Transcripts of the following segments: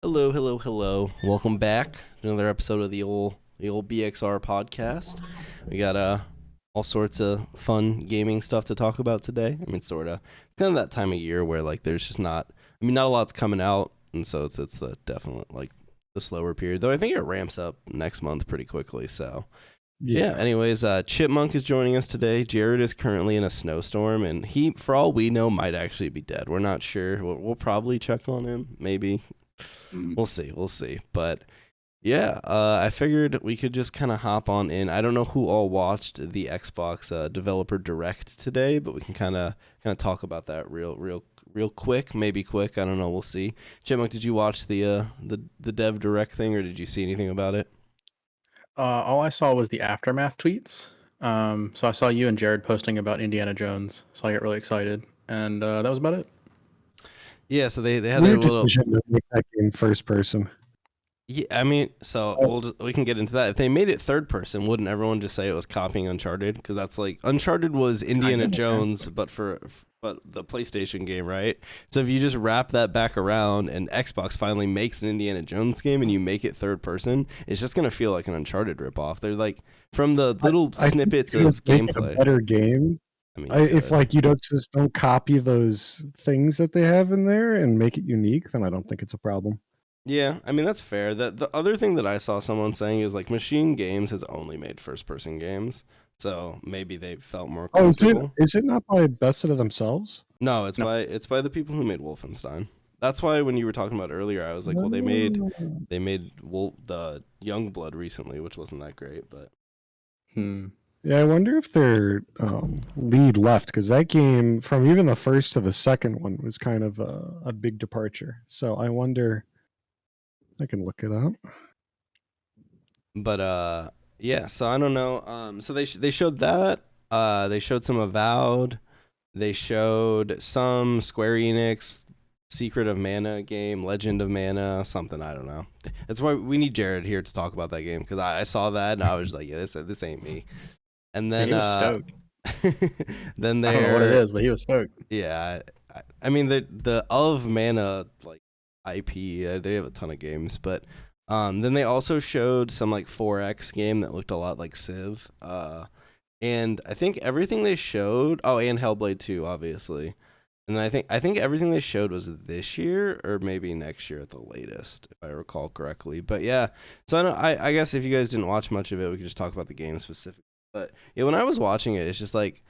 Hello, hello, hello. Welcome back to another episode of the old BXR Podcast. We got all sorts of fun gaming stuff to talk about today. I mean, sort of. It's kind of that time of year where like there's just not. I mean, not a lot's coming out, and so it's the definite like the slower period. Though I think it ramps up next month pretty quickly. So yeah. Anyways, Chipmunk is joining us today. Jared is currently in a snowstorm, and he, for all we know, might actually be dead. We're not sure. We'll probably check on him, maybe. We'll see. But yeah, I figured we could just kind of hop on in. I don't know who all watched the Xbox Developer Direct today, but we can kind of talk about that real quick, maybe quick. I don't know. We'll see. Chipmunk, did you watch the Dev Direct thing, or did you see anything about it? All I saw was the aftermath tweets. So I saw you and Jared posting about Indiana Jones, so I got really excited, and that was about it. Yeah, so they had their little decision to make that game first person. Yeah, I mean, so we can get into that. If they made it third person, wouldn't everyone just say it was copying Uncharted? Because that's like Uncharted was Indiana Jones, but the PlayStation game, right? So if you just wrap that back around and Xbox finally makes an Indiana Jones game and you make it third person, it's just gonna feel like an Uncharted ripoff. They're like from the little snippets of gameplay. A better game. I mean, if like you just don't copy those things that they have in there and make it unique, then I don't think it's a problem. Yeah, I mean that's fair. The other thing that I saw someone saying is like Machine Games has only made first person games, so maybe they felt more comfortable. Is it not by Best of themselves? No, it's by the people who made Wolfenstein. That's why when you were talking about earlier, I was like, well, they made the Youngblood recently, which wasn't that great, but. Yeah, I wonder if their lead left, because that game, from even the first to the second one, was kind of a big departure. So I wonder. I can look it up. But yeah. So I don't know. So they showed that. They showed some Avowed. They showed some Square Enix Secret of Mana game, Legend of Mana, something, I don't know. That's why we need Jared here to talk about that game, because I saw that and I was like, yeah, this ain't me. And then he was stoked. Then I don't know what it is, but he was stoked. Yeah, I mean the of Mana like IP, they have a ton of games, but then they also showed some like 4X game that looked a lot like Civ. And I think everything they showed, and Hellblade 2, obviously. And then I think everything they showed was this year or maybe next year at the latest, if I recall correctly. But yeah, so I guess if you guys didn't watch much of it, we could just talk about the game specifically. But yeah, when I was watching it, it's just like,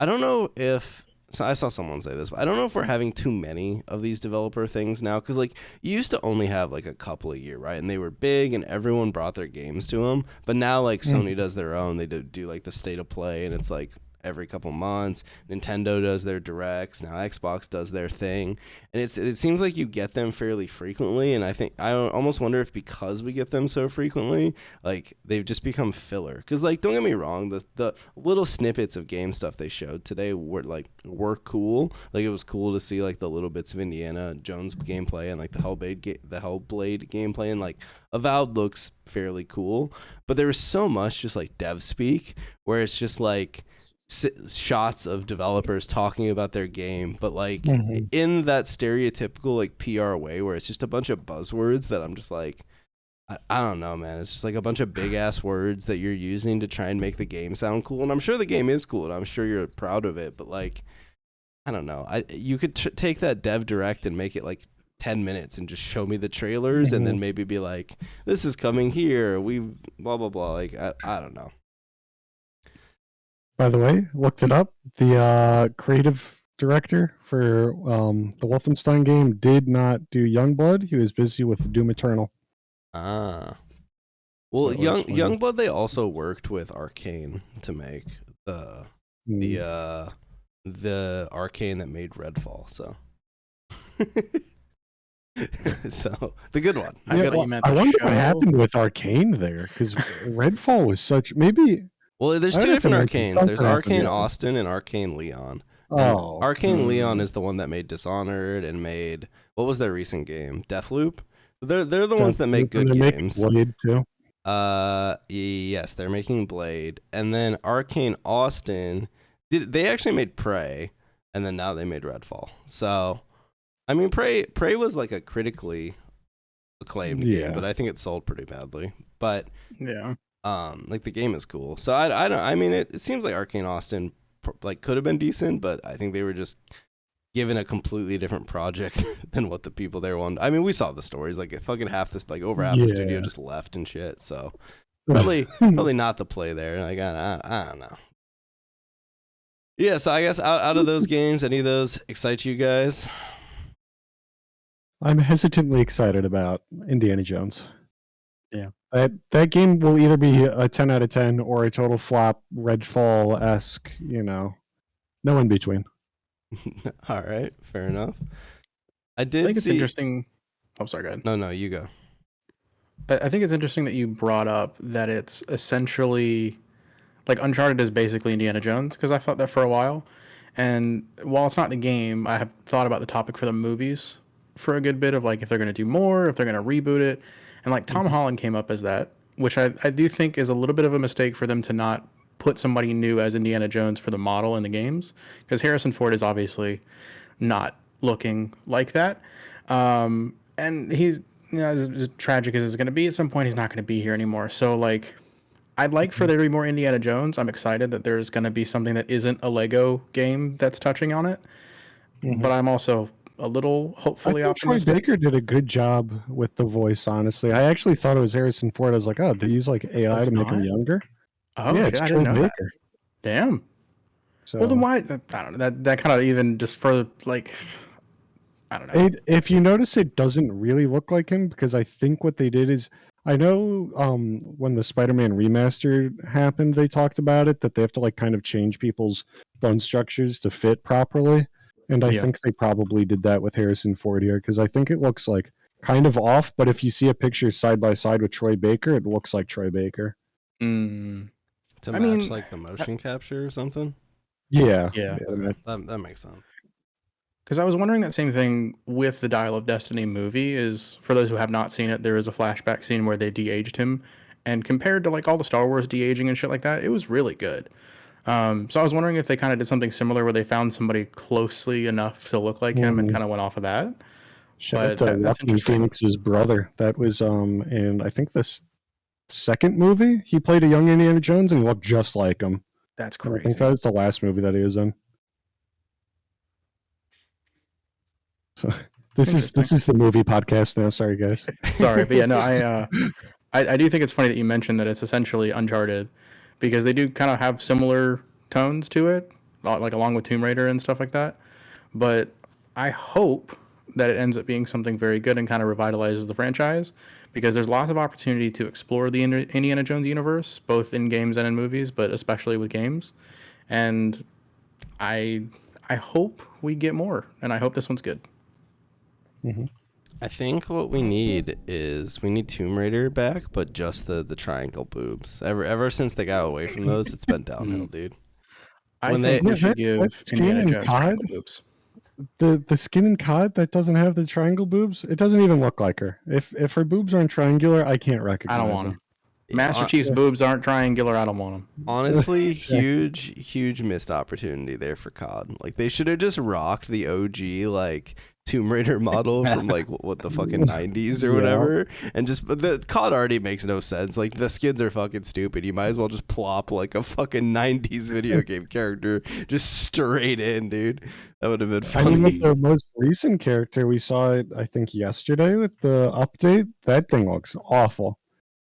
I don't know if, so I saw someone say this, but I don't know if we're having too many of these developer things now, because like you used to only have like a couple a year, right? And they were big and everyone brought their games to them. But now like Sony does their own, they do like the state of play, and it's like every couple months. Nintendo does their directs, now Xbox does their thing, and it seems like you get them fairly frequently. And I almost wonder if because we get them so frequently, like they've just become filler. Because like, don't get me wrong, the little snippets of game stuff they showed today were cool. Like it was cool to see like the little bits of Indiana Jones gameplay and like the Hellblade gameplay, and like Avowed looks fairly cool. But there was so much just like dev speak where it's just like shots of developers talking about their game, but like in that stereotypical like PR way where it's just a bunch of buzzwords that I'm just like, I don't know, man. It's just like a bunch of big ass words that you're using to try and make the game sound cool. And I'm sure the game is cool and I'm sure you're proud of it, but like, I don't know. You could take that dev direct and make it like 10 minutes and just show me the trailers and then maybe be like, this is coming here. We blah, blah, blah. Like, I don't know. By the way, looked it up. The creative director for the Wolfenstein game did not do Youngblood. He was busy with Doom Eternal. Ah. Well, Youngblood, they also worked with Arcane to make the Arcane that made Redfall, so so the good one. I wonder what happened with Arcane there, because Redfall was such Well, there's two different Arcanes. There's Arcane Austin and Arcane Leon. Arcane Leon is the one that made Dishonored and made, what was their recent game? Deathloop? They're the ones that make good games. Blade too. Yes, they're making Blade. And then Arcane Austin, they actually made Prey, and then now they made Redfall. So, I mean, Prey was like a critically acclaimed Yeah. game, but I think it sold pretty badly. But Yeah. like the game is cool. So I don't. I mean, it seems like Arcane Austin like could have been decent, but I think they were just given a completely different project than what the people there wanted. I mean, we saw the stories. Like fucking half this, like over half the studio just left and shit. So probably not the play there. Like I don't know. Yeah, so I guess out of those games, any of those excite you guys? I'm hesitantly excited about Indiana Jones. Yeah. That game will either be a 10 out of 10 or a total flop, Redfall-esque, no in between. All right, fair enough. I I did think it's see. interesting. Oh, sorry, go ahead. No, you go. I think it's interesting that you brought up that it's essentially like Uncharted is basically Indiana Jones, because I thought that for a while. And while it's not the game, I have thought about the topic for the movies for a good bit of like if they're going to do more, if they're going to reboot it. And like Tom Holland came up as that, which I do think is a little bit of a mistake for them to not put somebody new as Indiana Jones for the model in the games, because Harrison Ford is obviously not looking like that. And he's, as tragic as it's going to be, at some point he's not going to be here anymore. So like, I'd like for there to be more Indiana Jones. I'm excited that there's going to be something that isn't a Lego game that's touching on it. But I'm also a little hopefully I think Troy optimistic. Baker did a good job with the voice, honestly. I actually thought it was Harrison Ford. I was like, oh, they use like AI It's to make him not? younger? Oh, Yeah, shit, it's I Troy didn't know that. Baker. Damn. So, Well, then why? I don't know. That kind of even just further, like, I don't know. if you notice, it doesn't really look like him, because I think what they did is, I know when the Spider-Man remaster happened, they talked about it, that they have to like kind of change people's bone structures to fit properly. And I Yeah. think they probably did that with Harrison Ford here, because I think it looks like kind of off, but if you see a picture side by side with Troy Baker, it looks like Troy Baker. Mm, To I match mean, like the motion capture or something. Yeah. Yeah. Okay, that makes sense. Because I was wondering that same thing with the Dial of Destiny movie. Is for those who have not seen it, there is a flashback scene where they de-aged him, and compared to like all the Star Wars de-aging and shit like that, it was really good. So I was wondering if they kind of did something similar where they found somebody closely enough to look like him and kind of went off of that. Shout out But to that's Joaquin interesting. Phoenix's brother. That was and I think this second movie he played a young Indiana Jones and he looked just like him. That's And I crazy. think that was the last movie that he was in. So this is the movie podcast now. Sorry guys. Sorry, but yeah, no, I do think it's funny that you mentioned that it's essentially Uncharted, because they do kind of have similar tones to it, like along with Tomb Raider and stuff like that. But I hope that it ends up being something very good and kind of revitalizes the franchise, because there's lots of opportunity to explore the Indiana Jones universe, both in games and in movies, but especially with games. And I hope we get more, and I hope this one's good. I think what we need is Tomb Raider back, but just the triangle boobs. Ever since they got away from those, it's been downhill, dude. I When think they- we should that give skin Indiana and Jones cod? triangle boobs. The skin in COD that doesn't have the triangle boobs, it doesn't even look like her. If her boobs aren't triangular, I can't recognize I don't want her. them. Master Chief's boobs aren't triangular. I don't want them. Honestly, huge missed opportunity there for COD. Like they should have just rocked the OG like Tomb Raider model from like what the fucking 90s or Yeah. whatever, and just but the COD already makes no sense. Like the skins are fucking stupid. You might as well just plop like a fucking 90s video game character just straight in, dude. That would have been I mean, funny. with the most recent character, we saw it, I think, yesterday with the update. That thing looks awful.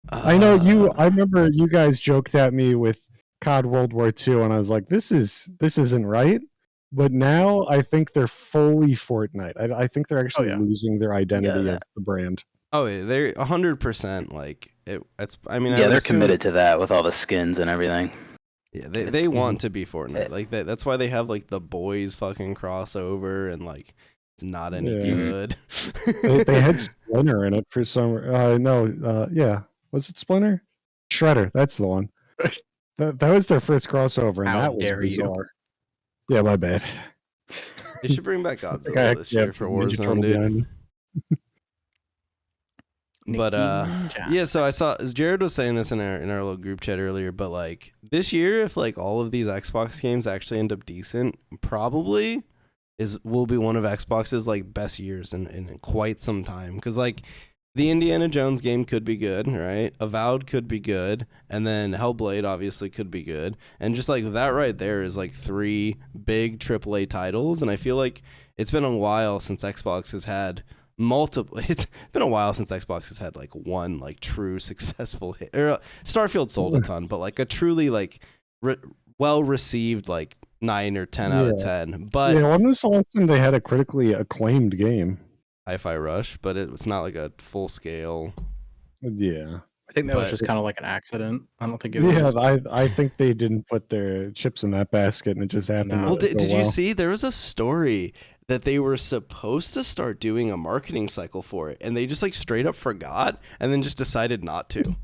I know I remember you guys joked at me with COD World War II, and I was like, this isn't right. But now I think they're fully Fortnite. I think they're actually yeah. losing their identity of the brand. Oh, yeah, they're 100% like it. It's. I mean, I Yeah, would they're assume- committed to that with all the skins and everything. Yeah, they want to be Fortnite. Like that's why they have like the boys fucking crossover and like it's not any Yeah. good. They had Splinter in it for some. Yeah, was it Splinter? Shredder, that's the one. That was their first crossover, and How that was dare you. bizarre. Yeah, my bad. They should bring back Godzilla Okay, this year for Warzone, dude. But yeah, so I saw as Jared was saying this in our little group chat earlier, but like this year, if like all of these Xbox games actually end up decent, probably will be one of Xbox's like best years in quite some time. Because like the Indiana Jones game could be good, right? Avowed could be good, and then Hellblade obviously could be good. And just like that right there is like 3 big AAA titles, and I feel like it's been a while since Xbox has had multiple. It's been a while since Xbox has had like one like true successful hit. Starfield sold a ton, but like a truly like well received like 9 or 10 out of 10. But when was the last time they had a critically acclaimed game? Hi-Fi Rush, but it was not like a full scale. Yeah. I think that was But- just kind of like an accident. I don't think it was. Yeah, I think they didn't put their chips in that basket, and it just happened. No. Well, to go did you well. see there was a story that they were supposed to start doing a marketing cycle for it, and they just like straight up forgot and then just decided not to.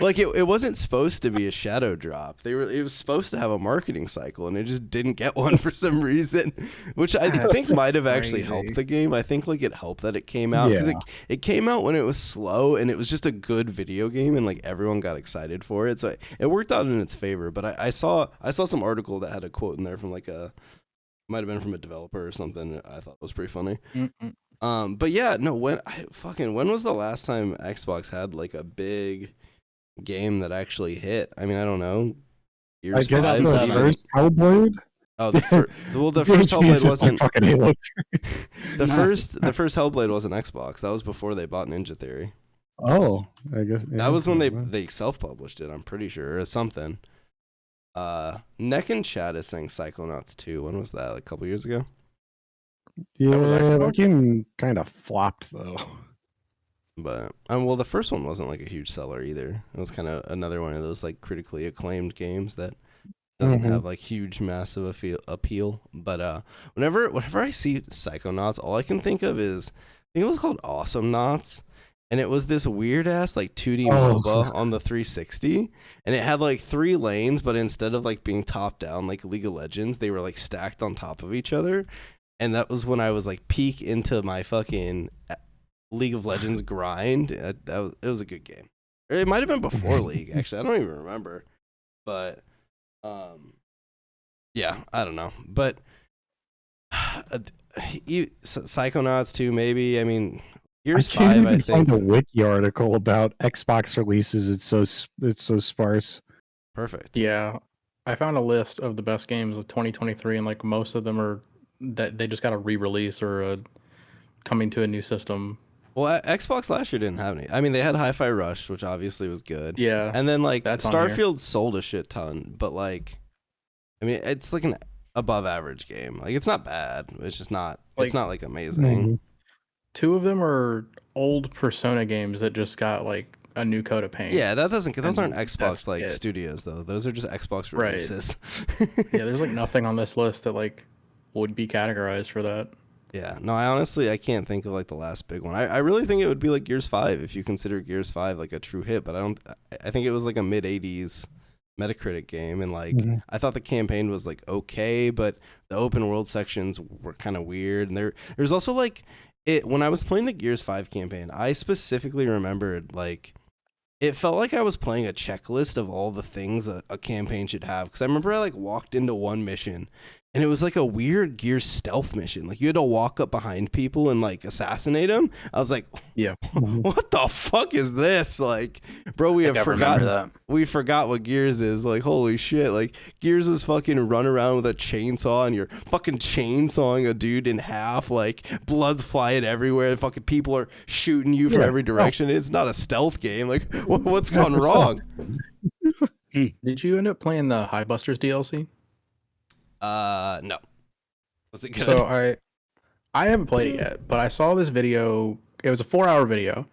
Like it wasn't supposed to be a shadow drop. It was supposed to have a marketing cycle, and it just didn't get one for some reason, which I think might have actually crazy. helped the game. I think like it helped that it came out because Yeah. it came out when it was slow, and it was just a good video game, and like everyone got excited for it, so it worked out in its favor. But I saw some article that had a quote in there from like might have been from a developer or something. I thought it was pretty funny. But yeah, no. When was the last time Xbox had like a big game that actually hit? I mean, I don't know. I guess 5, the even. first Hellblade. Oh, the first HP Hellblade is just wasn't like fucking Halo. the first Hellblade wasn't Xbox. That was before they bought Ninja Theory. Oh, I guess That was when they self-published it. I'm pretty sure, or something. Neck and Chat is saying Psychonauts 2. When was that? Like a couple years ago. Yeah, was Xbox? that game kind of flopped though. But well, the first one wasn't like a huge seller either. It was kind of another one of those like critically acclaimed games that doesn't have like huge massive appeal. But whenever I see Psychonauts, all I can think of is I think it was called Awesome Knots, and it was this weird ass like 2D MOBA on the 360, and it had like 3 lanes, but instead of like being top down like League of Legends, they were like stacked on top of each other. And that was when I was like peak into my fucking League of Legends grind. It was a good game. It might have been before League, actually. I don't even remember. But yeah, I don't know. But Psychonauts 2 maybe. I mean, Gears 5 even I think. find a wiki article about Xbox releases. It's so sparse. Perfect. Yeah, I found a list of the best games of 2023, and like most of them are that they just got a re-release or coming to a new system. Well, Xbox last year didn't have any. I mean, they had Hi-Fi Rush, which obviously was good. Yeah, And then like That's on here. Starfield sold a shit ton, but like, I mean, it's like an above average game. Like it's not bad. It's just not. It's Like- not like amazing. Mhm. 2 of them are old Persona games that just got like a new coat of paint. Yeah, that doesn't. Those aren't And Xbox that's like it. studios though. Those are just Xbox Right. releases. Yeah, there's like nothing on this list that like would be categorized for that. Yeah, no, I can't think of like the last big one. I really think it would be like Gears 5 if you consider Gears 5 like a true hit, but I think it was like a mid-80s Metacritic game, and like I thought the campaign was like okay, but the open world sections were kind of weird, and there's also like when I was playing the Gears 5 campaign, I specifically remembered like it felt like I was playing a checklist of all the things a campaign should have, because I remember I like walked into one mission and it was like a weird Gears stealth mission. Like you had to walk up behind people and like assassinate them. I was like, Yeah. what the fuck is this? Like, bro, we I have remember forgotten. that. We forgot what Gears is. Like, holy shit. Like, Gears is fucking run around with a chainsaw and you're fucking chainsawing a dude in half. Like, blood's flying everywhere. Fucking people are shooting you from Yeah, every stealth. direction. It's not a stealth game. Like, what's gone wrong? Did you end up playing the High Busters DLC? No. Was it good? So I haven't played it yet, but I saw this video. It was a 4-hour video,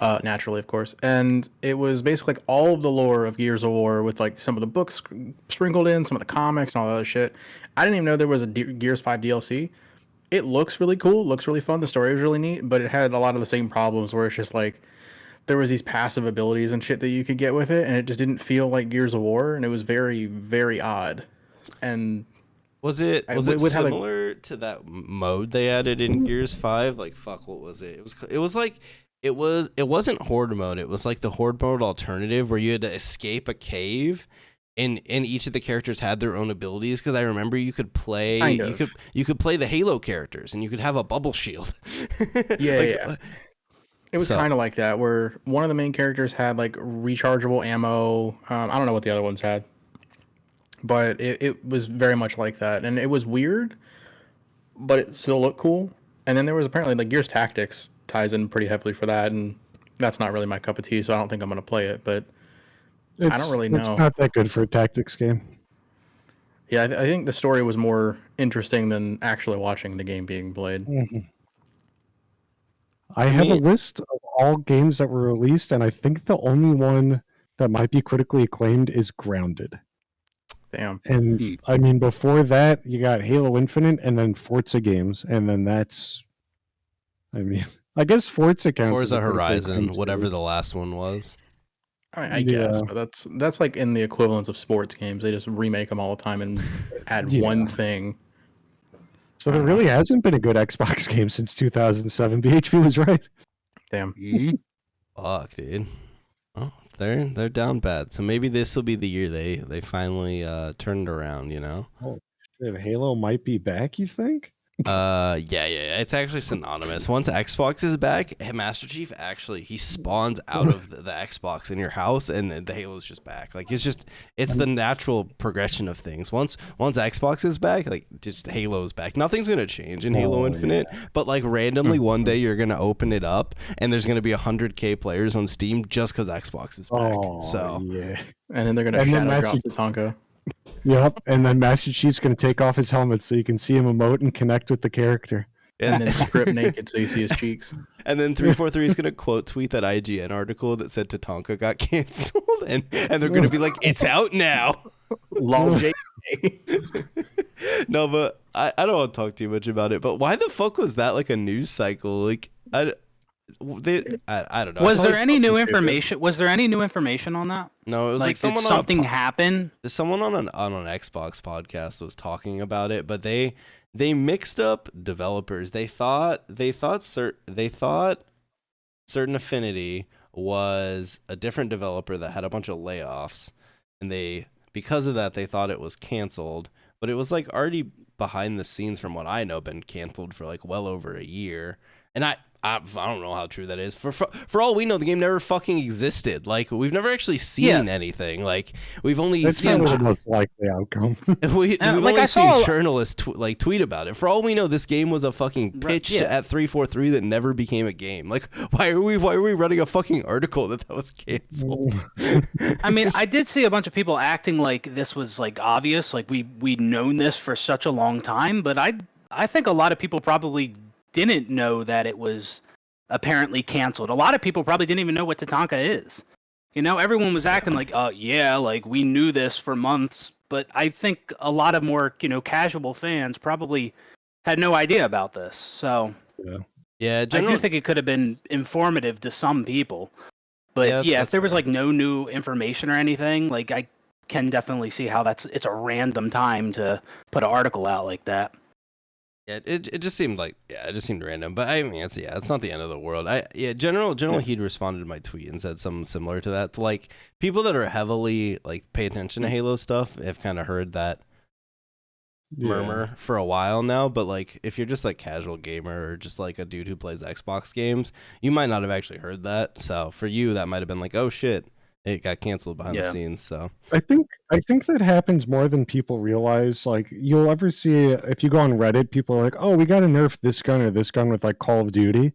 naturally, of course, and it was basically like all of the lore of Gears of War with like some of the books sprinkled in, some of the comics, and all that other shit. I didn't even know there was a Gears 5 DLC. It looks really cool, looks really fun. The story was really neat, but it had a lot of the same problems where it's just like there was these passive abilities and shit that you could get with it, and it just didn't feel like Gears of War, and it was very, very odd. And Was it would have a- similar to that mode they added in Gears 5? Like, fuck, what was it? It wasn't horde mode. It was like the horde mode alternative where you had to escape a cave, and each of the characters had their own abilities. Because I remember you could play you could play the Halo characters, and you could have a bubble shield. Yeah. It was So- kind of like that, where one of the main characters had like rechargeable ammo. I don't know what the other ones had, but it was very much like that, and it was weird, but it still looked cool. And then there was apparently like Gears Tactics ties in pretty heavily for that, and that's not really my cup of tea, so I don't think I'm gonna play it. But I don't really know. It's not that good for a tactics game. Yeah, I think the story was more interesting than actually watching the game being played. I have a list of all games that were released, and I think the only one that might be critically acclaimed is Grounded. Damn. And I mean, before that, you got Halo Infinite and then Forza games, and then that's. I mean, I guess Forza counts. Forza as a critically Horizon, acclaimed whatever series. the last one was. I guess, Yeah. but that's like in the equivalence of sports games. They just remake them all the time and add Yeah. one thing. So there really hasn't been a good Xbox game since 2007. BHP was right. Damn. Fuck, dude. Oh, they're down bad. So maybe this will be the year they finally turned around, you know? Shit, Halo might be back, you think? Yeah. It's actually synonymous. Once Xbox is back, Master Chief actually he spawns out of the Xbox in your house, and the Halo's just back. Like it's the natural progression of things. Once Xbox is back, like just Halo's back. Nothing's gonna change in Halo Infinite, but like randomly one day you're gonna open it up, and there's gonna be 100K players on Steam just because Xbox is back. Yeah. And then they're gonna And then shadow drop Master- Tatanka. Yep. And then Master Chief's going to take off his helmet so you can see him emote and connect with the character. And then strip naked so you see his cheeks. And then 343 is gonna quote tweet that IGN article that said Tatanka got canceled, and they're gonna be like, it's out now. Lol J. No, but I don't want to talk too much about it. But why the fuck was that like a news cycle? Like I don't know. Was there any new stupid. information? Was there any new information on that? No, it was like Like, did someone something happen? someone on an Xbox podcast was talking about it, but they mixed up developers. They thought Certain Affinity was a different developer that had a bunch of layoffs, and because of that they thought it was canceled, but it was like already behind the scenes from what I know been canceled for like well over a year. And I don't know how true that is. For all we know, the game never fucking existed. Like we've never actually seen anything. Like we've only That's seen not the most likely outcome. we've like, only I seen saw- journalists tweet about it. For all we know, this game was a fucking pitch yeah. at 343 that never became a game. Like why are we running a fucking article that was canceled? I mean, I did see a bunch of people acting like this was like obvious, like we'd known this for such a long time. But I think a lot of people probably didn't know that it was apparently canceled. A lot of people probably didn't even know what Tatanka is. You know, everyone was acting like, yeah, like we knew this for months. But I think a lot of more, casual fans probably had no idea about this. So Yeah, I do think it could have been informative to some people. But Yeah, if there was like no new information or anything, like I can definitely see how it's a random time to put an article out like that. Yeah, it just seemed random, but I mean, it's not the end of the world. General Heed responded to my tweet and said something similar to that. Like people that are heavily like pay attention to Halo stuff have kind of heard that murmur for a while now. But like, if you're just like casual gamer or just like a dude who plays Xbox games, you might not have actually heard that. So for you, that might have been like, oh shit, it got canceled behind the scenes. So I think that happens more than people realize. Like you'll ever see if you go on Reddit, people are like, "Oh, we got to nerf this gun or this gun with like Call of Duty."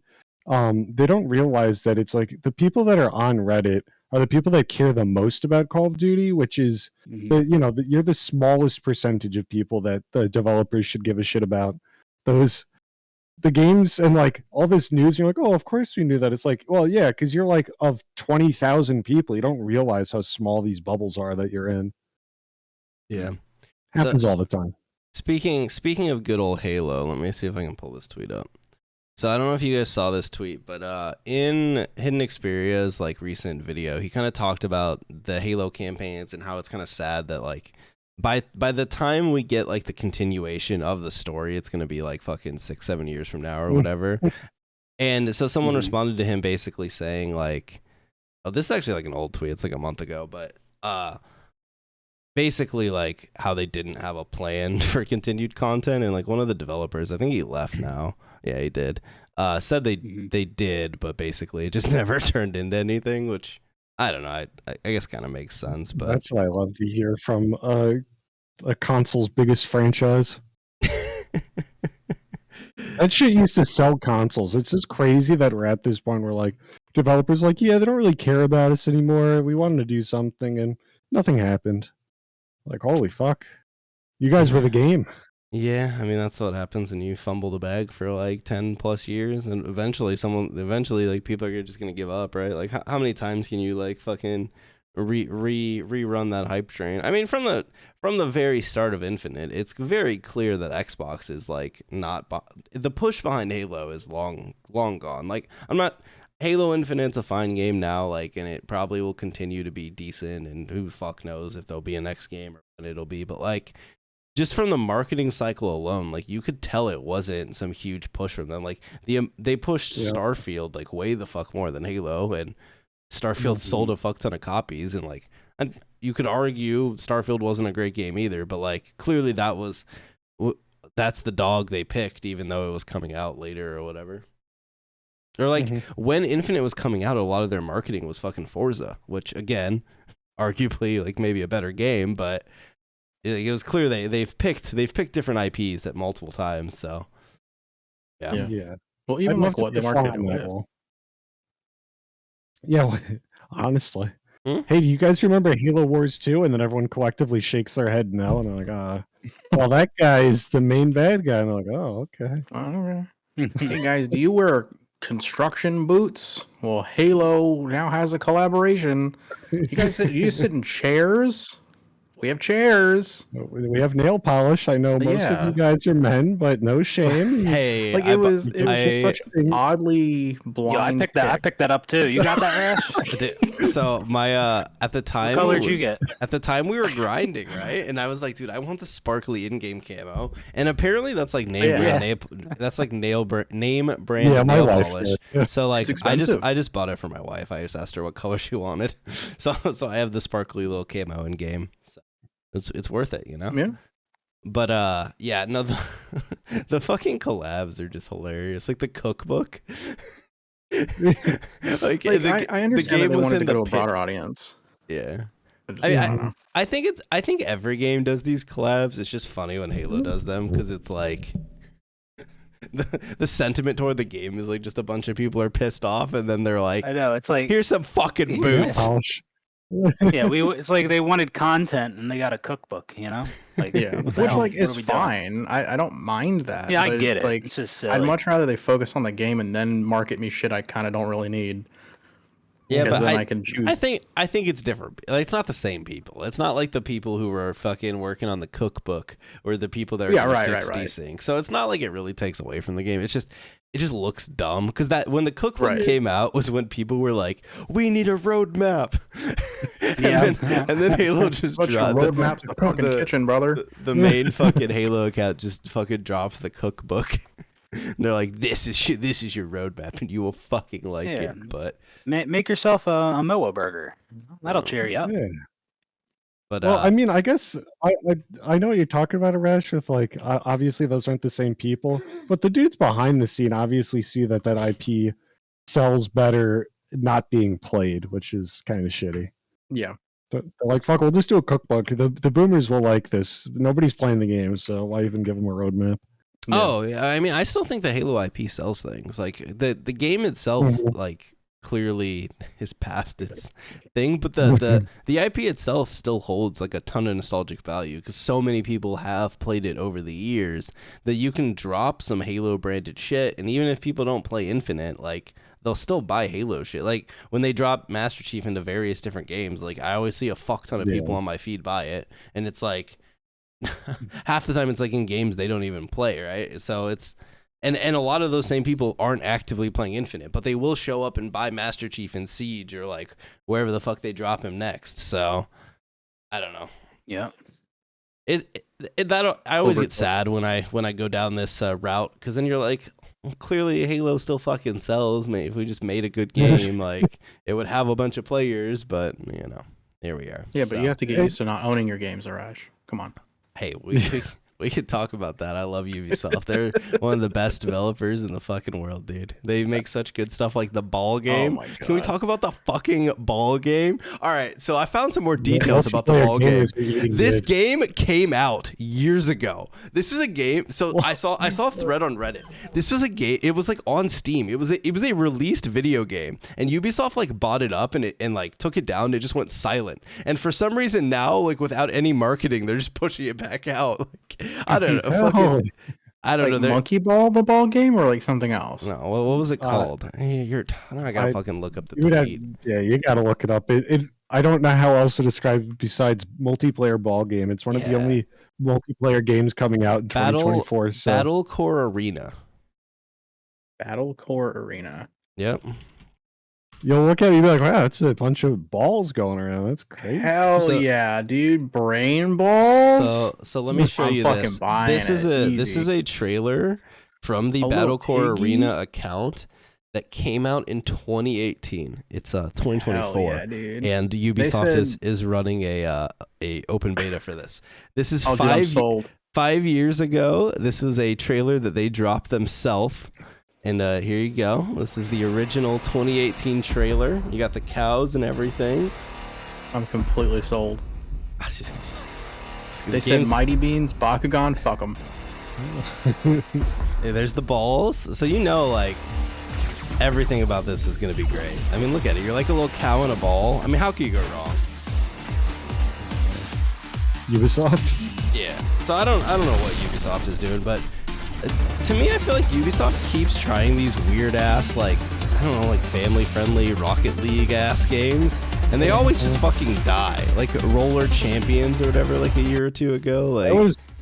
They don't realize that it's like the people that are on Reddit are the people that care the most about Call of Duty, which is you're the smallest percentage of people that the developers should give a shit about. The games and like all this news, you're like, oh, of course we knew that. It's like, well, yeah, because you're like of 20,000 people, you don't realize how small these bubbles are that you're in. yeah. Happens So- all the time. Speaking of good old Halo, let me see if I can pull this tweet up. So I don't know if you guys saw this tweet, but in Hidden Xperia's like recent video, he kind of talked about the Halo campaigns and how it's kind of sad that like by the time we get like the continuation of the story, it's gonna be like fucking 6-7 years from now or whatever. And so someone responded to him basically saying like, oh, this is actually like an old tweet, it's like a month ago, but basically like how they didn't have a plan for continued content, and like one of the developers, I think he left now. Yeah, he did. said they did, but basically it just never turned into anything, which I don't know. I guess kind of makes sense, but That's what I love to hear from a console's biggest franchise. That shit used to sell consoles. It's just crazy that we're at this point where like developers like, yeah, they don't really care about us anymore. We wanted to do something and nothing happened. Like, holy fuck. You guys were the game. yeah, I mean that's what happens when you fumble the bag for like 10 plus years, and eventually like people are just gonna give up, right? Like how many times can you like fucking rerun that hype train? I mean, from the very start of Infinite, it's very clear that Xbox is like not the push behind Halo is long gone. Like Halo Infinite's a fine game now, like, and it probably will continue to be decent, and who the fuck knows if there'll be a next game or when it'll be, but like just from the marketing cycle alone, like you could tell it wasn't some huge push from them. Like they pushed Starfield like way the fuck more than Halo, and Starfield sold a fuck ton of copies, and like, and you could argue Starfield wasn't a great game either, but like clearly that's the dog they picked, even though it was coming out later or whatever. Or like when Infinite was coming out, a lot of their marketing was fucking Forza, which again, arguably like maybe a better game, but it was clear they've picked different IPs at multiple times. So Yeah. Well, even like what they marketed it with. Yeah, honestly. Hmm? Hey, do you guys remember Halo Wars 2? And then everyone collectively shakes their head no, and they're like, well, that guy is the main bad guy. And they're like, oh, okay. All right. Hey guys, do you wear construction boots? Well, Halo now has a collaboration. You sit in chairs? We have chairs. We have nail polish. I know most of you guys are men, but no shame. Hey, like it was just such an oddly blind. I picked that up too. You got that, Rash? So my at the time, what color did you get? At the time we were grinding, right? And I was like, dude, I want the sparkly in-game camo. And apparently that's like name brand nail polish. Yeah. So like I just bought it for my wife. I just asked her what color she wanted. So I have the sparkly little camo in game. So it's worth it, you know? Yeah. But the fucking collabs are just hilarious. Like the cookbook. like I understand the game that they was wanted in to the go to a broader audience. Yeah. I I think every game does these collabs. It's just funny when Halo does them because it's like the sentiment toward the game is like just a bunch of people are pissed off and then they're like, I know, it's like here's some fucking boots. Yeah, it's like they wanted content and they got a cookbook, you know? Like, which like is fine. I don't mind that. Yeah, I get it. Like, it's just silly. I'd much rather they focus on the game and then market me shit I kind of don't really need. Yeah, but then I can choose. I think it's different. Like, it's not the same people. It's not like the people who were fucking working on the cookbook or the people that are fix desync. So it's not like it really takes away from the game. It just looks dumb because that when the cookbook came out was when people were like, "We need a roadmap," and then Halo just dropped roadmap to the fucking kitchen, brother. The main fucking Halo account just fucking drops the cookbook. And they're like, "This is your roadmap, and you will fucking like it." But make yourself a Moa burger. That'll cheer you up. Yeah. But well, I mean, I guess I know what you're talking about, Arash, with like obviously those aren't the same people, but the dudes behind the scene obviously see that IP sells better not being played, which is kind of shitty. Yeah. But they're like, fuck, we'll just do a cookbook. The boomers will like this. Nobody's playing the game, so why even give them a roadmap? Yeah. Oh, yeah. I mean, I still think the Halo IP sells things. Like the game itself, like clearly is past its thing, but the IP itself still holds like a ton of nostalgic value because so many people have played it over the years that you can drop some Halo branded shit, and even if people don't play Infinite, like they'll still buy Halo shit. Like when they drop Master Chief into various different games, like I always see a fuck ton of people on my feed buy it, and it's like half the time it's like in games they don't even play, right? So it's and a lot of those same people aren't actively playing Infinite, but they will show up and buy Master Chief in Siege or like wherever the fuck they drop him next. So I don't know. Yeah. I always get sad when I go down this route because then you're like, well, clearly Halo still fucking sells. Mate, if we just made a good game, like it would have a bunch of players. But you know, here we are. Yeah, but you have to get used to not owning your games, Arash. Come on. Hey, we We could talk about that. I love Ubisoft. They're one of the best developers in the fucking world, dude. They make such good stuff like the ball game. my God. Can we talk about the fucking ball game? All right, so I found some more details about the ball game. This game came out years ago. This is a game. So I saw a thread on Reddit. This was a game. It was like on Steam. It was a released video game, and Ubisoft like bought it up and like took it down. It just went silent. And for some reason now, like without any marketing, they're just pushing it back out. Like, I don't know. I don't like know. Monkey Ball, the ball game, or like something else? No, what was it called? Now I gotta fucking look up the tweet. You gotta look it up. I don't know how else to describe it besides multiplayer ball game. It's one of the only multiplayer games coming out in 2024. So. Battlecore Arena. Battlecore Arena. Yep. You'll look at it, you'll be like, wow, that's a bunch of balls going around. That's crazy. Hell yeah, dude. Brain balls? So let me show you this. This is a trailer from the Battlecore Arena account that came out in 2018. It's 2024. Hell yeah, dude. And Ubisoft is running a open beta for this. This is 5 years ago. This was a trailer that they dropped themselves. And here you go. This is the original 2018 trailer. You got the cows and everything. I'm completely sold. They said Mighty Beans, Bakugan, fuck them. Hey, there's the balls. So you know, like, everything about this is going to be great. I mean, look at it. You're like a little cow in a ball. I mean, how can you go wrong? Ubisoft? Yeah. So I don't know what Ubisoft is doing, but to me, I feel like Ubisoft keeps trying these weird ass, like, I don't know, like family friendly Rocket League ass games, and they always just fucking die. Like Roller Champions or whatever, like a year or two ago. Like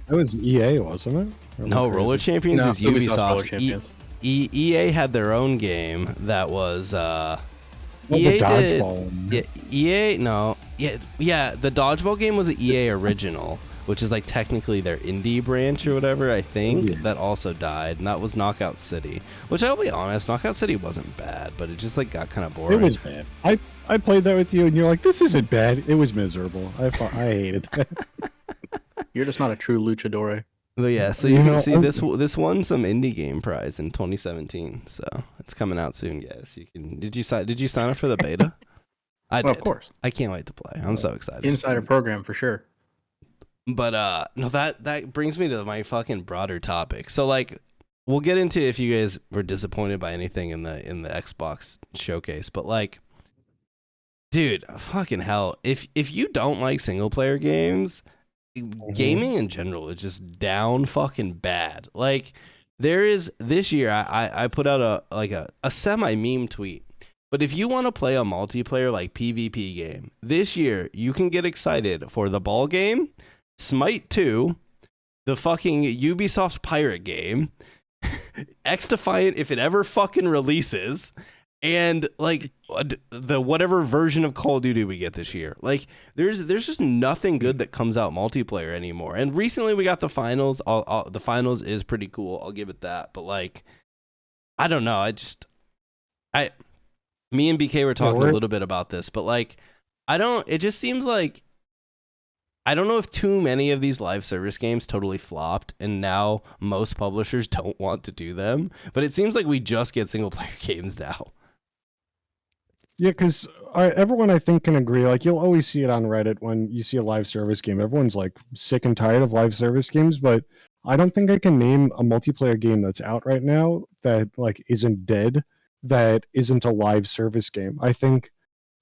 that was EA, wasn't it? No, Roller Champions is Ubisoft. Roller Champions. EA had their own game that was EA did. Yeah, EA no. Yeah, the dodgeball game was an EA original, which is like technically their indie branch or whatever, I think, that also died, and that was Knockout City, which I'll be honest, Knockout City wasn't bad, but it just like got kind of boring. It was bad. I played that with you, and you're like, this isn't bad. It was miserable. I hated that. You're just not a true luchador. But yeah, so you can see this won some indie game prize in 2017, so it's coming out soon, guys. You can. Did you sign up for the beta? I did. Well, of course. I can't wait to play. I'm so excited. Insider program for sure. But no, that brings me to my fucking broader topic. So like, we'll get into if you guys were disappointed by anything in the Xbox showcase. But like, dude, fucking hell, if you don't like single player games, gaming in general is just down fucking bad. Like, there is this year I put out a semi meme tweet. But if you want to play a multiplayer like PvP game this year, you can get excited for the ball game, Smite 2, the fucking Ubisoft pirate game, X Defiant if it ever fucking releases, and like the whatever version of Call of Duty we get this year. Like there's just nothing good that comes out multiplayer anymore. And recently we got the finals. The finals is pretty cool. I'll give it that. But like, I don't know. Me and BK were talking a little bit about this, but like, it just seems like, I don't know if too many of these live service games totally flopped and now most publishers don't want to do them, but it seems like we just get single player games now. Yeah, because everyone I think can agree, like you'll always see it on Reddit when you see a live service game. Everyone's like sick and tired of live service games, but I don't think I can name a multiplayer game that's out right now that like isn't dead, that isn't a live service game. I think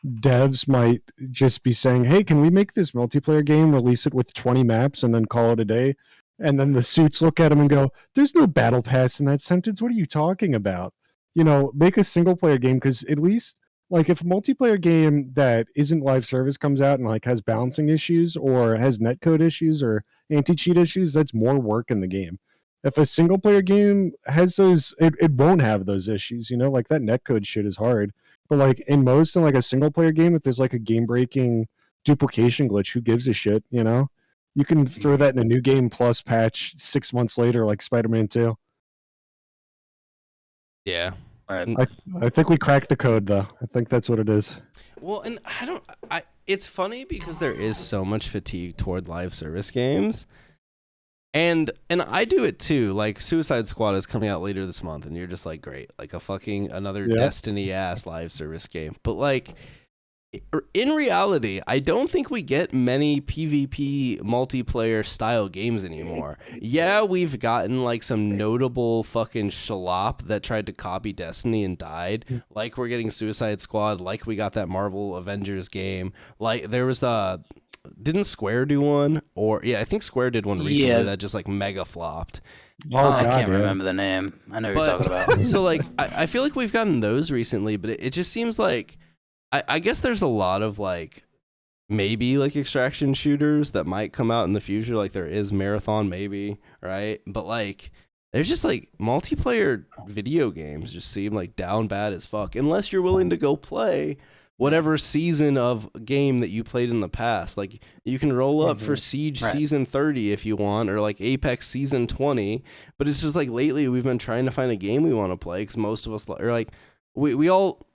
devs might just be saying, hey, can we make this multiplayer game, release it with 20 maps, and then call it a day? And then the suits look at them and go, there's no battle pass in that sentence. What are you talking about? You know, make a single player game, because at least, like, if a multiplayer game that isn't live service comes out and like has balancing issues or has netcode issues or anti-cheat issues, that's more work in the game. If a single player game has those, it won't have those issues, you know, like that netcode shit is hard. But like in like a single player game, if there's like a game breaking duplication glitch, who gives a shit, you know? You can throw that in a new game plus patch 6 months later, like Spider-Man 2. Yeah. I think we cracked the code though. I think that's what it is. Well, and it's funny because there is so much fatigue toward live service games. And I do it too. Like Suicide Squad is coming out later this month, and you're just like, great, like a fucking another Destiny ass live service game. But like in reality, I don't think we get many PvP multiplayer style games anymore. Yeah, we've gotten like some notable fucking schlop that tried to copy Destiny and died. Like we're getting Suicide Squad, like we got that Marvel Avengers game. Like there was didn't Square do one? Or I think Square did one recently that just like mega flopped. I can't remember the name. I know what you're talking about. So like I feel like we've gotten those recently, but it just seems like I guess there's a lot of like maybe like extraction shooters that might come out in the future. Like there is Marathon maybe, right? But like there's just like multiplayer video games just seem like down bad as fuck unless you're willing to go play whatever season of game that you played in the past. Like you can roll up for Siege season 30 if you want, or like Apex season 20. But it's just like lately we've been trying to find a game we want to play because most of us are like we all.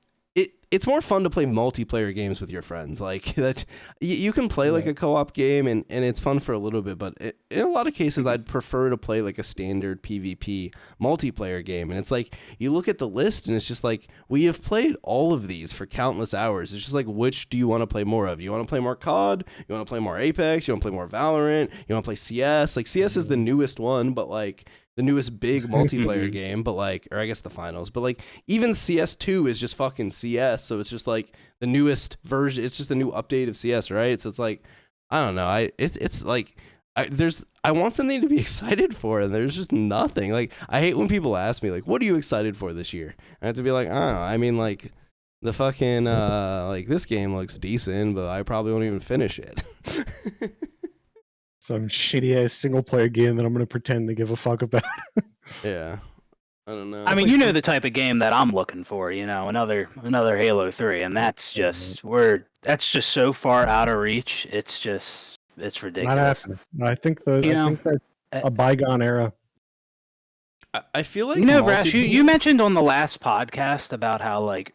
It's more fun to play multiplayer games with your friends. Like that, you can play like a co-op game and it's fun for a little bit. But in a lot of cases, I'd prefer to play like a standard PvP multiplayer game. And it's like you look at the list and it's just like we have played all of these for countless hours. It's just like which do you want to play more of? You want to play more COD? You want to play more Apex? You want to play more Valorant? You want to play CS? Like CS is the newest one, but like the newest big multiplayer game, but like, or I guess the finals, but like even CS2 is just fucking CS. So it's just like the newest version. It's just a new update of CS, right? So it's like, I don't know. It's like, I want something to be excited for, and there's just nothing. Like, I hate when people ask me like, what are you excited for this year? I have to be like, I don't know. I mean, like the fucking, like this game looks decent, but I probably won't even finish it. Some shitty ass single player game that I'm gonna pretend to give a fuck about. Yeah, I don't know. I mean, you know the type of game that I'm looking for. You know, another Halo 3, and that's just that's just so far out of reach. It's ridiculous. Not happening. I think that's a bygone era. I feel like Brash, you mentioned on the last podcast about how like,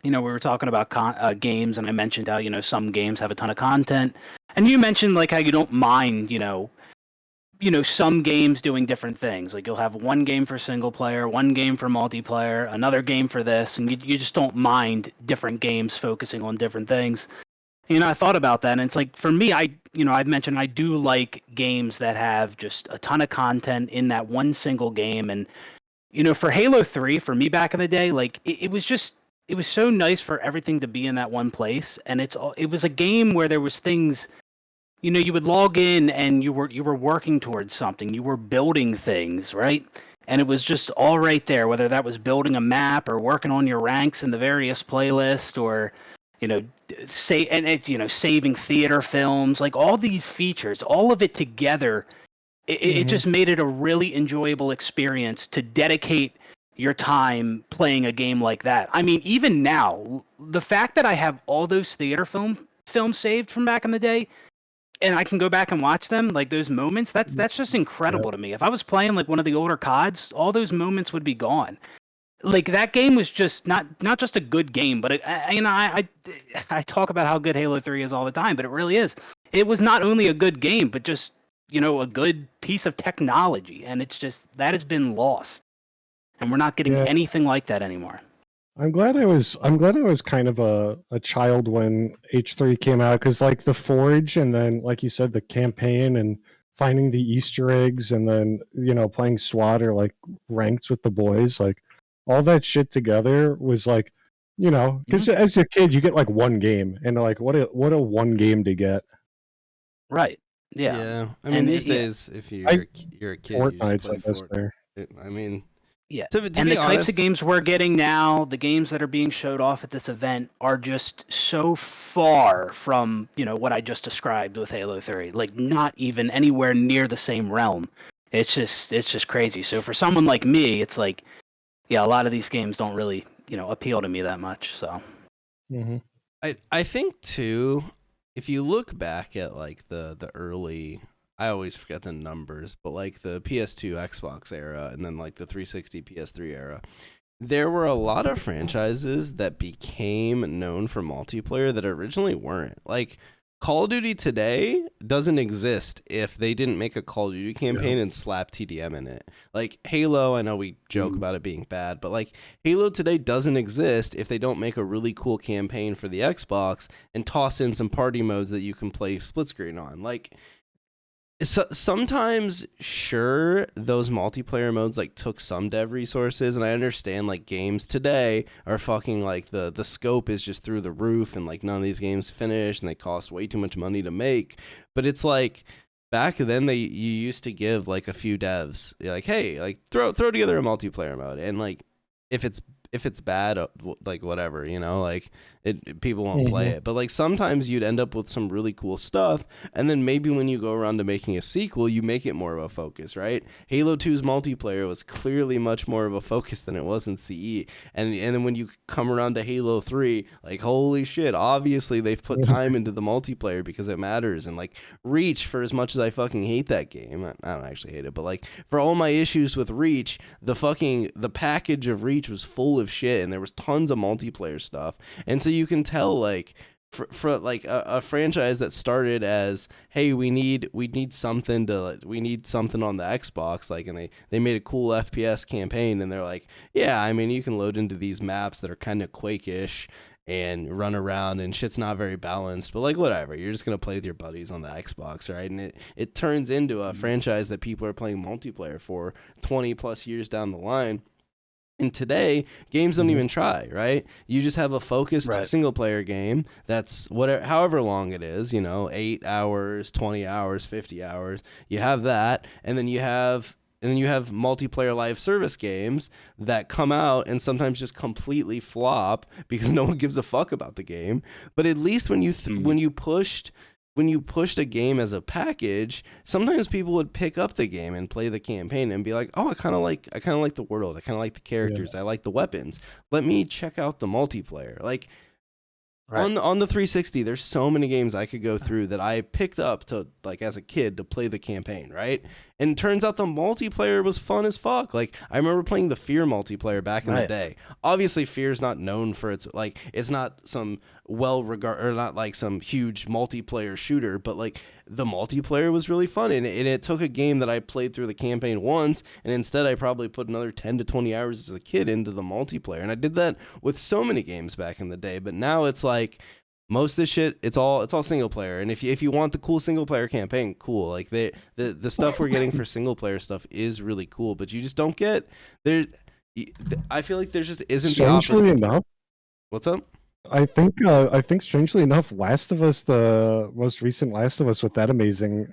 we were talking about games, and I mentioned how some games have a ton of content. And you mentioned like how you don't mind, some games doing different things. Like you'll have one game for single player, one game for multiplayer, another game for this, and you just don't mind different games focusing on different things. I thought about that, and it's like for me, I'd mentioned I do like games that have just a ton of content in that one single game. And for Halo 3, for me back in the day, like it was so nice for everything to be in that one place, and it was a game where there was things. You would log in and you were working towards something. You were building things, right? And it was just all right there, whether that was building a map or working on your ranks in the various playlists, or saving theater films, like all these features, all of it together. It just made it a really enjoyable experience to dedicate your time playing a game like that. I mean, even now, the fact that I have all those theater films saved from back in the day, and I can go back and watch them, like those moments, that's just incredible to me. If I was playing like one of the older CODs, all those moments would be gone. Like that game was just not just a good game, but I talk about how good Halo 3 is all the time, but it really is. It was not only a good game, but just a good piece of technology, and it's just that has been lost, and we're not getting anything like that anymore. I'm glad I was kind of a child when H3 came out, because like the Forge, and then like you said, the campaign and finding the Easter eggs, and then playing SWAT or like ranked with the boys, like all that shit together was like, because as a kid you get like one game, and like what a one game to get. Right. Yeah. Yeah. I mean, these days, if you're a kid, you just play Fortnite. I mean. Yeah, to and be the honest, types of games we're getting now, the games that are being showed off at this event are just so far from, what I just described with Halo 3. Like, not even anywhere near the same realm. It's just crazy. So for someone like me, it's like, a lot of these games don't really, appeal to me that much. So, I think too, if you look back at like the early. I always forget the numbers, but like the PS2 Xbox era and then like the 360 PS3 era, there were a lot of franchises that became known for multiplayer that originally weren't. Like Call of Duty today doesn't exist if they didn't make a Call of Duty campaign and slap TDM in it. Like Halo, I know we joke about it being bad, but like Halo today doesn't exist if they don't make a really cool campaign for the Xbox and toss in some party modes that you can play split screen on. Like, so sometimes, sure, those multiplayer modes like took some dev resources, and I understand like games today are fucking like the scope is just through the roof, and like none of these games finish, and they cost way too much money to make. But it's like back then you used to give like a few devs like, hey, like throw together a multiplayer mode, and like if it's bad, like whatever, you know, like people won't play it. But like sometimes you'd end up with some really cool stuff, and then maybe when you go around to making a sequel, you make it more of a focus, right? Halo 2's multiplayer was clearly much more of a focus than it was in CE, and then when you come around to Halo 3, like holy shit, obviously they've put time into the multiplayer because it matters. And like Reach, for as much as I fucking hate that game, I don't actually hate it, but like for all my issues with Reach, the package of Reach was full of shit, and there was tons of multiplayer stuff. And so you can tell, like, for like a franchise that started as, hey, we need something on the Xbox, like, and they made a cool FPS campaign, and they're like, yeah, I mean, you can load into these maps that are kind of Quake-ish and run around, and shit's not very balanced, but like whatever, you're just gonna play with your buddies on the Xbox, right? And it turns into a franchise that people are playing multiplayer for 20 plus years down the line. And today, games don't even try, right? You just have a focused single player game that's whatever, however long it is, you know, 8 hours, 20 hours, 50 hours. You have that, and then you have multiplayer live service games that come out and sometimes just completely flop because no one gives a fuck about the game. But at least when you pushed a game as a package, sometimes people would pick up the game and play the campaign and be like, "Oh, I kind of like the world. I kind of like the characters. I like the weapons. Let me check out the multiplayer." Like on the 360, there's so many games I could go through that I picked up to, like, as a kid to play the campaign, right? And it turns out the multiplayer was fun as fuck. Like, I remember playing the Fear multiplayer back in the day. Obviously, Fear's not known for its, like, it's not some or not like some huge multiplayer shooter, but like the multiplayer was really fun. And it took a game that I played through the campaign once, and instead I probably put another 10 to 20 hours as a kid into the multiplayer. And I did that with so many games back in the day, but now it's like, most of this shit, it's all single player. And if you want the cool single player campaign, cool. Like the stuff we're getting for single player stuff is really cool, but you just don't get there. I feel like there just isn't Strangely enough. What's up? I think strangely enough, Last of Us, the most recent Last of Us with that amazing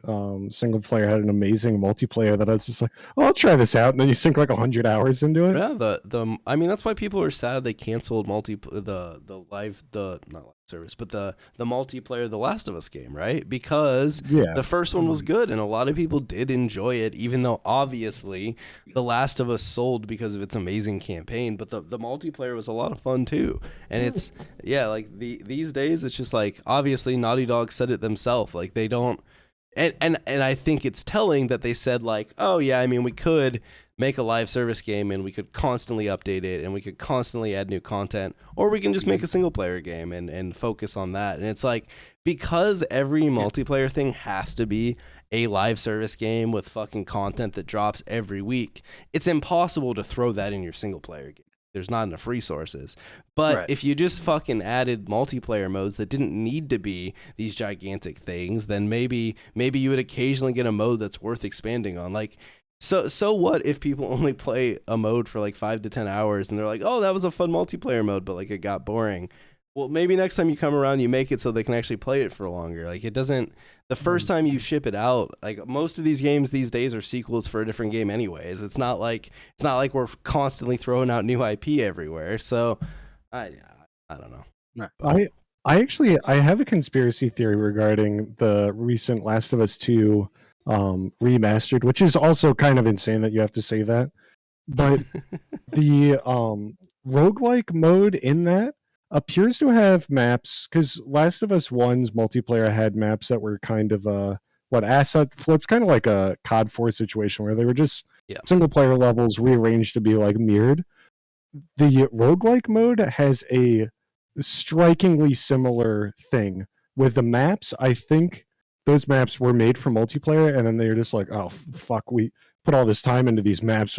single player, had an amazing multiplayer that I was just like, oh, I'll try this out, and then you sink like 100 hours into it. Yeah, I mean, that's why people are sad they canceled the live service, but the multiplayer The Last of Us game, right? Because the first one was good and a lot of people did enjoy it, even though obviously The Last of Us sold because of its amazing campaign, but the multiplayer was a lot of fun too. And it's like these days it's just like, obviously Naughty Dog said it themselves, like they don't, and I think it's telling that they said like, oh yeah, I mean, we could make a live service game and we could constantly update it and we could constantly add new content, or we can just make a single player game and focus on that. And it's like, because every multiplayer thing has to be a live service game with fucking content that drops every week, it's impossible to throw that in your single player game. There's not enough resources. But if you just fucking added multiplayer modes that didn't need to be these gigantic things, then maybe you would occasionally get a mode that's worth expanding on. Like, So what if people only play a mode for like 5 to 10 hours and they're like, oh, that was a fun multiplayer mode, but like it got boring. Well, maybe next time you come around, you make it so they can actually play it for longer. Like, it doesn't, the first time you ship it out, like most of these games these days are sequels for a different game anyways. It's not like we're constantly throwing out new IP everywhere. So I don't know. I have a conspiracy theory regarding the recent Last of Us 2 remastered, which is also kind of insane that you have to say that. But the roguelike mode in that appears to have maps, because Last of Us 1's multiplayer had maps that were kind of asset flips, kind of like a COD 4 situation where they were just single player levels rearranged to be like mirrored. The roguelike mode has a strikingly similar thing with the maps, I think those maps were made for multiplayer, and then they're just like, oh fuck, we put all this time into these maps,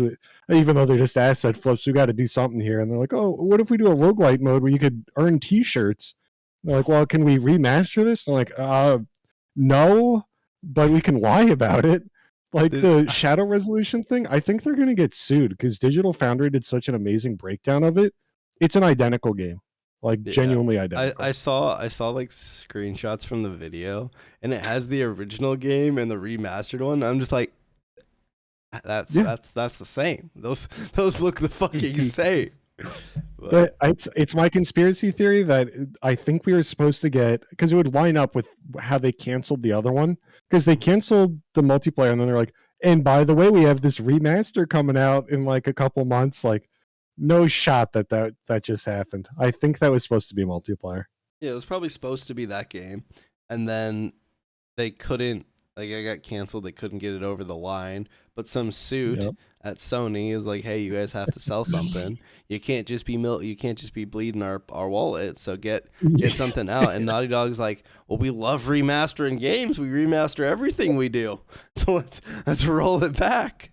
even though they're just asset flips. We got to do something here, and they're like, oh, what if we do a roguelite mode where you could earn T-shirts? They're like, well, can we remaster this? And they're like, no, but we can lie about it. Like the shadow resolution thing, I think they're going to get sued because Digital Foundry did such an amazing breakdown of it. It's an identical game, like genuinely identical. I saw like screenshots from the video, and it has the original game and the remastered one. I'm just like, that's the same. Those look the fucking same. But it's my conspiracy theory that I think we were supposed to get, because it would line up with how they canceled the other one, because they canceled the multiplayer and then they're like, and by the way, we have this remaster coming out in like a couple months. Like, no shot that just happened. I think that was supposed to be multiplayer. Yeah, it was probably supposed to be that game, and then they couldn't. Like, I got canceled. They couldn't get it over the line. But some suit at Sony is like, "Hey, you guys have to sell something. You can't just be You can't just be bleeding our wallet. So get something out." And Naughty Dog's like, "Well, we love remastering games. We remaster everything we do. So let's roll it back."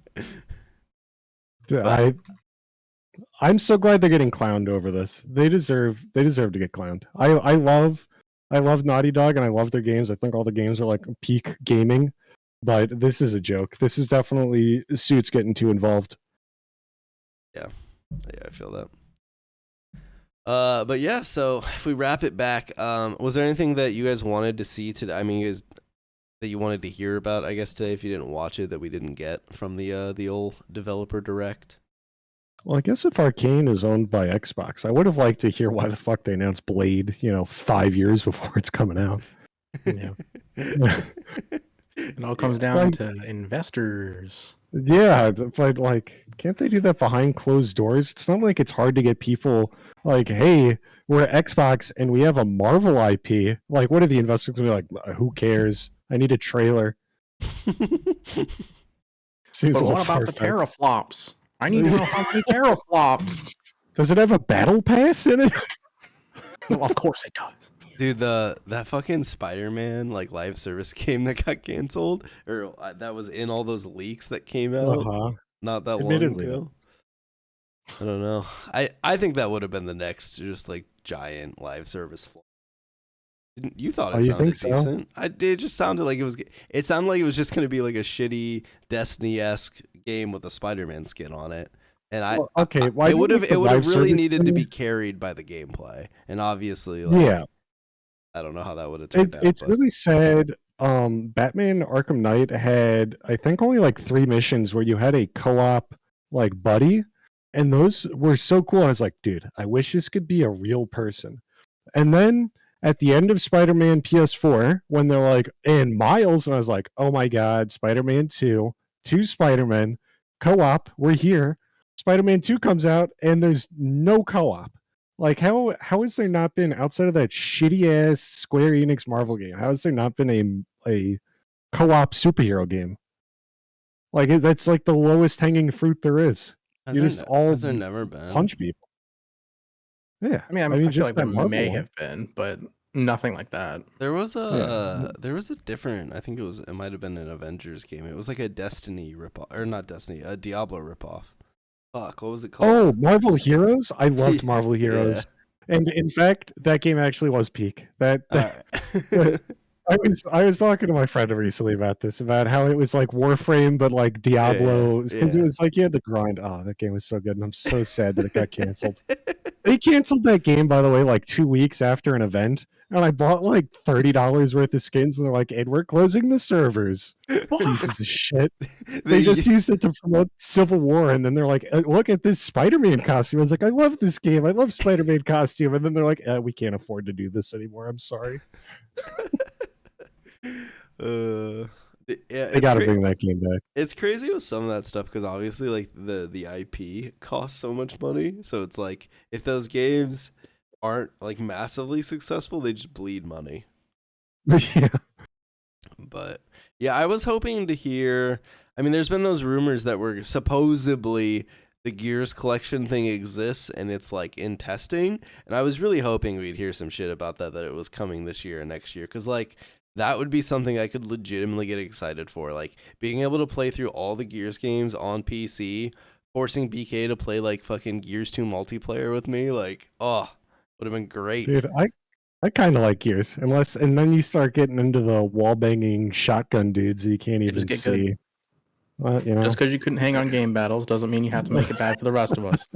I'm so glad they're getting clowned over this. They deserve to get clowned. I love Naughty Dog and I love their games. I think all the games are like peak gaming, but this is a joke. This is definitely suits getting too involved. Yeah, I feel that. But yeah, so if we wrap it back, was there anything that you guys wanted to see today? I mean, that you wanted to hear about, I guess, today, if you didn't watch it, that we didn't get from the old developer direct? Well, I guess if Arcane is owned by Xbox, I would have liked to hear why the fuck they announced Blade, 5 years before it's coming out. Yeah. It all comes down to investors. Yeah, but like, can't they do that behind closed doors? It's not like it's hard to get people like, hey, we're Xbox and we have a Marvel IP. Like, what are the investors gonna be like? Who cares? I need a trailer. But what about the teraflops? I need to know how many teraflops. Does it have a battle pass in it? Well, of course it does. Dude, that fucking Spider-Man like live service game that got canceled, or that was in all those leaks that came out not that long ago. I don't know. I think that would have been the next just like giant live service flop. You thought it sounded decent? So? It just sounded like it was. It sounded like it was just going to be like a shitty Destiny-esque game with a Spider-Man skin on it. And it would have really needed to be carried by the gameplay, and obviously, like, I don't know how that would have turned out. It's really sad. Batman Arkham Knight had, I think, only like 3 missions where you had a co-op like buddy, and those were so cool. I was like, dude, I wish this could be a real person. And then at the end of Spider-Man PS4, when they're like, and Miles, and I was like, oh my god, Spider-Man 2 Spider-Man co-op, we're here. Spider-Man 2 comes out and there's no co-op. Like, how has there not been, outside of that shitty ass Square Enix Marvel game, how has there not been a co-op superhero game? Like, that's like the lowest hanging fruit there is. Has there never been? Punch people. Yeah, I mean, I feel like there may have been, but nothing like that. There was a different. I think it might have been an Avengers game. It was like a Destiny ripoff, or not Destiny, a Diablo ripoff. Fuck, what was it called? Oh, Marvel Heroes. I loved Marvel Heroes, and in fact, that game actually was peak. I was talking to my friend recently about this, about how it was like Warframe, but like Diablo, because it was like you had to grind. Oh, that game was so good, and I'm so sad that it got canceled. They canceled that game, by the way, like 2 weeks after an event, and I bought like $30 worth of skins, and they're like, and we're closing the servers. Pieces of shit. They just used it to promote Civil War, and then they're like, look at this Spider-Man costume. I was like, I love this game. I love Spider-Man costume. And then they're like, we can't afford to do this anymore. I'm sorry. They gotta bring that game back. It's crazy with some of that stuff because obviously, like, the IP costs so much money. So it's like, if those games aren't like massively successful, they just bleed money. Yeah. But yeah, I was hoping to hear. I mean, there's been those rumors that were supposedly the Gears collection thing exists and it's like in testing. And I was really hoping we'd hear some shit about that it was coming this year or next year. Cause like that would be something I could legitimately get excited for. Like being able to play through all the Gears games on PC, forcing BK to play like fucking Gears 2 multiplayer with me. Like, would have been great. Dude, I kind of like Gears, and then you start getting into the wall banging shotgun dudes that you can't even just get see. good. Well, Just because you couldn't hang on game battles doesn't mean you have to make it bad for the rest of us.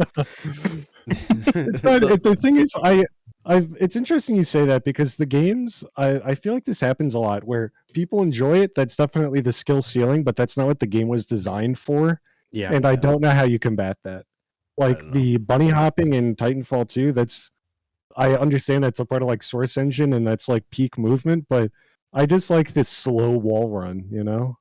It's not, the thing is, it's interesting you say that because the games, I feel like this happens a lot where people enjoy it. That's definitely the skill ceiling, but that's not what the game was designed for. Yeah. And I don't know how you combat that. Like the bunny hopping in Titanfall 2, I understand that's a part of like Source Engine and that's like peak movement, but I just like this slow wall run, you know?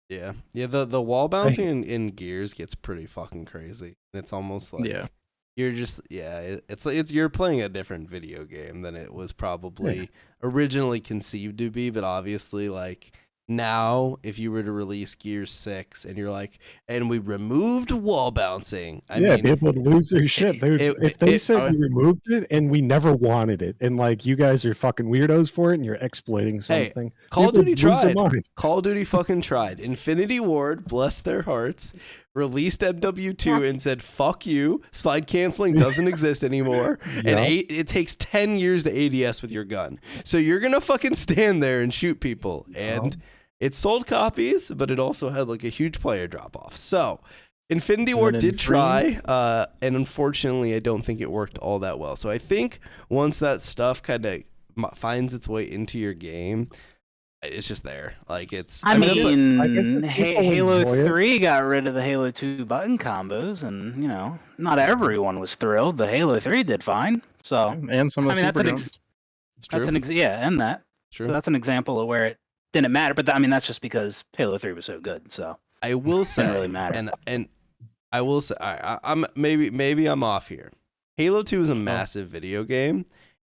Yeah. The wall bouncing in Gears gets pretty fucking crazy. It's almost like you're just it's you're playing a different video game than it was probably originally conceived to be, but obviously like now if you were to release Gears 6 and you're like, and we removed wall bouncing, I mean, people would lose their shit. If they said we removed it and we never wanted it, and like you guys are fucking weirdos for it and you're exploiting something. Hey, Call of Duty tried. Call of Duty fucking tried. Infinity Ward, bless their hearts, released MW2 and said, fuck you, slide canceling doesn't exist anymore, and it takes 10 years to ADS with your gun. So you're gonna fucking stand there and shoot people. And it sold copies, but it also had like a huge player drop off. So Infinity Ward did try, and unfortunately I don't think it worked all that well. So I think once that stuff kind of finds its way into your game, it's just there. Like it's. I mean, like, Halo 3 got rid of the Halo 2 button combos, and you know, not everyone was thrilled, but Halo 3 did fine. So and some of the super jumps. and that. True. So that's an example of where it didn't matter. But I mean, that's just because Halo 3 was so good. So I will say, it didn't really matter. And I will say, I'm maybe I'm off here. Halo 2 is a massive video game.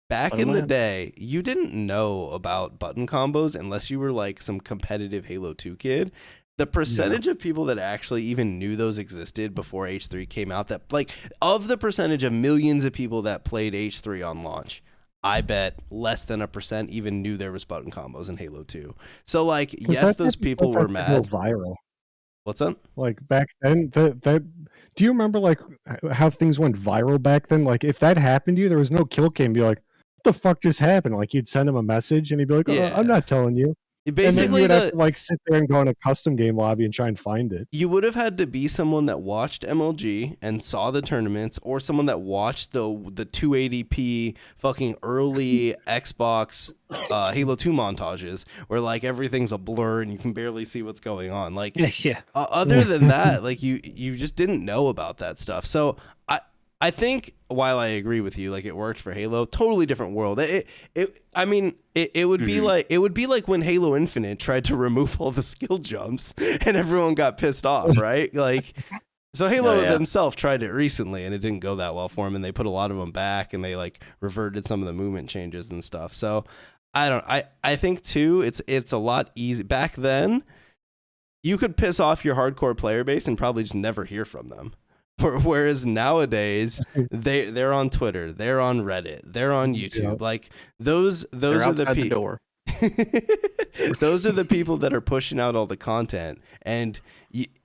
Back in the day, you didn't know about button combos unless you were like some competitive Halo 2 kid. The percentage of people that actually even knew those existed before H3 came out, that like of the percentage of millions of people that played H3 on launch, I bet less than 1% even knew there was button combos in Halo 2. So like, yes, those people were mad. Viral. What's that? Like back then, that do you remember like how things went viral back then? Like if that happened to you, there was no kill cam. Be like, what the fuck just happened? Like you'd send him a message and he'd be like, I'm not telling you. Basically, and then you'd have to like sit there and go in a custom game lobby and try and find it. You would have had to be someone that watched MLG and saw the tournaments, or someone that watched the 280p fucking early Xbox Halo 2 montages, where like everything's a blur and you can barely see what's going on. Like, other than that, like you just didn't know about that stuff. So I think while I agree with you, like it worked for Halo, totally different world. It would be like when Halo Infinite tried to remove all the skill jumps and everyone got pissed off, right? Like, so Halo themselves tried it recently and it didn't go that well for them, and they put a lot of them back and they like reverted some of the movement changes and stuff. So I think too, it's a lot easy. Back then, you could piss off your hardcore player base and probably just never hear from them. Whereas nowadays they're on Twitter, they're on Reddit, they're on YouTube. Yep. Like those are the people. Those are the people that are pushing out all the content. And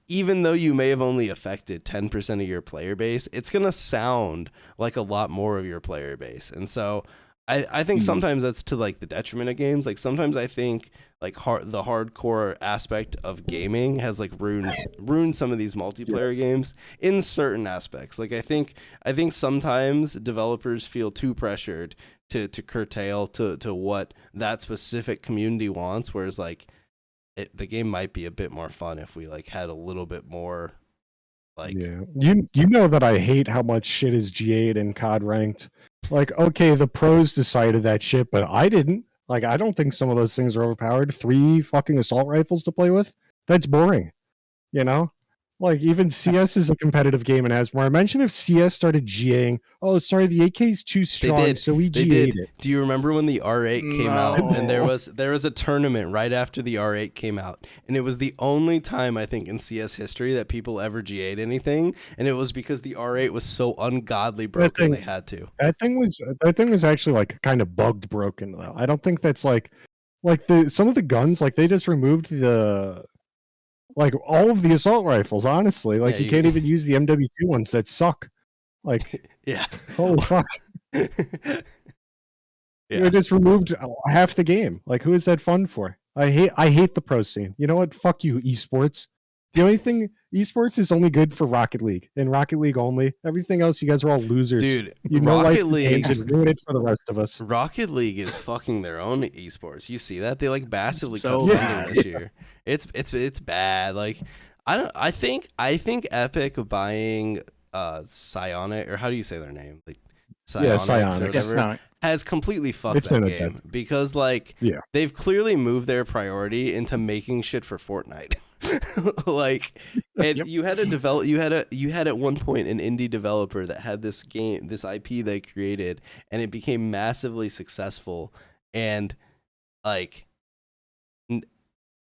even though you may have only affected 10% of your player base, it's gonna sound like a lot more of your player base. And so I think sometimes that's to like the detriment of games. Like sometimes I think like the hardcore aspect of gaming has like ruined some of these multiplayer games in certain aspects. Like I think sometimes developers feel too pressured to curtail to what that specific community wants, whereas like the game might be a bit more fun if we like had a little bit more like you know that I hate how much shit is G8 and COD ranked. Like, okay, the pros decided that shit, but I didn't. Like, I don't think some of those things are overpowered. 3 fucking assault rifles to play with? That's boring. You know? Like even CS is a competitive game and has more. Imagine if CS started GAing. Oh, sorry, the AK is too They strong, did. so we They GA'd did. it. Do you remember when the R8 came out and there No. was a tournament right after the R8 came out, and it was the only time I think in CS history that people ever GA'd anything, and it was because the R8 was so ungodly broken they had to. That thing was actually like kind of bugged broken though. I don't think that's like some of the guns, like they just removed like all of the assault rifles, honestly. Like Yeah, you can't even use the MW2 ones that suck. Like Yeah. holy fuck. Yeah. You just removed half the game. Like who is that fun for? I hate the pro scene. You know what? Fuck you, esports. The only thing esports is only good for Rocket League and Rocket League only. Everything else, you guys are all losers. Dude, You know life Rocket in games League and ruin it for the rest of us. Rocket League is fucking their own esports. You see that? They like massively So cut bad. funding this year. It's bad. Like I think Epic buying Psionic, or how do you say their name? Like Psionics or Psionics. whatever. No, Has completely fucked It's that been a game bit. because like Yeah. they've clearly moved their priority into making shit for Fortnite. Like, and Yep. you had at one point an indie developer that had this game, this IP they created, and it became massively successful, and like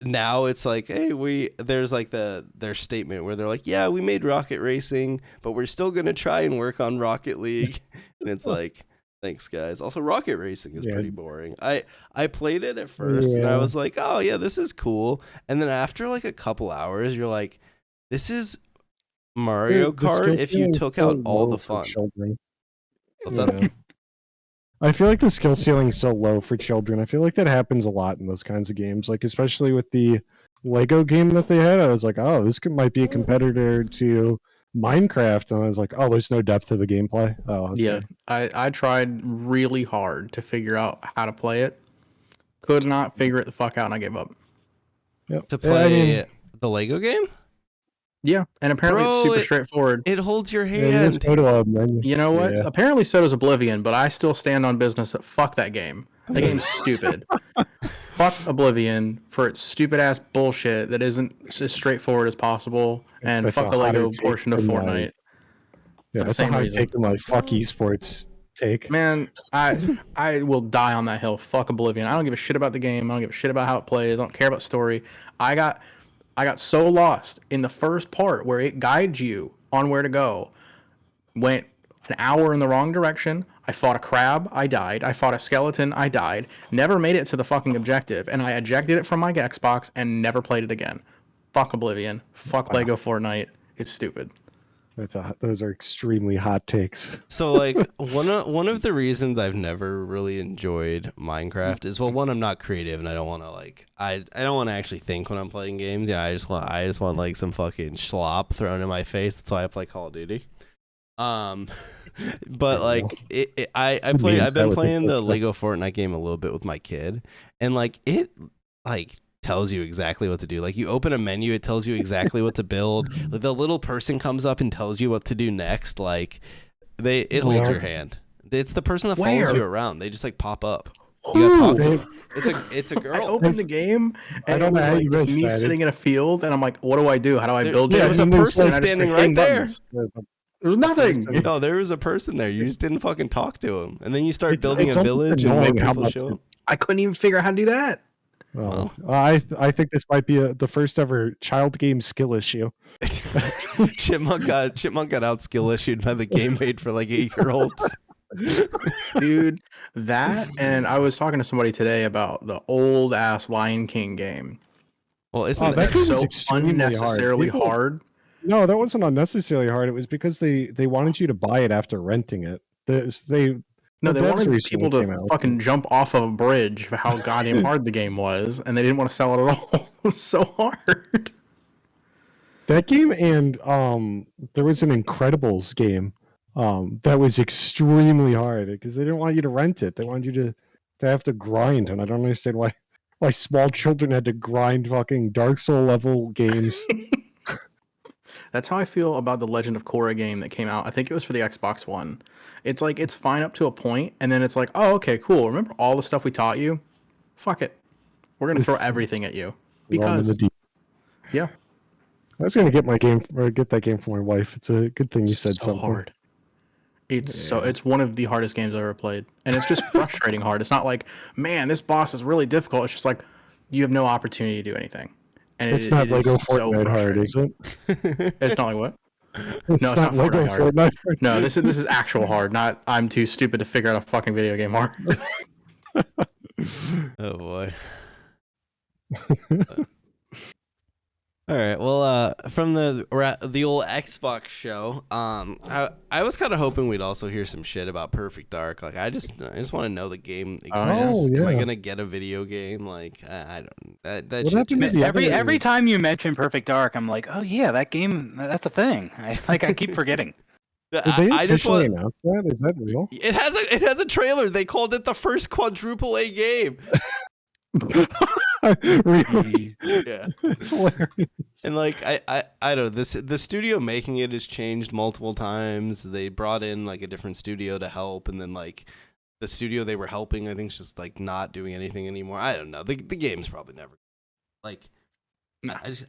now it's like, hey, there's like their statement where they're like, yeah, we made Rocket Racing, but we're still gonna try and work on Rocket League. And it's like, thanks guys. Also, Rocket Racing is Yeah. pretty boring. I played it at first and I Yeah. was like, oh yeah, this is cool. And then after like a couple hours, you're like, this is Mario The skill Kart if you ceiling's took so out all low the for fun. children. What's up? Yeah. I feel like the skill ceiling's so low for children. I feel like that happens a lot in those kinds of games, like especially with the Lego game that they had. I was like, oh, might be a competitor to Minecraft, and I was like, oh, there's no depth to the gameplay. Oh, okay. Yeah, I tried really hard to figure out how to play it. Could not figure it the fuck out, and I gave up. Yep. To Yeah, I play mean, the Lego game? Yeah, and apparently Bro, it's super it- straightforward. It holds your yeah, you hand. just go to a menu. You know what? Yeah. Apparently so does Oblivion, but I still stand on business that fuck that game. That game's stupid. Fuck Oblivion for its stupid ass bullshit that isn't as straightforward as possible, and That's fuck a the Lego hotter take portion of than my- Fortnite. Yeah, the that's a same hard reason. take to my fuck esports take. Man, I will die on that hill. Fuck Oblivion. I don't give a shit about the game. I don't give a shit about how it plays. I don't care about story. I got so lost in the first part where it guides you on where to go. Went an hour in the wrong direction. I fought a crab. I died. I fought a skeleton. I died. Never made it to the fucking objective, and I ejected it from my Xbox and never played it again. Fuck Oblivion. Fuck Lego Fortnite. It's stupid. Those are extremely hot takes. So like one of the reasons I've never really enjoyed Minecraft is, well, one, I'm not creative and I don't want to like I don't want to actually think when I'm playing games. Yeah, I just want like some fucking schlop thrown in my face. That's why I play Call of Duty. But like I've been playing the Lego Fortnite game a little bit with my kid, and like it like tells you exactly what to do. Like you open a menu, it tells you exactly what to build. Like the little person comes up and tells you what to do next. Like it holds your hand. It's the person that follows Where? you around. They just like pop up. You gotta talk to Who? them. It's a I girl. opened the game, and don't it was know how like you just missed me that. sitting in a field, and I'm like, what do I do? How do I build There shit? was a and there's person like- And I just standing kept hitting right there. buttons. There was nothing. No, there was a person there. You just didn't fucking talk to him, and then you start It's- building it's a almost village and annoying more how people much show up. I couldn't even figure out how to do that. Oh, I think this might be the first ever child game skill issue. Chipmunk got out skill issued by the game made for like 8-year-olds. Dude, that, and I was talking to somebody today about the old ass Lion King game. Well, isn't Oh, that that game was So extremely hard. unnecessarily People- hard. No, that wasn't unnecessarily hard. It was because they wanted you to buy it after renting it. No, The they devs wanted recently people to came out. fucking jump off of a bridge for how goddamn hard the game was, and they didn't want to sell it at all. It was so hard. That game, and there was an Incredibles game that was extremely hard because they didn't want you to rent it. They wanted you to have to grind, and I don't understand why small children had to grind fucking Dark Soul level games. That's how I feel about the Legend of Korra game that came out. I think it was for the Xbox One. It's like, it's fine up to a point, and then it's like, oh, okay, cool. Remember all the stuff we taught you? Fuck it. We're going to throw everything at you. Throw 'em in Because, the deep. yeah. I was gonna get that game for my wife. It's a good thing you said so something. hard. It's one of the hardest games I've ever played, and it's just frustrating hard. It's not like, man, this boss is really difficult. It's just like you have no opportunity to do anything, and It's not it Lego is so Fortnite hard, frustrating. is it? It's not like what? It's No, it's not Lego Fortnite hard. Fortnite. No, this is actual hard. Not I'm too stupid to figure out a fucking video game hard. Oh boy. All right. Well, from the old Xbox show, I was kind of hoping we'd also hear some shit about Perfect Dark. Like, I just want to know the game exists. Oh, yeah. Am I gonna get a video game? Like, I don't. That What shit happened to just- the Every time you mention Perfect Dark, I'm like, oh yeah, that game, that's a thing. I keep forgetting. Did they I just officially want. announce that? Is that real? It has a trailer. They called it the first quadruple A game. Really? Yeah. It's hilarious. And like I don't know, the studio making it has changed multiple times. They brought in like a different studio to help, and then like the studio they were helping, I think, is just like not doing anything anymore. I don't know. The game's probably never like.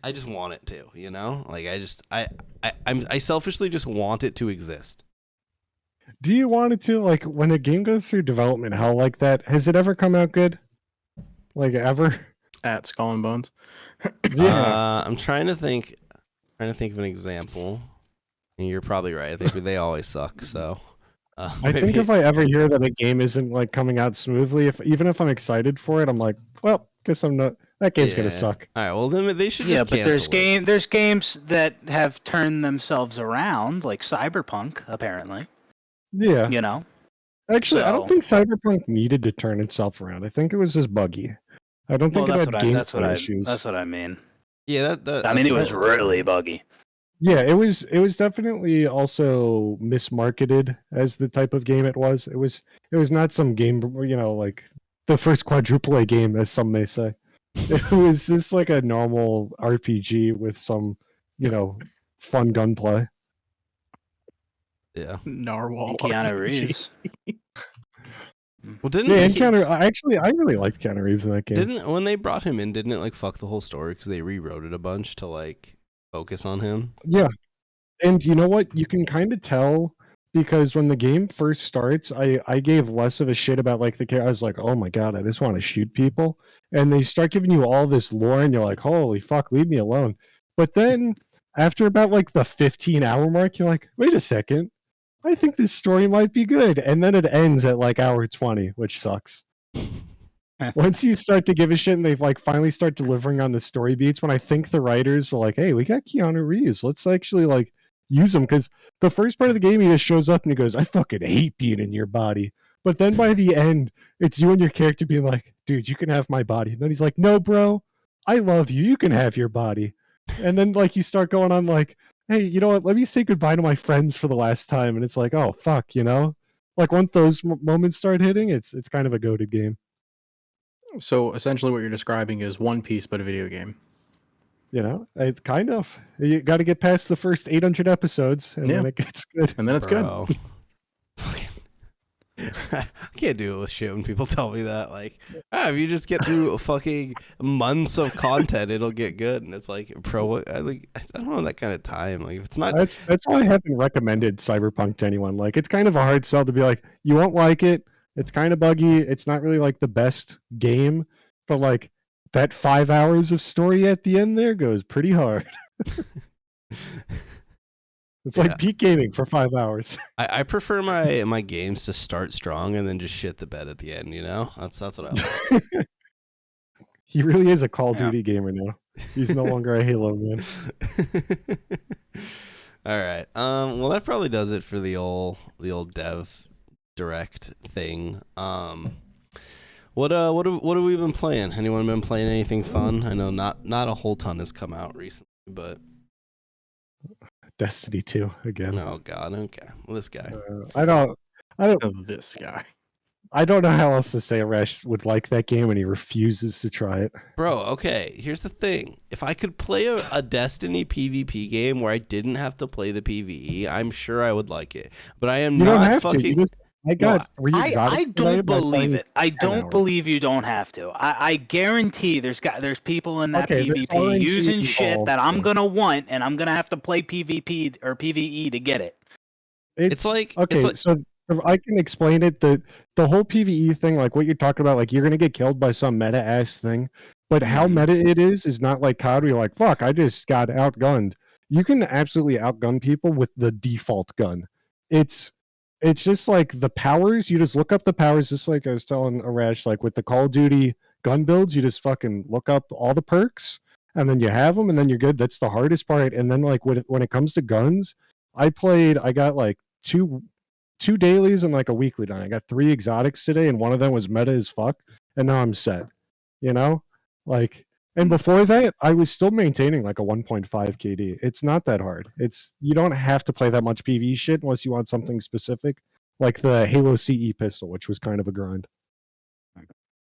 I just want it to, you know. Like I selfishly just want it to exist. Do you want it to, like, when a game goes through development hell like that, has it ever come out good? Like, ever? At Skull and Bones. I'm trying to think of an example. And you're probably right. I think they always suck. So I think if I ever hear that a game isn't, like, coming out smoothly, even if I'm excited for it, I'm like, well, guess I'm not. That game's gonna suck. All right. Well, then they should. Yeah, just but there's cancel it. there's games that have turned themselves around, like Cyberpunk, apparently. Yeah. You know. Actually, I don't So- think Cyberpunk needed to turn itself around. I think it was just buggy. I don't think it had gameplay issues. That's what I mean. Yeah, I mean, it was really buggy. Yeah, it was definitely also mismarketed as the type of game it was. It was not some game, like the first quadruple A game, as some may say. It was just like a normal RPG with some, fun gunplay. Yeah. Narwhal. Keanu RPG. Reeves. Well, didn't Yeah, he- and I really liked Keanu Reeves in that game. Didn't when they brought him in, didn't it like fuck the whole story because they rewrote it a bunch to like focus on him? Yeah. And you know what? You can kind of tell because when the game first starts, I gave less of a shit about like the character. I was like, oh my god, I just want to shoot people. And they start giving you all this lore, and you're like, holy fuck, leave me alone. But then after about like the 15-hour mark, you're like, wait a second, I think this story might be good. And then it ends at like hour 20, which sucks. Once you start to give a shit and they've like finally start delivering on the story beats, when I think the writers were like, hey, we got Keanu Reeves, let's actually like use him, because the first part of the game he just shows up and he goes, I fucking hate being in your body. But then by the end, it's you and your character being like, dude, you can have my body. And then he's like, no, bro, I love you. You can have your body. And then like you start going on like, hey, you know what? Let me say goodbye to my friends for the last time. And it's like, oh, fuck, Like once those moments start hitting, it's kind of a goated game. So essentially, what you're describing is One Piece, but a video game. It's kind of. You got to get past the first 800 episodes, and then it gets good. And then it's good. Bro. I can't do it with shit when people tell me that. Like, if you just get through fucking months of content, it'll get good. And it's like, bro, I don't know that kind of time. Like, if it's not. That's why I haven't recommended Cyberpunk to anyone. Like, it's kind of a hard sell to be like, you won't like it. It's kind of buggy. It's not really like the best game, but like that 5 hours of story at the end there goes pretty hard. It's like peak gaming for 5 hours. I prefer my games to start strong and then just shit the bed at the end. That's what I like. He really is a Call of Duty gamer now. He's no longer a Halo man. All right. Well, that probably does it for the old dev direct thing. What have we been playing? Anyone been playing anything fun? I know not a whole ton has come out recently, but Destiny 2 again. oh god, okay. Well, this guy. I don't. Of this guy. I don't know how else to say Arash would like that game when he refuses to try it. Bro, okay, here's the thing. If I could play a Destiny PvP game where I didn't have to play the PvE, I'm sure I would like it. But I am You not don't have fucking... to. You just I got 3 I exotics today don't by believe playing it. I 10 don't hours. believe you don't have to. I guarantee there's people in that Okay, there's PvP RNG using shit involved, that I'm so- gonna want, and I'm gonna have to play PvP or PvE to get it. It's like okay, so if I can explain it. The whole PvE thing, like what you're talking about, like you're gonna get killed by some meta ass thing, but how meta it is not like COD where you're like, fuck, I just got outgunned. You can absolutely outgun people with the default gun. It's just like the powers. You just look up the powers, just like I was telling Arash, like with the Call of Duty gun builds, you just fucking look up all the perks, and then you have them, and then you're good. That's the hardest part. And then like when it comes to guns, I got like two dailies and like a weekly done. I got 3 exotics today, and one of them was meta as fuck, and now I'm set. You know, like, and before that, I was still maintaining like a 1.5 KD. It's not that hard. You don't have to play that much PvE shit unless you want something specific, like the Halo CE pistol, which was kind of a grind.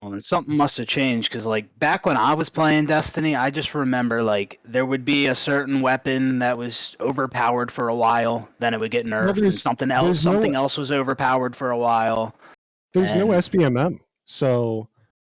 Well, then something must have changed because, like, back when I was playing Destiny, I just remember like there would be a certain weapon that was overpowered for a while, then it would get nerfed, and something else was overpowered for a while. There's no SBMM, so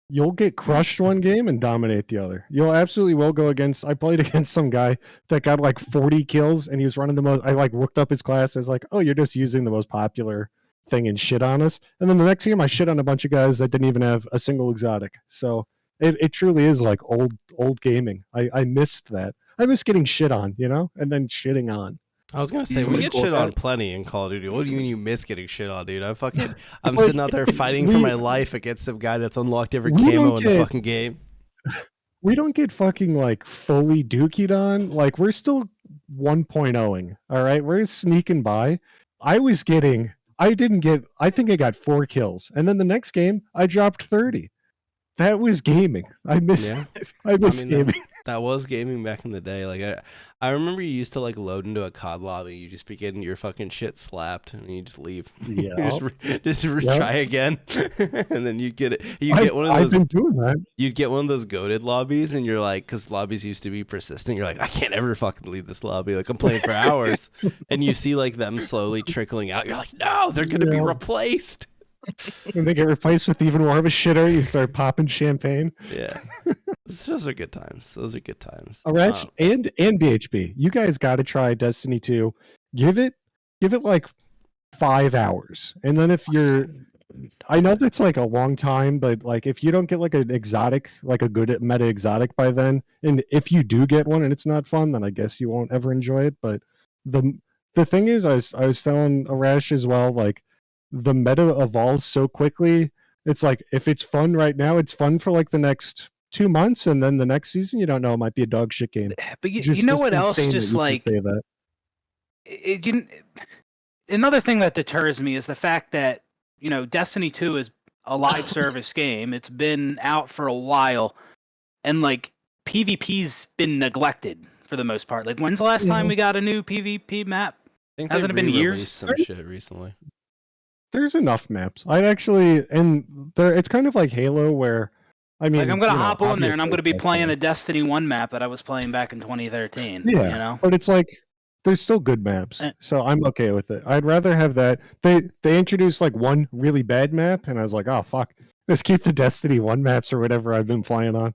you'll get crushed one game and dominate the other. You'll absolutely will go against. I played against some guy that got like 40 kills, and he was running the most. I like looked up his class. I was like, oh, you're just using the most popular thing and shit on us. And then the next game, I shit on a bunch of guys that didn't even have a single exotic. So it truly is like old gaming. I missed that. I miss getting shit on, and then shitting on. I was gonna say we get shit on plenty in Call of Duty. What do you mean you miss getting shit on, dude? I'm sitting out there fighting for my life against some guy that's unlocked every camo in the fucking game. We don't get fucking like fully dookied on. Like we're still 1.0ing. All right, we're sneaking by. I think I got 4 kills, and then the next game I dropped 30. That was gaming. I miss gaming. That was gaming back in the day. Like I remember you used to like load into a COD lobby. You just be getting your fucking shit slapped, and you just leave. Yeah, just try again, and then you get it. I've been doing that. You'd get one of those goated lobbies, and you're like, because lobbies used to be persistent. You're like, I can't ever fucking leave this lobby. Like I'm playing for hours, and you see like them slowly trickling out. You're like, no, they're gonna be replaced. When they get replaced with even more of a shitter, you start popping champagne. Yeah, those are good times. Those are good times. Alright, and BHB, you guys got to try Destiny 2. Give it like 5 hours, and then I know that's like a long time, but like if you don't get like an exotic, like a good meta exotic by then, and if you do get one and it's not fun, then I guess you won't ever enjoy it. But the thing is, I was telling Arash as well, like. The meta evolves so quickly. It's like if it's fun right now, it's fun for like the next 2 months, and then the next season, you don't know, it might be a dog shit game. But you know what else? Just like say that. Another thing that deters me is the fact that Destiny 2 is a live service game. It's been out for a while, and like PvP's been neglected for the most part. Like when's the last time we got a new PvP map? Hasn't it been years? Some shit recently. There's enough maps. It's kind of like Halo where, I mean, like I'm gonna hop on there and I'm gonna be playing a Destiny 1 map that I was playing back in 2013. Yeah, but it's like there's still good maps, so I'm okay with it. I'd rather have that. They introduced like one really bad map, and I was like, oh fuck, let's keep the Destiny 1 maps or whatever I've been playing on.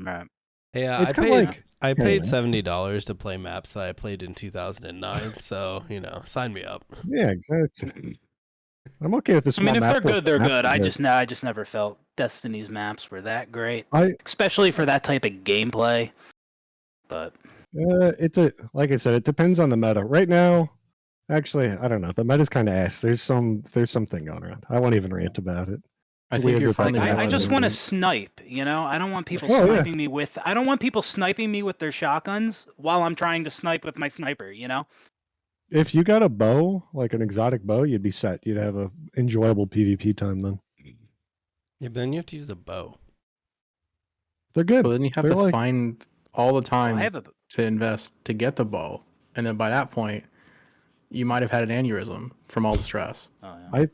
Right. Hey, I paid $70 to play maps that I played in 2009. So sign me up. Yeah, exactly. I'm okay with this. I mean, if they're good, they're good. I just never felt Destiny's maps were that great, especially for that type of gameplay. But like I said, it depends on the meta. Right now, actually, I don't know. The meta's kind of ass. There's something going around. I won't even rant about it. I think you're finally. I just want to snipe. I don't want people sniping me with. I don't want people sniping me with their shotguns while I'm trying to snipe with my sniper. If you got a bow, like an exotic bow, you'd be set. You'd have a enjoyable PvP time then. Yeah, but then you have to use a bow. They're good. But then you have to find all the time to invest to get the bow, and then by that point, you might have had an aneurysm from all the stress. Oh yeah.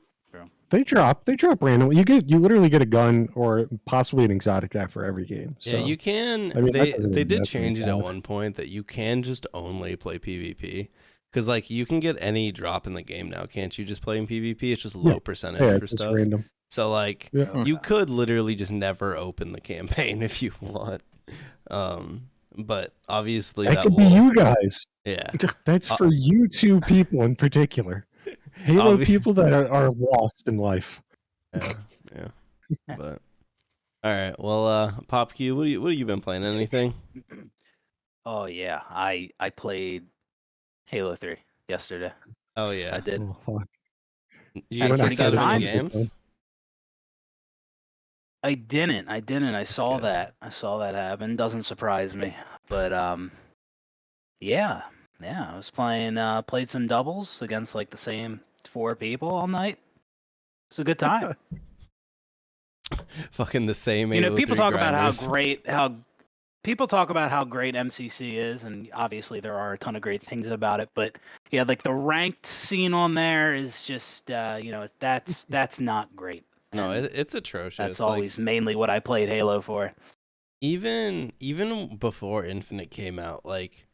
They drop randomly. You literally get a gun or possibly an exotic after every game. So, yeah, you can. I mean, they did change it at one point that you can just only play PvP. Because like you can get any drop in the game now, can't you? Just playing PvP, it's just low percentage Yeah, for it's stuff. random. So like Yeah. you could literally just never open the campaign if you want. But obviously That that could will. be you guys. Yeah. That's for you two people in particular. Halo people that are lost in life. Yeah. But all right. Well, Pop Q, what have you been playing? Anything? Oh yeah, I played Halo 3 yesterday. Oh yeah. I did. Oh, fuck. You Had a get pretty kicked out good of any time. games? I didn't. I saw good. that. I saw that happen. Doesn't surprise me. But yeah. I was played some doubles against like the same 4 people all night. It was a good time. Fucking the same. You know, people 803 talk about grinders. how people talk about how great MCC is, and obviously there are a ton of great things about it. But yeah, like the ranked scene on there is just that's not great. No, And it's atrocious. that's Like, always mainly what I played Halo for. even before Infinite came out, like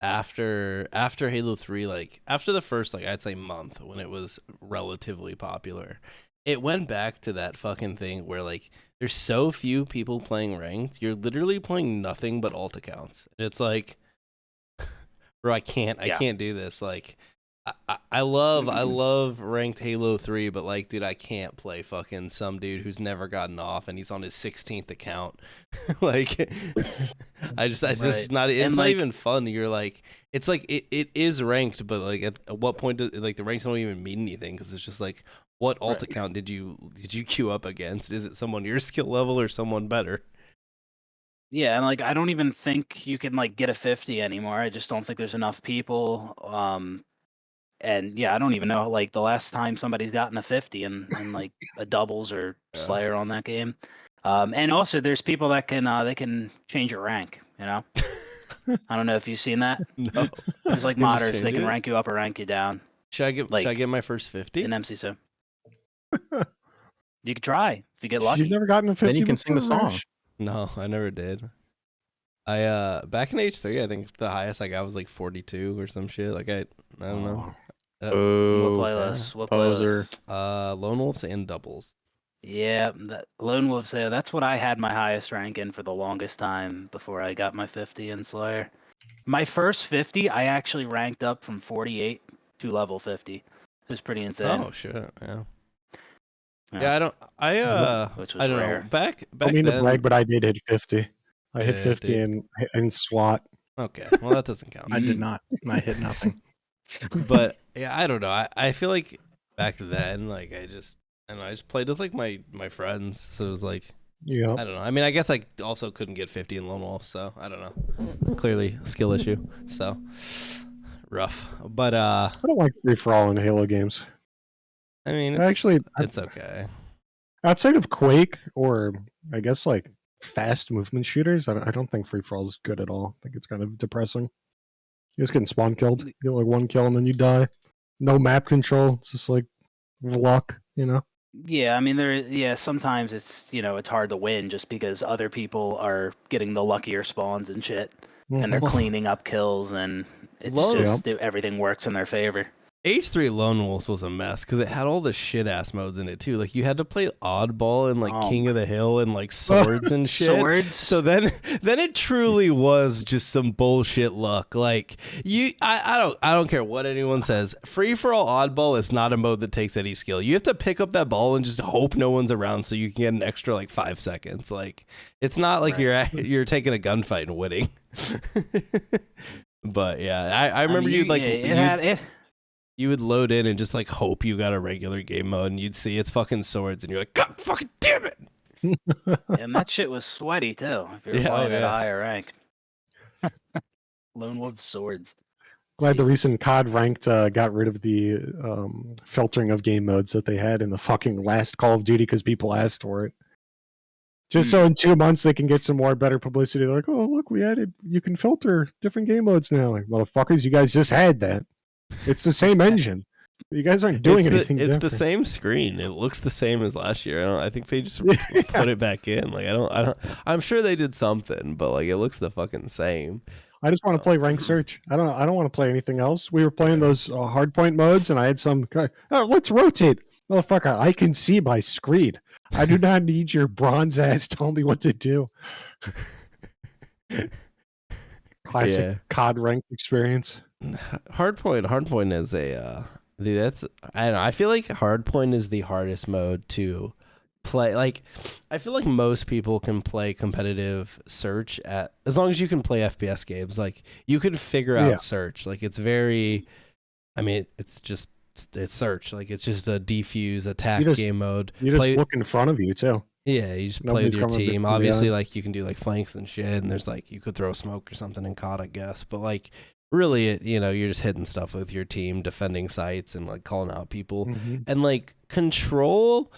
after Halo 3, like after the first, like I'd say month when it was relatively popular, it went back to that fucking thing where like there's so few people playing ranked, you're literally playing nothing but alt accounts. It's like, bro, I can't do this. Like I love ranked Halo 3, but like, dude, I can't play fucking some dude who's never gotten off and he's on his 16th account. Like, it's Right. not. It's And, not like- even fun. You're like, it's like it is ranked, but like, at what point does like the ranks don't even mean anything? Because it's just like, what alt Right. account did you queue up against? Is it someone your skill level or someone better? Yeah, and like I don't even think you can like get a 50 anymore. I just don't think there's enough people. And yeah, I don't even know like the last time somebody's gotten a 50 in like a doubles or Yeah. Slayer on that game. And also there's people that can they can change your rank, you know? I don't know if you've seen that. No. There's like They just modders, change they can it? rank you up or rank you down Should I get my first 50? in MCSO. You could try if you get lucky. You've never gotten a 50 Then you can sing the before, song. Rash? No, I never did. I back in H3, I think the highest I got was like 42 or some shit. Like I don't know. What Oh, playlist? What poser. playlist? Lone Wolves and doubles. Yeah, that Lone Wolf Slayer. That's what I had my highest rank in for the longest time before I got my 50 in Slayer. My first 50, I actually ranked up from 48 to level 50. It was pretty insane. Oh shit, yeah. Yeah. Yeah, Which was I don't rare. know. Back I mean then. to brag, but I did hit 50. I hit Yeah, 50 dude. in SWAT. Okay, well that doesn't count. I did not. I hit nothing. But yeah, I don't know. I feel like back then, like I don't know, I just played with like my friends, so it was like Yeah. I don't know. I mean, I guess I also couldn't get 50 in Lone Wolf, so I don't know. Clearly, skill issue. So rough. But I don't like free for all in Halo games. I mean, Actually, it's okay. Outside of Quake or I guess like fast movement shooters, I don't think free for all is good at all. I think it's kind of depressing. You're just getting spawn killed. You get like one kill and then you die. No map control. It's just like luck, you know? Yeah, I mean, sometimes it's, it's hard to win just because other people are getting the luckier spawns and shit, and they're Mhm. cleaning up kills, and it's Love- just everything works in their favor. H3 Lone Wolves was a mess because it had all the shit ass modes in it too. Like you had to play Oddball and like Oh King of the Hill and like swords and shit. Swords. So then it truly was just some bullshit luck. Like I don't care what anyone says. Free for all Oddball is not a mode that takes any skill. You have to pick up that ball and just hope no one's around so you can get an extra like 5 seconds. Like it's not like you're taking a gunfight and winning. But yeah, I remember you would load in and just like hope you got a regular game mode and you'd see it's fucking swords and you're like, God fucking damn it. And that shit was sweaty too. If you're Yeah, playing at a yeah. higher rank. Lone Wolf Swords. Glad the Jesus. recent COD ranked got rid of the filtering of game modes that they had in the fucking last Call of Duty because people asked for it. Just so in 2 months they can get some more better publicity. They're like, oh, look, you can filter different game modes now. Like, motherfuckers, you guys just had that. It's the same engine. You guys aren't doing anything It's different. the same screen. It looks the same as last year. I think they just put it back in. Like I don't I'm sure they did something, but like it looks the fucking same. I just want to play ranked search. I don't want to play anything else. We were playing those hardpoint modes, and I had some. Oh, let's rotate, motherfucker. I can see my screen. I do not need your bronze ass telling me what to do. Classic COD ranked experience. Hardpoint is a dude. That's I don't know. I feel like hardpoint is the hardest mode to play. Like, I feel like most people can play competitive search at as long as you can play FPS games. Like, you can figure out search. Like, it's very. I mean, it's search. Like, it's just a defuse attack game mode. You just look in front of you too. Yeah, you just play with your team. Obviously, like, you can do like flanks and shit, and there's like you could throw smoke or something in COD, I guess. But like, really, you're just hitting stuff with your team, defending sites, and like calling out people. And like control,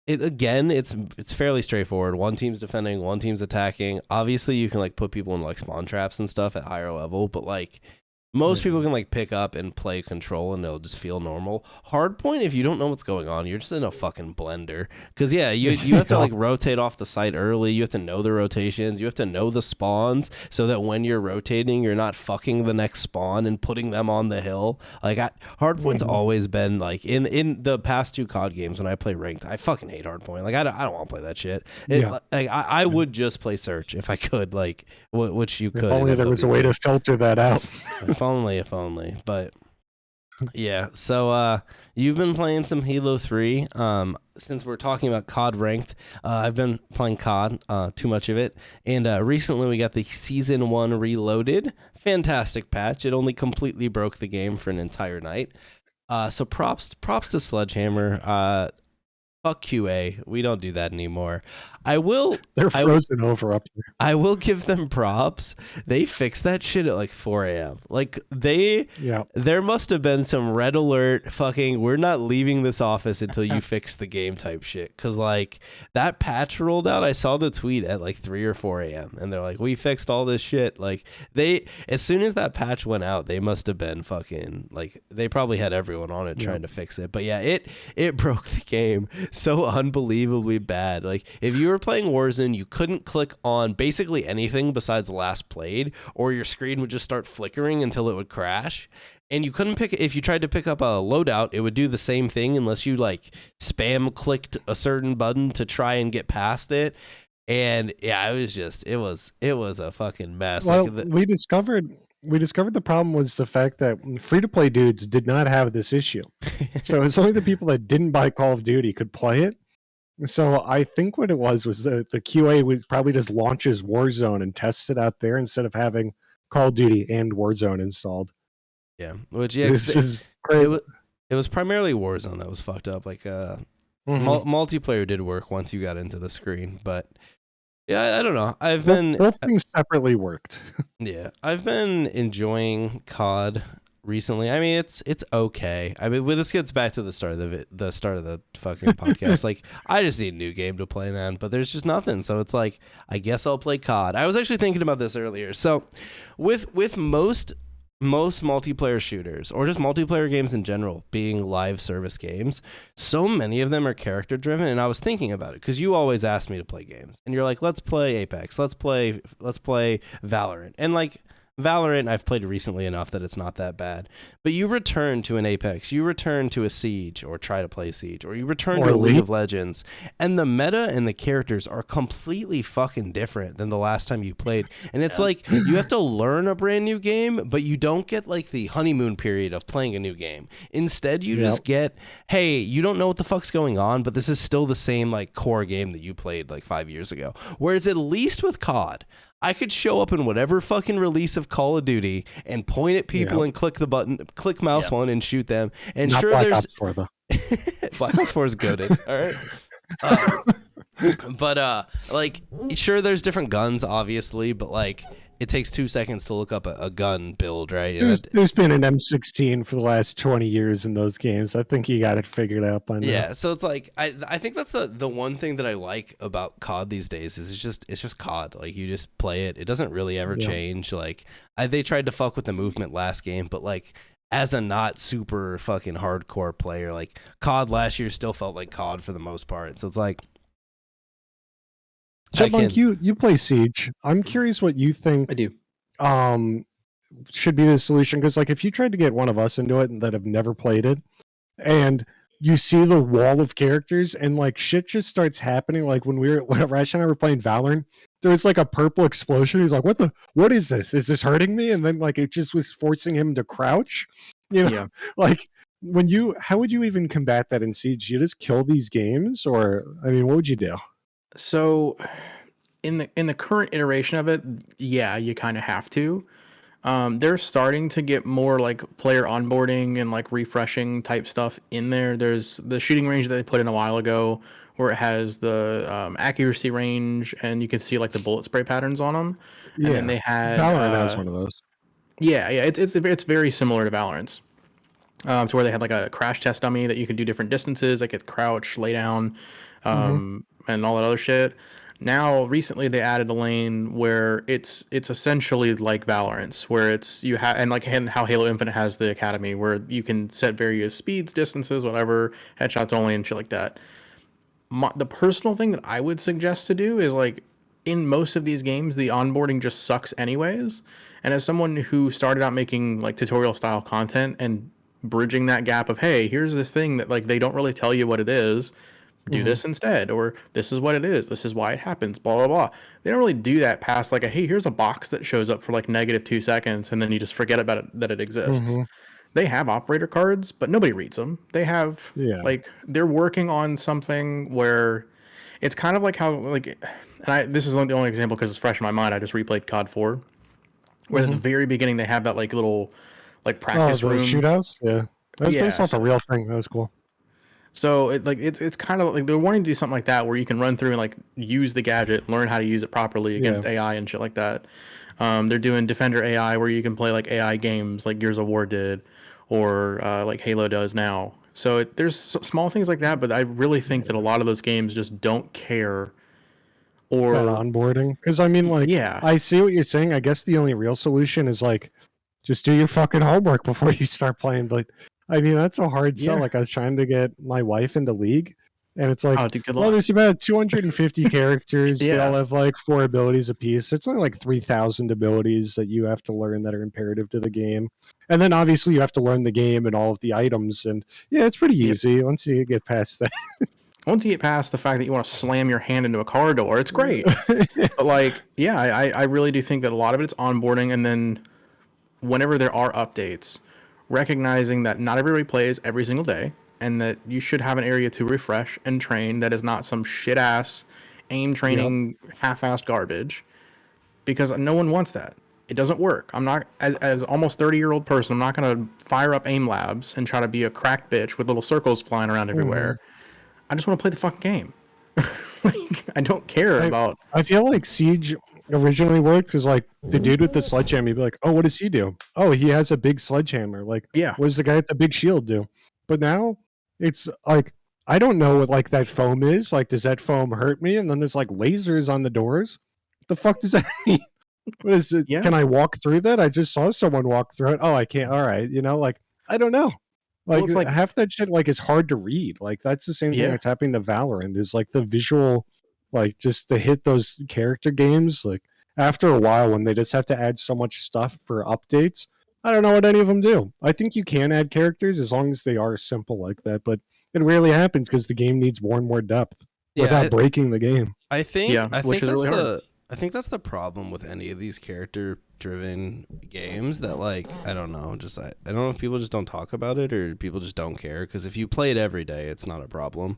it's fairly straightforward. One team's defending, one team's attacking. Obviously, you can like put people in like spawn traps and stuff at higher level, but like. Most people can like pick up and play control and it'll just feel normal. Hardpoint, if you don't know what's going on, you're just in a fucking blender. Because you have to like rotate off the site early. You have to know the rotations. You have to know the spawns so that when you're rotating, you're not fucking the next spawn and putting them on the hill. Like Hardpoint's always been like in the past 2 COD games when I play ranked, I fucking hate Hardpoint. Like I don't want to play that shit. Like I would just play search if I could. Like which you could. If only there was a way to filter that out. If only, but yeah. So you've been playing some Halo 3. Since we're talking about COD ranked, I've been playing COD, too much of it, and recently we got the Season 1 Reloaded. Fantastic patch. It only completely broke the game for an entire night. So props to Sledgehammer. Fuck QA. We don't do that anymore. They're frozen over up there. I will give them props. They fixed that shit at like 4 a.m. Like there must have been some red alert fucking we're not leaving this office until you fix the game type shit. Cause like that patch rolled out. I saw the tweet at like 3 or 4 a.m. and they're like, we fixed all this shit. Like as soon as that patch went out, they must have been fucking like they probably had everyone on it trying to fix it. But yeah, it broke the game so unbelievably bad. Like if you were playing Warzone, you couldn't click on basically anything besides last played, or your screen would just start flickering until it would crash. And you couldn't if you tried to pick up a loadout, it would do the same thing unless you like spam clicked a certain button to try and get past it. And yeah, it was a fucking mess. Well, we discovered the problem was the fact that free-to-play dudes did not have this issue. So it's only the people that didn't buy Call of Duty could play it. So I think what it was the QA would probably just launches Warzone and tests it out there instead of having Call of Duty and Warzone installed. Yeah, which it was primarily Warzone that was fucked up. Like multiplayer did work once you got into the screen, but yeah, I don't know. Both things separately worked. Yeah, I've been enjoying COD recently. I mean, it's okay. I mean, this gets back to the start of the fucking podcast. Like, I just need a new game to play, man. But there's just nothing. So it's like, I guess I'll play COD. I was actually thinking about this earlier. So, with most multiplayer shooters or just multiplayer games in general being live service games, so many of them are character driven. And I was thinking about it because you always ask me to play games, and you're like, let's play Apex, let's play Valorant, and like. Valorant, I've played recently enough that it's not that bad. But you return to an Apex, you return to a Siege, or try to play Siege, or you return to a League of Legends, and the meta and the characters are completely fucking different than the last time you played. And it's like, you have to learn a brand new game, but you don't get like the honeymoon period of playing a new game. Instead, you just get, hey, you don't know what the fuck's going on, but this is still the same like core game that you played like 5 years ago. Whereas at least with COD, I could show up in whatever fucking release of Call of Duty and point at people and click the button, click mouse one and shoot them. And not sure, Black there's Ops 4, though. Black Ops 4 is goated. All right. But like, sure, there's different guns, obviously, but like, it takes 2 seconds to look up a gun build, right? There's been an M16 for the last 20 years in those games. I think you got it figured out by now. Yeah, so it's like I think that's the one thing that I like about COD these days is it's just COD. Like, you just play it. It doesn't really ever change. Like, they tried to fuck with the movement last game, but like, as a not super fucking hardcore player, like COD last year still felt like COD for the most part. So it's like, Chipmunk, you play Siege. I'm curious what you think. I do. um should be the solution, because like if you tried to get one of us into it that have never played it, and you see the wall of characters and like shit just starts happening, like when Rash and I were playing Valorant, there was like a purple explosion. He's like, what is this? Is this hurting me? And then like it just was forcing him to crouch. Yeah. Like how would you even combat that in Siege? You just kill these games, or I mean, what would you do? So in the current iteration of it, yeah, you kind of have to. They're starting to get more like player onboarding and like refreshing type stuff in there. There's the shooting range that they put in a while ago, where it has the accuracy range, and you can see like the bullet spray patterns on them. And then they had Valorant has one of those. Yeah, it's very similar to Valorant's. To where they had like a crash test dummy that you could do different distances, like it crouch, lay down, and all that other shit. Now, recently they added a lane where it's essentially like Valorant's, where it's you have and how Halo Infinite has the Academy, where you can set various speeds, distances, whatever, headshots only, and shit like that. The personal thing that I would suggest to do is like in most of these games, the onboarding just sucks anyways. And as someone who started out making like tutorial style content and bridging that gap of, hey, here's the thing that like they don't really tell you what it is, do this instead, or this is what it is, this is why it happens, blah blah blah. They don't really do that past like hey, here's a box that shows up for like -2 seconds and then you just forget about it that it exists. They have operator cards, but nobody reads them. They have like they're working on something where it's kind of like how like, this is the only example because it's fresh in my mind. I just replayed COD 4, where at the very beginning they have that like little like practice room shootouts. Yeah, that's not a real thing. That was cool. So it's kind of like they're wanting to do something like that where you can run through and like use the gadget, learn how to use it properly against AI and shit like that. They're doing Defender AI where you can play like AI games like Gears of War did, or like Halo does now. So there's small things like that, but I really think that a lot of those games just don't care. Or onboarding, because I mean, like, I see what you're saying. I guess the only real solution is like, just do your fucking homework before you start playing. But I mean, that's a hard sell. Like, I was trying to get my wife into League, and it's like, there's about 250 characters. They all have like 4 abilities apiece. It's only like 3,000 abilities that you have to learn that are imperative to the game. And then obviously you have to learn the game and all of the items. And yeah, it's pretty easy once you get past that. Once you get past the fact that you want to slam your hand into a car door, it's great. But like, yeah, I really do think that a lot of it's onboarding, and then whenever there are updates, recognizing that not everybody plays every single day, and that you should have an area to refresh and train that is not some shit ass aim training half-assed garbage, because no one wants that. It doesn't work. I'm not, as almost 30-year-old person, I'm not going to fire up aim labs and try to be a crack bitch with little circles flying around everywhere. I just want to play the fucking game. Like, I don't care about. I feel like Siege originally worked because, like, the dude with the sledgehammer, you'd be like, oh, what does he do? Oh, he has a big sledgehammer. Like, what does the guy with the big shield do? But now it's like, I don't know what like that foam is. Like, does that foam hurt me? And then there's like lasers on the doors. What the fuck does that mean? What is it? Can I walk through that? I just saw someone walk through it. Oh, I can't. All right. You know, like, I don't know. Like, it's like half that shit like is hard to read. Like, that's the same thing that's happening to Valorant, is like the visual, like, just to hit those character games. Like, after a while, when they just have to add so much stuff for updates, I don't know what any of them do. I think you can add characters as long as they are simple like that, but it rarely happens because the game needs more and more depth without breaking the game. I think which is really hard. I think that's the problem with any of these character-driven games, that, like, I don't know, just I don't know if people just don't talk about it or people just don't care, because if you play it every day, it's not a problem.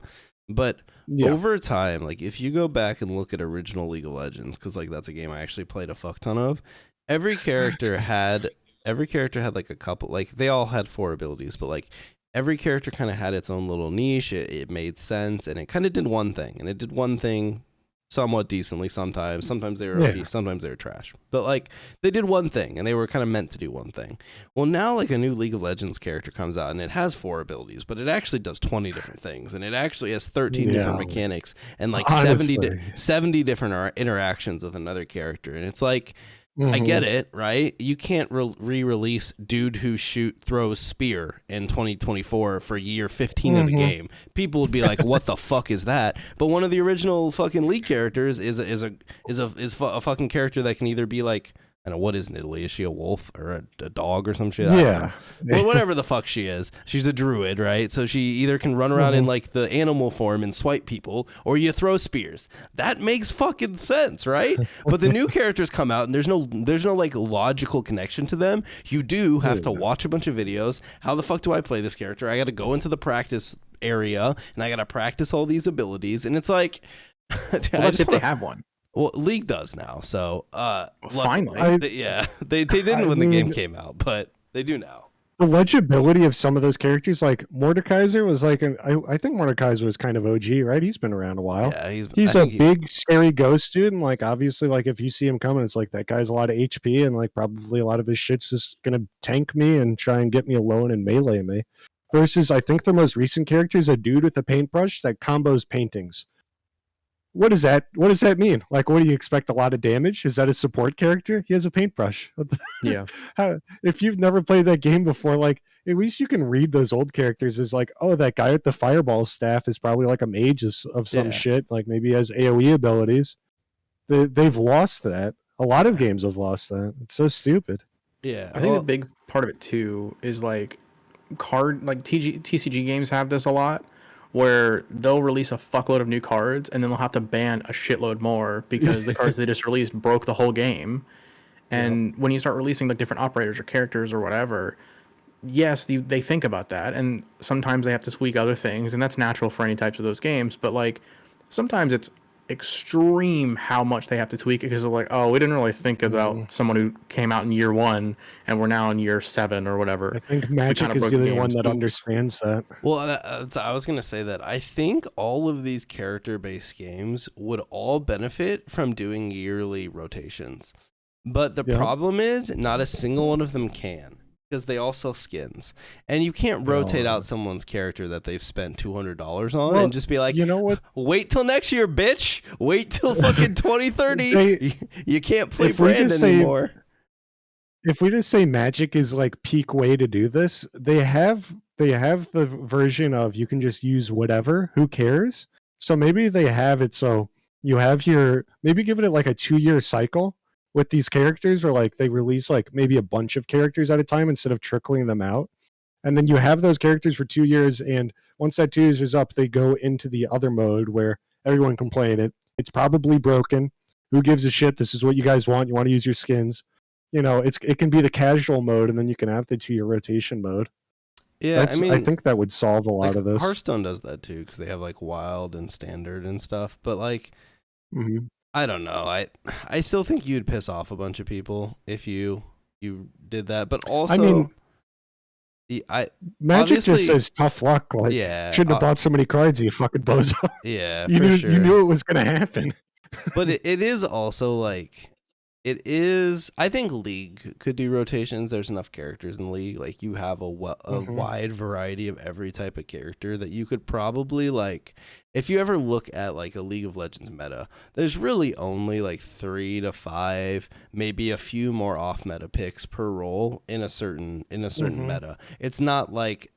But over time, like, if you go back and look at original League of Legends, because, like, that's a game I actually played a fuck ton of, every character had like a couple, like, they all had 4 abilities, but, like, every character kind of had its own little niche. It made sense, and it kind of did one thing, and it did one thing somewhat decently sometimes. Sometimes they were okay, sometimes they were trash. But, like, they did one thing, and they were kind of meant to do one thing. Well, now, like, a new League of Legends character comes out, and it has 4 abilities, but it actually does 20 different things, and it actually has 13 different mechanics, and, like, 70 different interactions with another character. And it's like, I get it, right? You can't re-release dude who throws spear in 2024 for year 15 of the game. People would be like, "What the fuck is that?" But one of the original fucking League characters is a fucking character that can either be like I don't know, what is Nidalee? Is she a wolf or a dog or some shit? I don't know. Well, whatever the fuck she is, she's a druid, right? So she either can run around in like the animal form and swipe people, or you throw spears. That makes fucking sense, right? But the new characters come out and there's no like logical connection to them. You do have to watch a bunch of videos. How the fuck do I play this character? I got to go into the practice area and I got to practice all these abilities, and it's like, That's if they have one. Well, League does now, so Finally. they didn't when the game came out, but they do now. The legibility of some of those characters, like Mordekaiser was like I think Mordekaiser was kind of OG, right? He's been around a while. Yeah, he's a big scary ghost dude, and like obviously, like if you see him coming, it's like that guy's a lot of HP, and like probably a lot of his shit's just gonna tank me and try and get me alone and melee me. Versus, I think the most recent character is a dude with a paintbrush that combos paintings. What does that mean? Like, what do you expect? A lot of damage? Is that a support character? He has a paintbrush. Yeah. If you've never played that game before, like at least you can read those old characters as like, oh, that guy with the fireball staff is probably like a mage of some shit. Like maybe he has AoE abilities. They've lost that. A lot of games have lost that. It's so stupid. Yeah, I think the big part of it too is like TCG games have this a lot, where they'll release a fuckload of new cards and then they'll have to ban a shitload more because the cards they just released broke the whole game. And when you start releasing like different operators or characters or whatever, yes, they think about that, and sometimes they have to tweak other things, and that's natural for any types of those games. But like sometimes it's extreme how much they have to tweak it because they're like, oh, we didn't really think about someone who came out in year 1 and we're now in year 7 or whatever. I think Magic is the only one that understands that. Well, I was going to say that I think all of these character-based games would all benefit from doing yearly rotations. But the problem is not a single one of them can, because they all sell skins. And you can't rotate out someone's character that they've spent $200 on and just be like, you know what? Wait till next year, bitch. Wait till fucking 2030. You can't play Brand anymore. If we just say Magic is like peak way to do this, they have the version of you can just use whatever, who cares? So maybe they have it so you have maybe give it like a 2-year cycle with these characters, or like they release like maybe a bunch of characters at a time instead of trickling them out. And then you have those characters for 2 years, and once that 2 years is up, they go into the other mode where everyone can play it. It's probably broken. Who gives a shit? This is what you guys want. You want to use your skins. You know, it can be the casual mode, and then you can have the 2-year rotation mode. Yeah, I think that would solve a lot of this. Hearthstone does that too, because they have like Wild and Standard and stuff. But like, I don't know. I still think you'd piss off a bunch of people if you did that. But also, I mean, Magic just says tough luck. Like, shouldn't have bought so many cards, you fucking bozo. Yeah, you knew it was gonna happen. But it is also like, I think League could do rotations. There's enough characters in League. Like, you have a wide variety of every type of character that you could probably, like, if you ever look at like a League of Legends meta, there's really only like 3 to 5, maybe a few more off meta picks per role in a certain meta. It's not like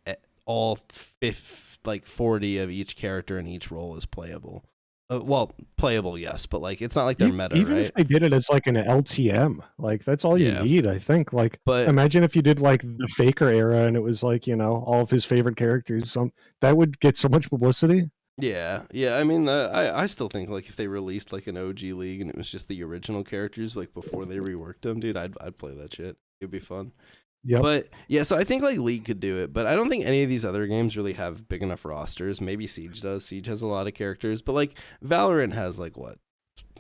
all 40 of each character in each role is playable. Well, playable, yes, but like it's not like they're meta, even right? If they did it as like an LTM, like that's all you need, I think. Like, but imagine if you did like the Faker era and it was like, you know, all of his favorite characters. That would get so much publicity. Yeah. I mean, I still think like if they released like an OG League and it was just the original characters like before they reworked them, dude, I'd play that shit. It'd be fun. Yeah, but yeah, so I think like League could do it, but I don't think any of these other games really have big enough rosters. Maybe Siege does. Siege has a lot of characters, but like Valorant has like what,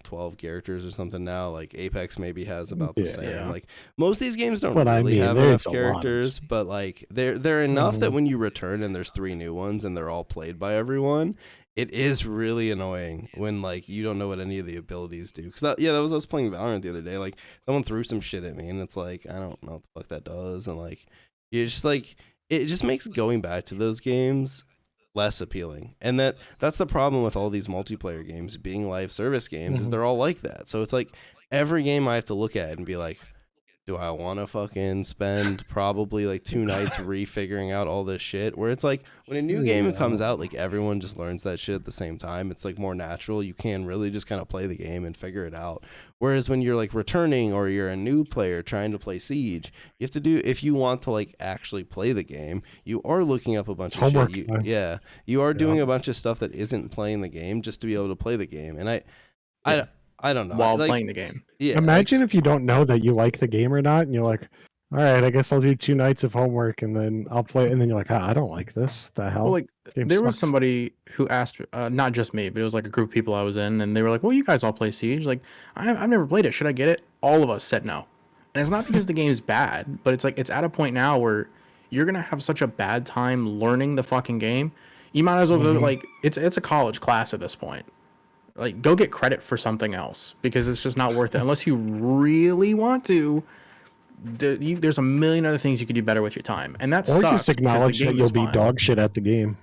12 characters or something now. Like Apex maybe has about the same. Yeah. Like most of these games don't really have enough characters, but like they're enough that when you return and there's 3 new ones and they're all played by everyone, it is really annoying when like you don't know what any of the abilities do. Because that was us playing Valorant the other day. Like someone threw some shit at me and it's like, I don't know what the fuck that does, and like you just like it just makes going back to those games less appealing. And that's the problem with all these multiplayer games being live service games is they're all like that. So it's like every game I have to look at and be like, do I want to fucking spend probably like 2 nights refiguring out all this shit? Where it's like when a new game comes out, like everyone just learns that shit at the same time. It's like more natural. You can really just kind of play the game and figure it out. Whereas when you're like returning or you're a new player trying to play Siege, you have to do, if you want to like actually play the game, you are looking up a bunch of shit. You are doing a bunch of stuff that isn't playing the game just to be able to play the game. And I don't know. While playing the game. Yeah. Imagine if you don't know that you like the game or not, and you're like, all right, I guess I'll do 2 nights of homework, and then I'll play. And then you're like, I don't like this. The hell? Well, like there was somebody who asked, not just me, but it was like a group of people I was in, and they were like, "Well, you guys all play Siege. Like, I've never played it. Should I get it?" All of us said no, and it's not because the game's bad, but it's like it's at a point now where you're gonna have such a bad time learning the fucking game. You might as well go like it's a college class at this point. Like, go get credit for something else because it's just not worth it unless you really want to. There's a million other things you could do better with your time, and that or sucks. just acknowledge that you'll be dog shit at the game.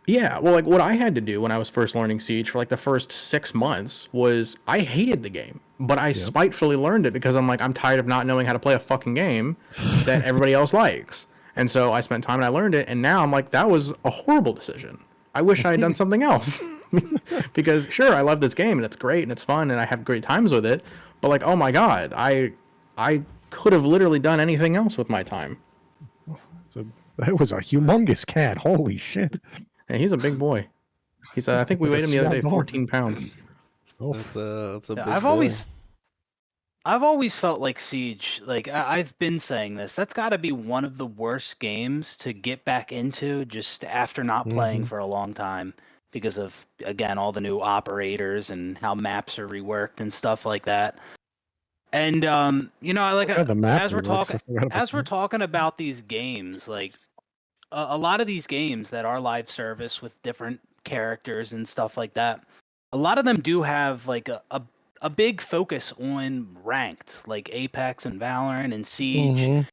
Yeah, well, like what I had to do when I was first learning Siege for like the first 6 months was I hated the game, but I spitefully learned it because I'm like, I'm tired of not knowing how to play a fucking game that everybody else likes, and so I spent time and I learned it, and now I'm like, that was a horrible decision. I wish I had done something else. Because sure, I love this game and it's great and it's fun and I have great times with it, but like, oh my god, I could have literally done anything else with my time. So that was a humongous cat. Holy shit! And he's a big boy. He's I think we weighed him the other day, 14 pounds. Oh, that's a big I've boy. always felt like Siege, like I've been saying this, that's got to be one of the worst games to get back into just after not playing for a long time. Because of, again, all the new operators and how maps are reworked and stuff like that. And you know, as we're talking about these games, like a lot of these games that are live service with different characters and stuff like that, a lot of them do have like a big focus on ranked, like Apex and Valorant and Siege.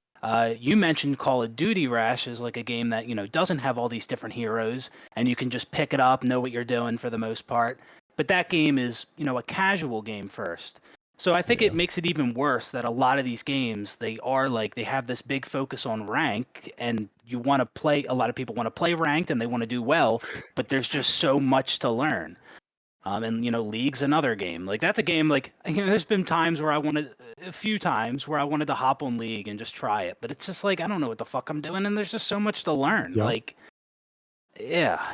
You mentioned Call of Duty Rash is like a game that, you know, doesn't have all these different heroes and you can just pick it up, know what you're doing for the most part. But that game is, you know, a casual game first. So I think it makes it even worse that a lot of these games, they have this big focus on rank and a lot of people want to play ranked and they want to do well, but there's just so much to learn. And, you know, League's another game. Like, that's a game, like, you know, there's been a few times where I wanted to hop on League and just try it. But it's just like, I don't know what the fuck I'm doing, and there's just so much to learn. Yep. Like, yeah.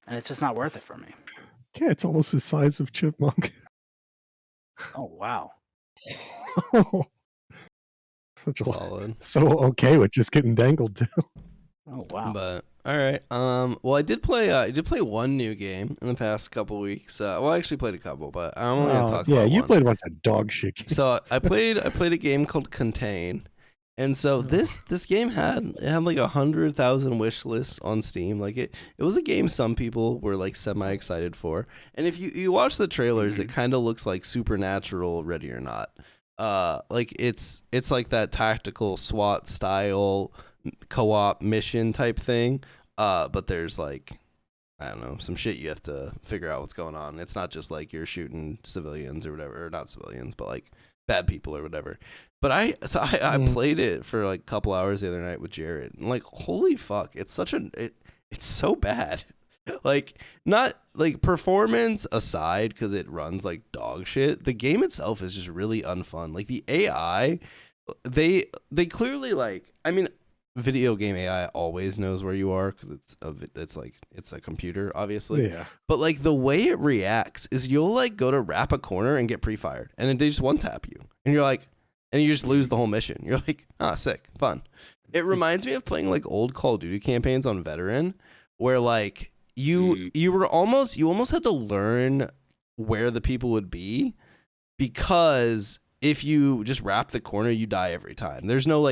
And it's just not worth it for me. Yeah, it's almost the size of Chipmunk. Oh, wow. Such a Solid. So okay with just getting dangled too. Oh, wow. But all right. Well, I did play one new game in the past couple weeks. Well, I actually played a couple, but I'm only gonna talk about one. Yeah, you played a bunch of dog shit games. So I played a game called Contain, and so this game had like 100,000 wish lists on Steam. Like it was a game some people were like semi excited for. And if you watch the trailers, it kind of looks like Supernatural Ready or Not. Like it's like that tactical SWAT style co-op mission type thing, but there's like, I don't know, some shit you have to figure out what's going on. It's not just like you're shooting civilians or whatever, or not civilians, but like bad people or whatever. But I played it for like a couple hours the other night with Jared, and like, holy fuck, it's so bad. Like, not like performance aside, because it runs like dog shit, the game itself is just really unfun. Like the AI, they clearly, like, I mean, video game AI always knows where you are because it's a computer, obviously. Yeah. But like the way it reacts is you'll like go to wrap a corner and get pre-fired, and then they just one tap you, and you're like, and you just lose the whole mission. You're like, sick, fun. It reminds me of playing like old Call of Duty campaigns on Veteran, where like you almost had to learn where the people would be, because if you just wrap the corner, you die every time. There's no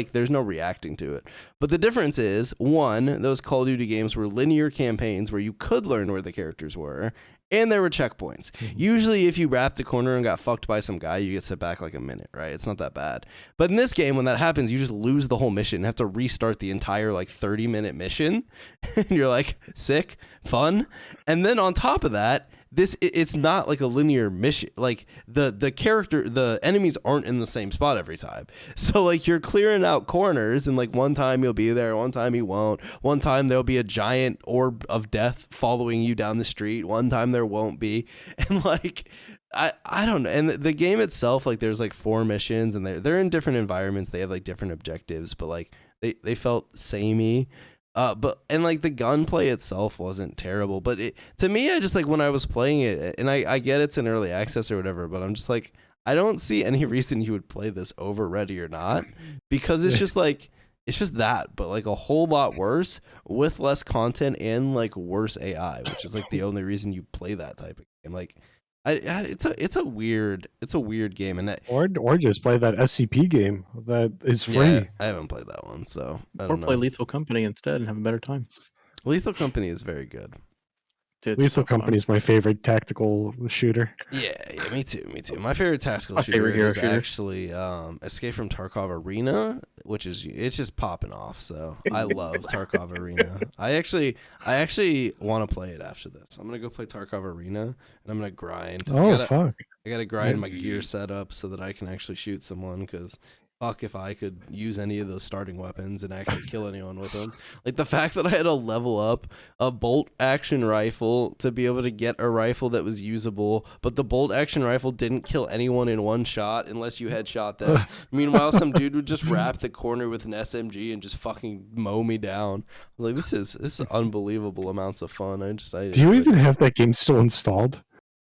reacting to it. But the difference is, one, those Call of Duty games were linear campaigns where you could learn where the characters were, and there were checkpoints. Usually, if you wrapped the corner and got fucked by some guy, you get set back like a minute, right? It's not that bad. But in this game, when that happens, you just lose the whole mission and have to restart the entire like 30-minute mission. And you're like, sick, fun. And then on top of that, it's not like a linear mission. Like the enemies aren't in the same spot every time. So like you're clearing out corners, and like one time you'll be there, one time you won't. One time there'll be a giant orb of death following you down the street. One time there won't be, and like. I don't know. And the game itself, like there's like 4 missions, and they're in different environments. They have like different objectives, but like they felt samey. And like the gunplay itself wasn't terrible, but to me, I just like when I was playing it, and I get it's an early access or whatever, but I'm just like, I don't see any reason you would play this over Ready or Not, because it's just like, it's just that, but like a whole lot worse with less content and like worse AI, which is like the only reason you play that type of game. Like, it's a weird game, and or just play that SCP game that is free. yeah, I haven't played that one, so I Or don't know. play Lethal Company instead and have a better time. Lethal Company is very good. Dude, it's Lethal so fun. Company is my favorite tactical shooter. Yeah, me too. My favorite tactical my shooter favorite hero is shooter. actually Escape from Tarkov Arena, which is it's just popping off. So I love Tarkov Arena. I actually want to play it after this. I'm gonna go play Tarkov Arena, and I'm gonna grind. Fuck. I gotta grind my gear setup so that I can actually shoot someone, because fuck if I could use any of those starting weapons and actually kill anyone with them. Like the fact that I had to level up a bolt action rifle to be able to get a rifle that was usable, but the bolt action rifle didn't kill anyone in one shot unless you headshot them. Meanwhile, some dude would just wrap the corner with an SMG and just fucking mow me down. I was like, this is unbelievable amounts of fun. I Do you even have that game still installed?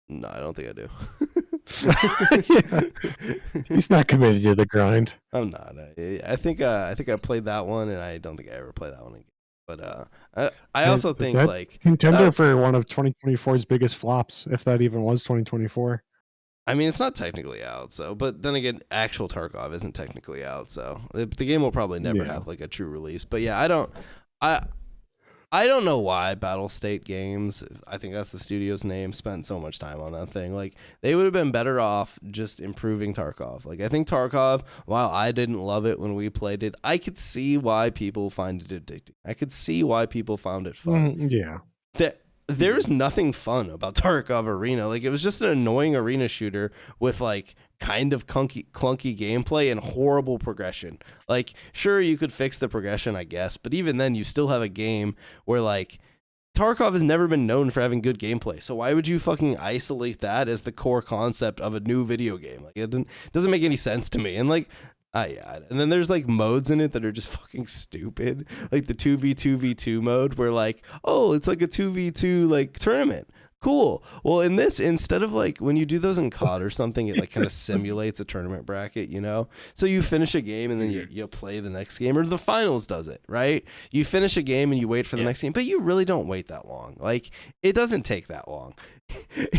No, I don't think I do. Yeah. He's not committed to the grind. I'm not. I think I played that one, and I don't think I ever play that one again. But I also think that like contender for one of 2024's biggest flops, if that even was 2024. I mean, it's not technically out, so, but then again, actual Tarkov isn't technically out, so the game will probably never have like a true release. But yeah, I don't know why Battle State Games, I think that's the studio's name, spent so much time on that thing. Like, they would have been better off just improving Tarkov. Like, I think Tarkov, while I didn't love it when we played it, I could see why people find it addicting. I could see why people found it fun. Yeah. There's nothing fun about Tarkov Arena. Like, it was just an annoying arena shooter with like kind of clunky gameplay and horrible progression. Like, sure, you could fix the progression, I guess, but even then you still have a game where like Tarkov has never been known for having good gameplay. So why would you fucking isolate that as the core concept of a new video game? Like, it doesn't make any sense to me. And like, yeah. And then there's like modes in it that are just fucking stupid. Like the 2v2v2 mode where like, oh, it's like a 2v2 like tournament. Cool. Well, in this, instead of like when you do those in COD or something, it like kind of simulates a tournament bracket, you know? So you finish a game and then you play the next game, or the finals does it, right? You finish a game and you wait for the next game, but you really don't wait that long. Like, it doesn't take that long.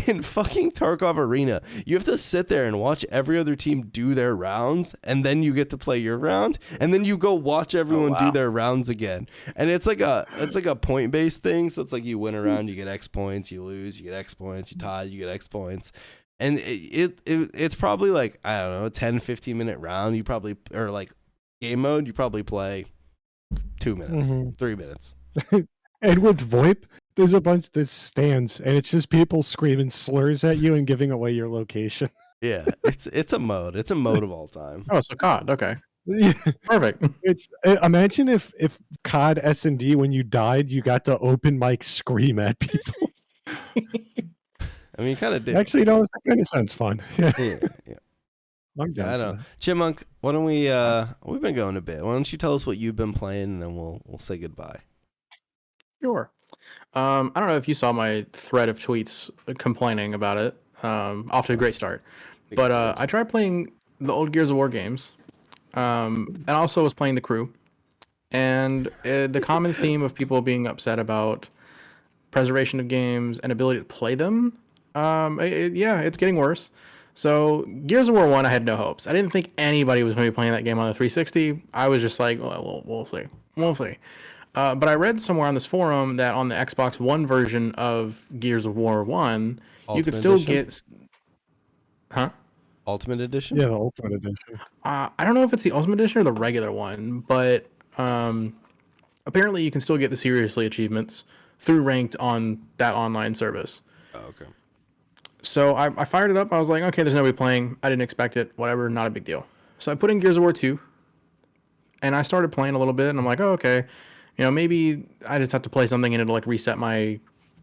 In fucking Tarkov Arena, you have to sit there and watch every other team do their rounds, and then you get to play your round, and then you go watch everyone do their rounds again. And it's like a point-based thing, so it's like you win a round, you get X points, you lose, you get X points, you tie, you get X points. And it's probably like, I don't know, a 10-15 minute round. You probably, or like game mode, you probably play 2 minutes, 3 minutes. And with VoIP, there's a bunch that stands, and it's just people screaming slurs at you and giving away your location. Yeah, it's a mode. It's a mode of all time. Oh, so COD. Okay. Yeah. Perfect. It's imagine if COD S&D, when you died, you got to open mic scream at people. I mean, you kind of did. Actually, no, that kind of sounds fun. Yeah. Yeah. I'm down. I don't know. Chipmunk, why don't we've been going a bit. Why don't you tell us what you've been playing, and then we'll say goodbye. Sure. I don't know if you saw my thread of tweets complaining about it. Off to a great start. But I tried playing the old Gears of War games, and also was playing The Crew. And the common theme of people being upset about preservation of games and ability to play them, it's getting worse. So Gears of War 1, I had no hopes. I didn't think anybody was going to be playing that game on the 360. I was just like, well, we'll see. We'll see. But I read somewhere on this forum that on the Xbox One version of Gears of War 1, you could still get... Huh? Ultimate Edition? Yeah, the Ultimate Edition. I don't know if it's the Ultimate Edition or the regular one, but apparently you can still get the Seriously achievements through ranked on that online service. Oh, okay. So I fired it up. I was like, okay, there's nobody playing. I didn't expect it. Whatever, not a big deal. So I put in Gears of War 2, and I started playing a little bit, and I'm like, oh, okay, maybe I just have to play something and it'll like reset my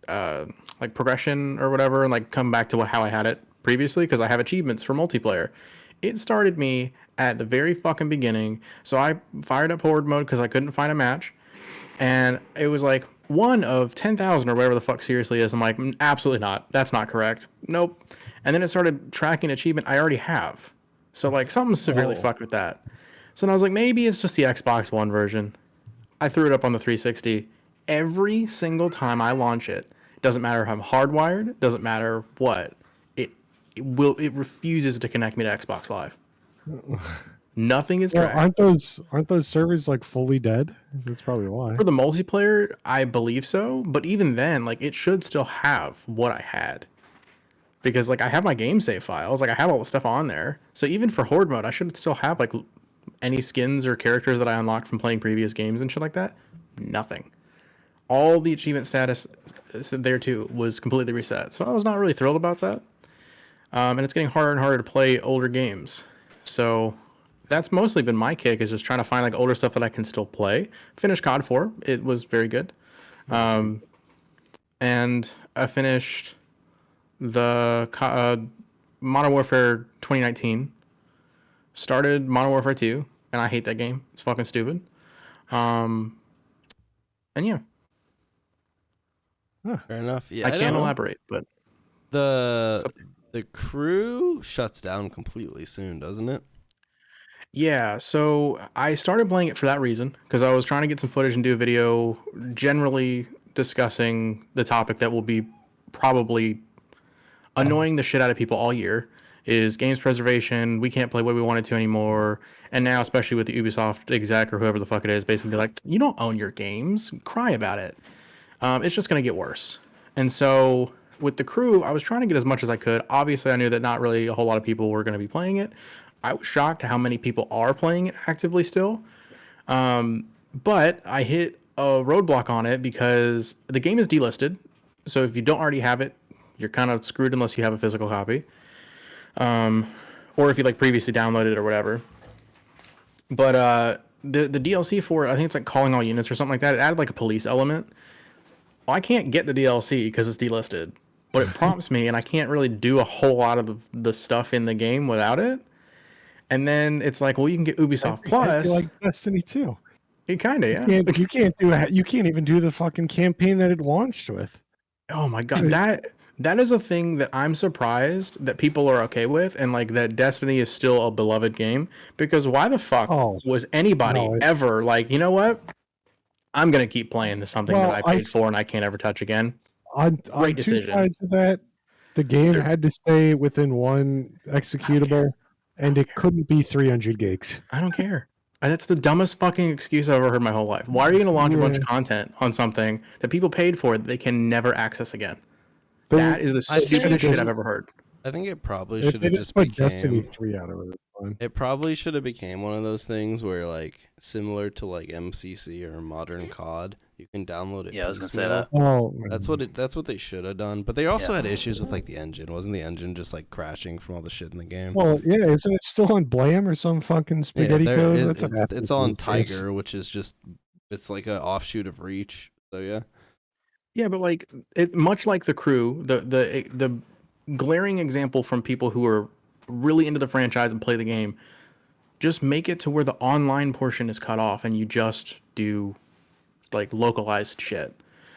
like progression or whatever, and like come back to how I had it previously because I have achievements for multiplayer. It started me at the very fucking beginning, so I fired up horde mode because I couldn't find a match, and it was like one of 10,000 or whatever the fuck seriously is. I'm like, absolutely not. That's not correct. Nope. And then it started tracking achievement I already have. So like something severely fucked with that. So then I was like, maybe it's just the Xbox One version. I threw it up on the 360. Every single time I launch it, doesn't matter if I'm hardwired, doesn't matter what, it refuses to connect me to Xbox Live. Nothing is tracked. Aren't those servers like fully dead? That's probably why. For the multiplayer, I believe so, but even then, like it should still have what I had. Because like I have my game save files, like I have all the stuff on there. So even for horde mode, I should still have like any skins or characters that I unlocked from playing previous games and shit like that. Nothing. All the achievement status there too was completely reset. So I was not really thrilled about that. And it's getting harder and harder to play older games. So that's mostly been my kick, is just trying to find like older stuff that I can still play. Finished COD 4. It was very good. And I finished the Modern Warfare 2019. Started Modern Warfare 2, and I hate that game. It's fucking stupid. And yeah. Fair enough. Yeah, I can't elaborate, but the crew shuts down completely soon, doesn't it? yeah, so I started playing it for that reason, because I was trying to get some footage and do a video generally discussing the topic that will be probably annoying the shit out of people all year, is games preservation. We can't play what we wanted to anymore. And now, especially with the Ubisoft exec or whoever the fuck it is, basically like, you don't own your games. Cry about it. It's just going to get worse. And so with the crew, I was trying to get as much as I could. Obviously, I knew that not really a whole lot of people were going to be playing it. I was shocked how many people are playing it actively still. But I hit a roadblock on it because the game is delisted. So if you don't already have it, you're kind of screwed unless you have a physical copy. Or if you like previously downloaded it or whatever. But the DLC for it, I think it's like calling all units or something like that. It added like a police element. Well, I can't get the DLC because it's delisted, but it prompts me, and I can't really do a whole lot of the stuff in the game without it. And then it's like, well, you can get Ubisoft Plus. I feel like Destiny 2. It kind of, yeah. You can't even do the fucking campaign that it launched with. Oh my god, that is a thing that I'm surprised that people are okay with, and like that Destiny is still a beloved game, because why the fuck was anybody ever like, you know what? I'm gonna keep playing something that I paid for and I can't ever touch again. Great decision. Two sides of that, the game had to stay within one executable, and it couldn't be 300 gigs. I don't care. That's the dumbest fucking excuse I've ever heard in my whole life. Why are you gonna launch a bunch of content on something that people paid for that they can never access again? That is the stupidest shit I've ever heard. I think it probably should have just put Destiny 3 out of it. It probably should have became one of those things where, like, similar to like MCC or modern COD, you can download it. Yeah, I was gonna say that. Oh, that's what they should have done. But they also had issues with like the engine. Wasn't the engine just like crashing from all the shit in the game? Well, yeah, isn't it still on Blam or some fucking spaghetti code? It's on Tiger, which is just it's like an offshoot of Reach. So yeah. Yeah, but like it, much like the crew, the glaring example from people who are really into the franchise and play the game, just make it to where the online portion is cut off and you just do like localized shit.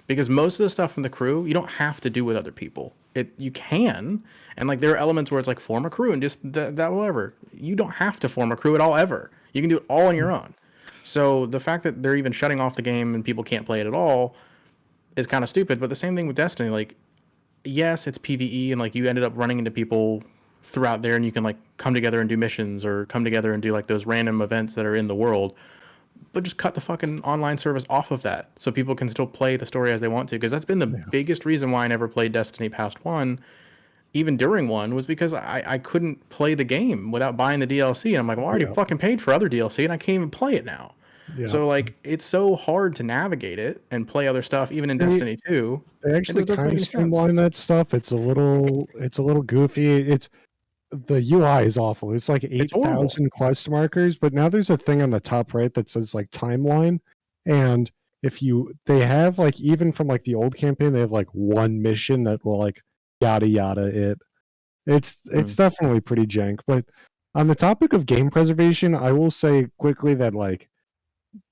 Because most of the stuff from the crew, you don't have to do with other people. You can, and like there are elements where it's like form a crew and just that whatever. You don't have to form a crew at all ever. You can do it all on your own. So the fact that they're even shutting off the game and people can't play it at all is kind of stupid. But the same thing with Destiny, like yes, it's PvE and like you ended up running into people throughout there and you can like come together and do missions or come together and do like those random events that are in the world, but just cut the fucking online service off of that so people can still play the story as they want to, because that's been the biggest reason why I never played Destiny past 1, even during 1, was because I couldn't play the game without buying the DLC, and I'm like, well, I already fucking paid for other DLC and I can't even play it now. Yeah. So like it's so hard to navigate it and play other stuff, even in Destiny 2. They actually It doesn't kind make of any sense. streamline that stuff. It's a little goofy. The UI is awful. It's like It's horrible. 8,000 quest markers, but now there's a thing on the top right that says like timeline, and they have like, even from like the old campaign, they have like one mission that will like yada yada it. It's definitely pretty jank. But on the topic of game preservation, I will say quickly that like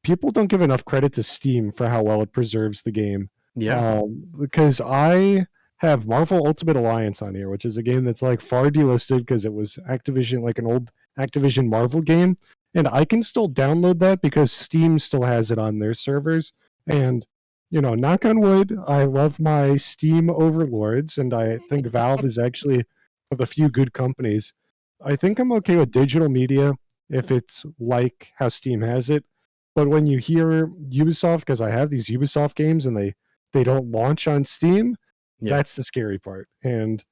people don't give enough credit to Steam for how well it preserves the game. Yeah. Because I have Marvel Ultimate Alliance on here, which is a game that's like far delisted because it was Activision, like an old Activision Marvel game. And I can still download that because Steam still has it on their servers. And, knock on wood, I love my Steam overlords, and I think Valve is actually one of the few good companies. I think I'm okay with digital media if it's like how Steam has it. But when you hear Ubisoft, because I have these Ubisoft games and they don't launch on Steam, that's the scary part. And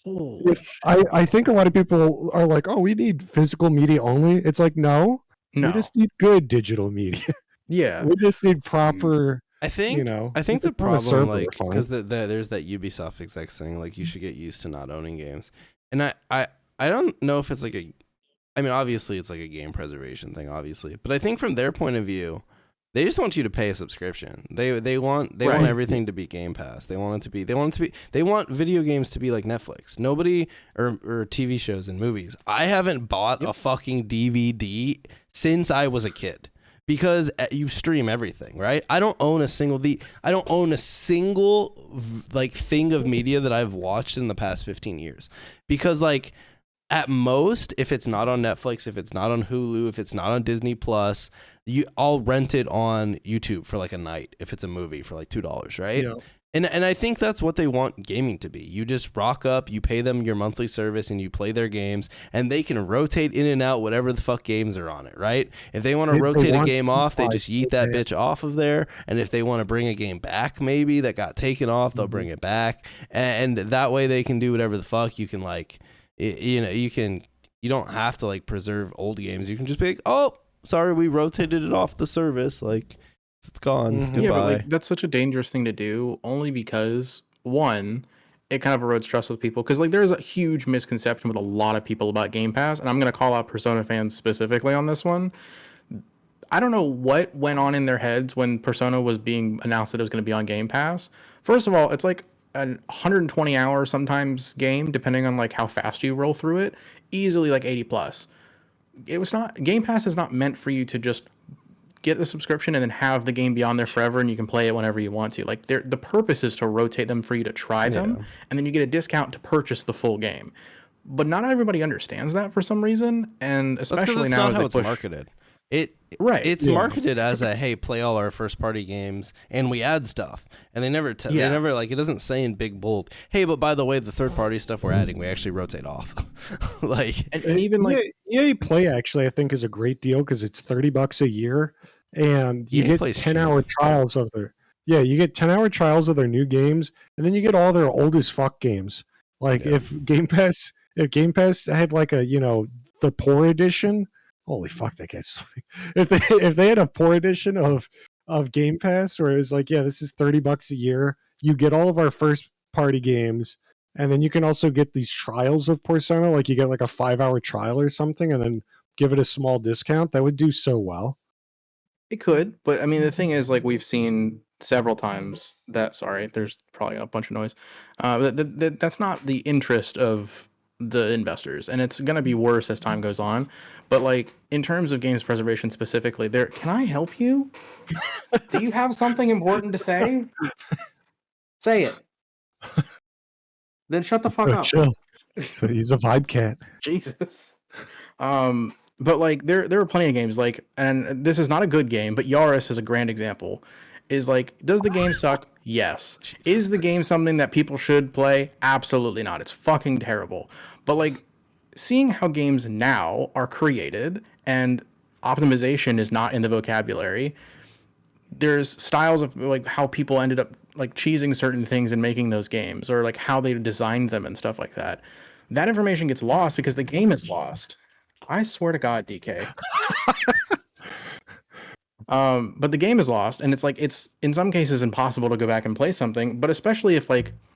Holy I think a lot of people are like, oh, we need physical media only. It's like, no. We just need good digital media. Yeah. We just need proper. I think the problem, like, because there's that Ubisoft exec saying like you should get used to not owning games, and I don't know if it's like I mean, obviously it's like a game preservation thing, obviously, but I think from their point of view, they just want you to pay a subscription. They want everything to be Game Pass. They want video games to be like Netflix. Nobody or TV shows and movies. I haven't bought a fucking DVD since I was a kid. Because you stream everything, right? I don't own a single like thing of media that I've watched in the past 15 years. Because like at most, if it's not on Netflix, if it's not on Hulu, if it's not on Disney Plus, I'll rent it on YouTube for like a night if it's a movie for like $2, right? Yeah. And I think that's what they want gaming to be. You just rock up, you pay them your monthly service, and you play their games, and they can rotate in and out whatever the fuck games are on it, right? If they want to rotate a game off, they just yeet that bitch off of there. And if they want to bring a game back, maybe that got taken off, they'll bring it back, and that way they can do whatever the fuck. You can like, you don't have to like preserve old games. You can just be like, oh, sorry, we rotated it off the service, like. It's gone. Goodbye. Yeah, but like that's such a dangerous thing to do, only because one, it kind of erodes trust with people. Because like there's a huge misconception with a lot of people about Game Pass, and I'm gonna call out Persona fans specifically on this one. I don't know what went on in their heads when Persona was being announced that it was going to be on Game Pass. First of all, it's like a 120-hour sometimes game, depending on like how fast you roll through it. Easily like 80 plus. Game Pass is not meant for you to just get the subscription and then have the game be on there forever and you can play it whenever you want to. Like the purpose is to rotate them for you to try them, and then you get a discount to purchase the full game. But not everybody understands that for some reason, and especially now as how it's marketed. It's marketed as a hey, play all our first party games and we add stuff, and they never like, it doesn't say in big bold, hey, but by the way, the third party stuff we're adding we actually rotate off. Like and even like EA Play actually I think is a great deal because it's $30 a year and you get 10-hour trials of their you get 10-hour trials of their new games, and then you get all their old as fuck games. Like if Game Pass had like a the poor edition. Holy fuck, that gets if they had a poor edition of Game Pass where it was like, this is $30 a year, you get all of our first party games, and then you can also get these trials of Persona, like you get like a 5-hour trial or something, and then give it a small discount. That would do so well. It could, but I mean the thing is, like, we've seen several times that there's probably a bunch of noise. That's not the interest of the investors, and it's going to be worse as time goes on. But like in terms of games preservation specifically, can I help you? Do you have something important to say? Say it. Then shut the fuck up. Chill. So he's a vibe cat. Jesus. But like there are plenty of games like, and this is not a good game, but Yaris is a grand example. Is like, does the game suck? Yes. Is the game something that people should play? Absolutely not. It's fucking terrible. But like, seeing how games now are created and optimization is not in the vocabulary, there's styles of like how people ended up like cheesing certain things and making those games, or like how they designed them and stuff like that. That information gets lost because the game is lost. I swear to God, DK. But the game is lost, and it's in some cases impossible to go back and play something. But especially if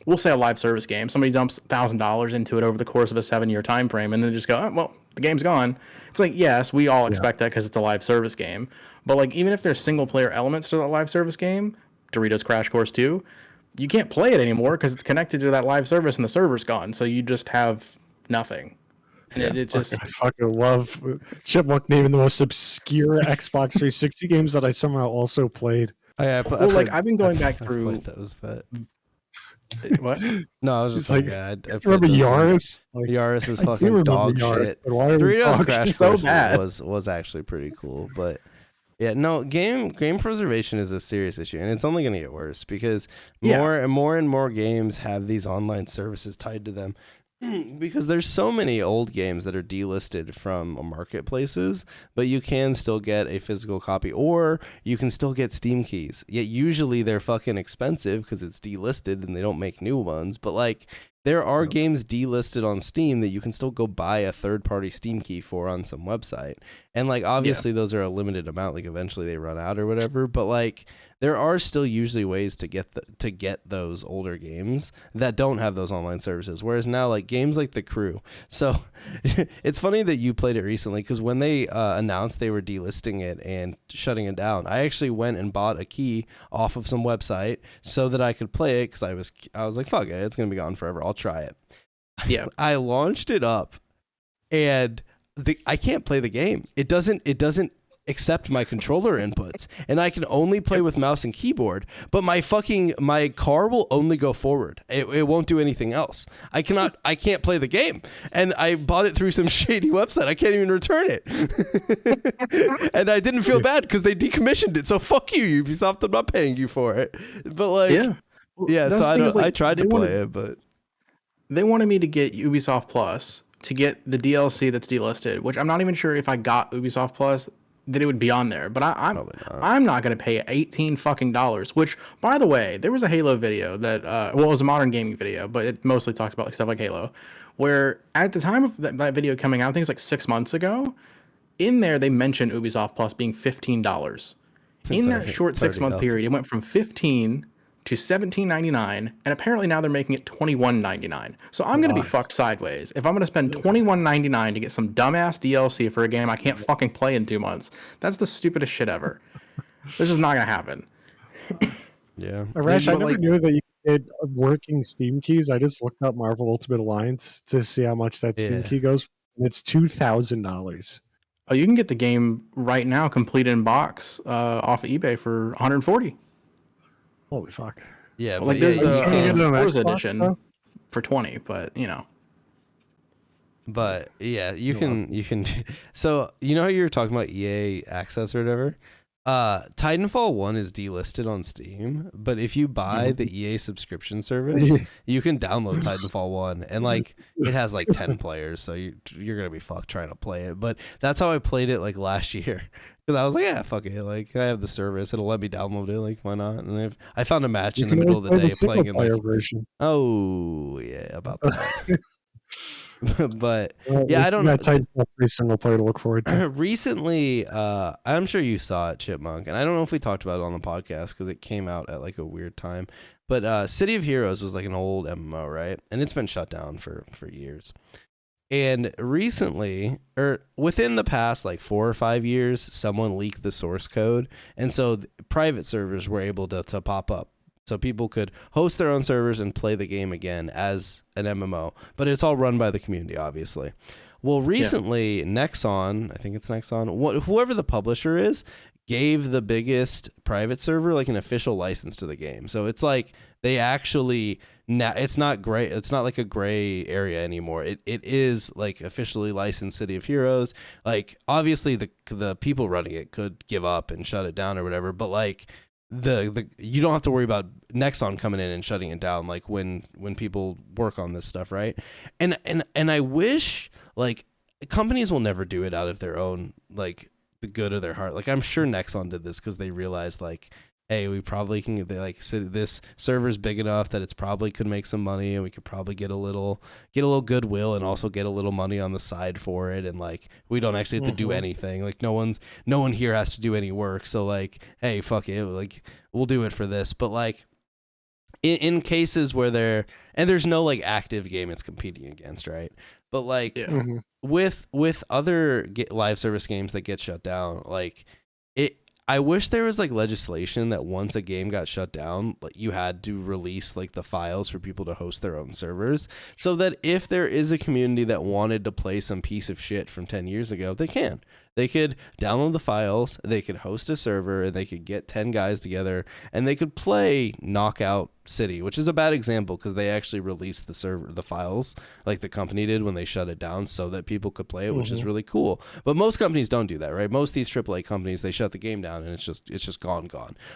we'll say a live service game, somebody dumps $1,000 into it over the course of a 7-year time frame, and then just go, oh, well, the game's gone. It's yes, we all expect that because it's a live service game. But even if there's single player elements to that live service game, Doritos Crash Course 2, you can't play it anymore because it's connected to that live service and the server's gone. So you just have nothing. And it just I fucking love Chipmunk naming the most obscure Xbox 360 games that I somehow also played. I've been going back through those, but what? No, I was just like, I remember Yaris? Yaris is I do fucking remember dog Yaris, shit. but why are we Doritos dog Crash shit? so Course bad. was actually pretty cool, but yeah, no, game preservation is a serious issue, and it's only going to get worse because more and more games have these online services tied to them. Because there's so many old games that are delisted from marketplaces, but you can still get a physical copy, or you can still get Steam keys. Yet usually they're fucking expensive because it's delisted and they don't make new ones. But there are games delisted on Steam that you can still go buy a third-party Steam key for on some website. And obviously those are a limited amount. Eventually they run out or whatever. But there are still usually ways to get those older games that don't have those online services. Whereas now games like The Crew. So it's funny that you played it recently because when they announced they were delisting it and shutting it down, I actually went and bought a key off of some website so that I could play it because I was like, fuck it, it's gonna be gone forever. I'll try it. Yeah. I launched it up and I can't play the game. It doesn't accept my controller inputs, and I can only play with mouse and keyboard, but my car will only go forward. It won't do anything else. I can't play the game, and I bought it through some shady website. I can't even return it. And I didn't feel bad because they decommissioned it, so fuck you, Ubisoft. I'm not paying you for it. But so I tried to play it, but they wanted me to get Ubisoft Plus to get the DLC that's delisted, which I'm not even sure if I got Ubisoft Plus that it would be on there, but I'm not going to pay $18 fucking dollars. Which, by the way, there was a Halo video that it was a modern gaming video, but it mostly talks about stuff like Halo, where at the time of that video coming out, I think it's 6 months ago, in there they mentioned Ubisoft Plus being $15. In that short 6 month period, it went from 15 to $17.99, and apparently now they're making it $21.99. So I'm gonna be fucked sideways if I'm gonna spend $21.99 to get some dumbass DLC for a game I can't fucking play in 2 months. That's the stupidest shit ever. This is not gonna happen. Yeah, Arash, I never knew that you could get working Steam keys. I just looked up Marvel Ultimate Alliance to see how much that Steam key goes. And it's $2,000. Oh, you can get the game right now, complete in box, off of eBay for $140. Holy fuck! Yeah, well, there's the Forza edition though? for $20, but But yeah, you can. So how you were talking about EA Access or whatever. Titanfall 1 is delisted on Steam, but if you buy the EA subscription service, you can download Titanfall 1, and it has 10 players, so you're gonna be fucked trying to play it. But that's how I played it last year. Because I was like, yeah, fuck it. I have the service. It'll let me download it. Why not? And I found a match in the middle of the day playing in version. Oh, yeah, about that. But yeah, I don't know. Titanfall 3 single player to look forward to. Recently, I'm sure you saw it, Chipmunk, and I don't know if we talked about it on the podcast because it came out at a weird time. But City of Heroes was an old MMO, right? And it's been shut down for years. And recently, or within the past 4 or 5 years, someone leaked the source code. And so private servers were able to pop up. So people could host their own servers and play the game again as an MMO. But it's all run by the community, obviously. Well, recently, Nexon, I think it's Nexon, whoever the publisher is, gave the biggest private server an official license to the game. So it's they actually... Now it's not gray. It's not a gray area anymore. It is officially licensed City of Heroes. Obviously the people running it could give up and shut it down or whatever. But the you don't have to worry about Nexon coming in and shutting it down. When people work on this stuff, right? And I wish companies will never do it out of their own the good of their heart. I'm sure Nexon did this because they realized hey, we probably can this server's big enough that it's probably could make some money, and we could probably get a little goodwill and also get a little money on the side for it, and like we don't actually have to do anything. Like no one here has to do any work. So like, hey, fuck it, like we'll do it for this. But like in cases where there's no like active game it's competing against, right? But like with other live service games that get shut down, like I wish there was like legislation that once a game got shut down, like you had to release like the files for people to host their own servers, so that if there is a community that wanted to play some piece of shit from 10 years ago, they could download the files, they could host a server, and they could get 10 guys together and they could play Knockout City, which is a bad example because they actually released the files like the company did when they shut it down so that people could play it, which is really cool. But most companies don't do that, right? Most of these AAA companies, they shut the game down and it's just gone.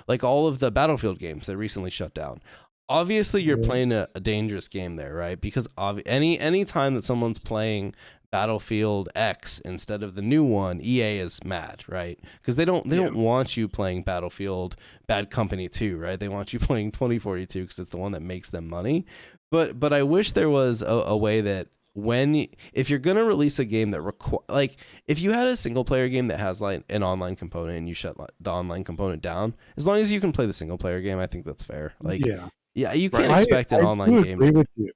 Like all of the Battlefield games that recently shut down. Obviously, you're playing a dangerous game there, right? Because any time that someone's playing Battlefield X instead of the new one, EA is mad, right? Because they don't want you playing Battlefield Bad Company 2, right? They want you playing 2042 because it's the one that makes them money. But I wish there was a way that if you're gonna release a game that like if you had a single player game that has like an online component and you shut the online component down, as long as you can play the single player game, I think that's fair. Like you can't expect an online game. Agree with you.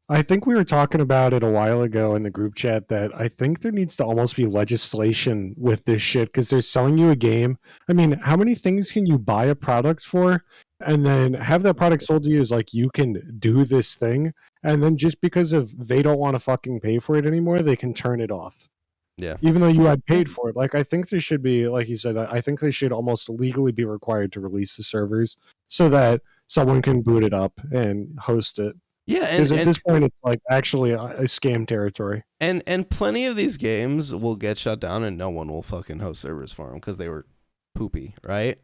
I think we were talking about it a while ago in the group chat that I think there needs to almost be legislation with this shit because they're selling you a game. I mean, how many things can you buy a product for and then have that product sold to you as like you can do this thing, and then just because of they don't want to fucking pay for it anymore, they can turn it off. Yeah. Even though you had paid for it. Like I think there should be, like you said, I think they should almost legally be required to release the servers so that someone can boot it up and host it. Yeah, because at this point it's like actually a scam territory. And plenty of these games will get shut down and no one will fucking host servers for them because they were poopy, right?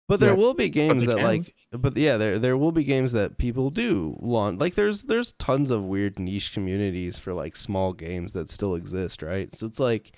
But there will be games that there will be games that people do launch. Like there's tons of weird niche communities for like small games that still exist, right? So it's like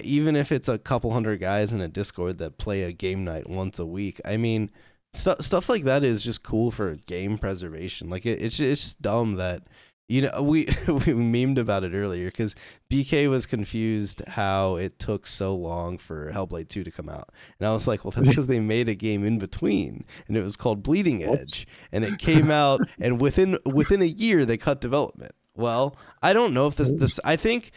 even if it's a couple hundred guys in a Discord that play a game night once a week, I mean. Stuff like that is just cool for game preservation. Like it's just dumb that we memed about it earlier because BK was confused how it took so long for Hellblade 2 to come out, and I was like, well, that's because they made a game in between, and it was called Bleeding Edge, and it came out, and within a year they cut development. Well, I don't know if this I think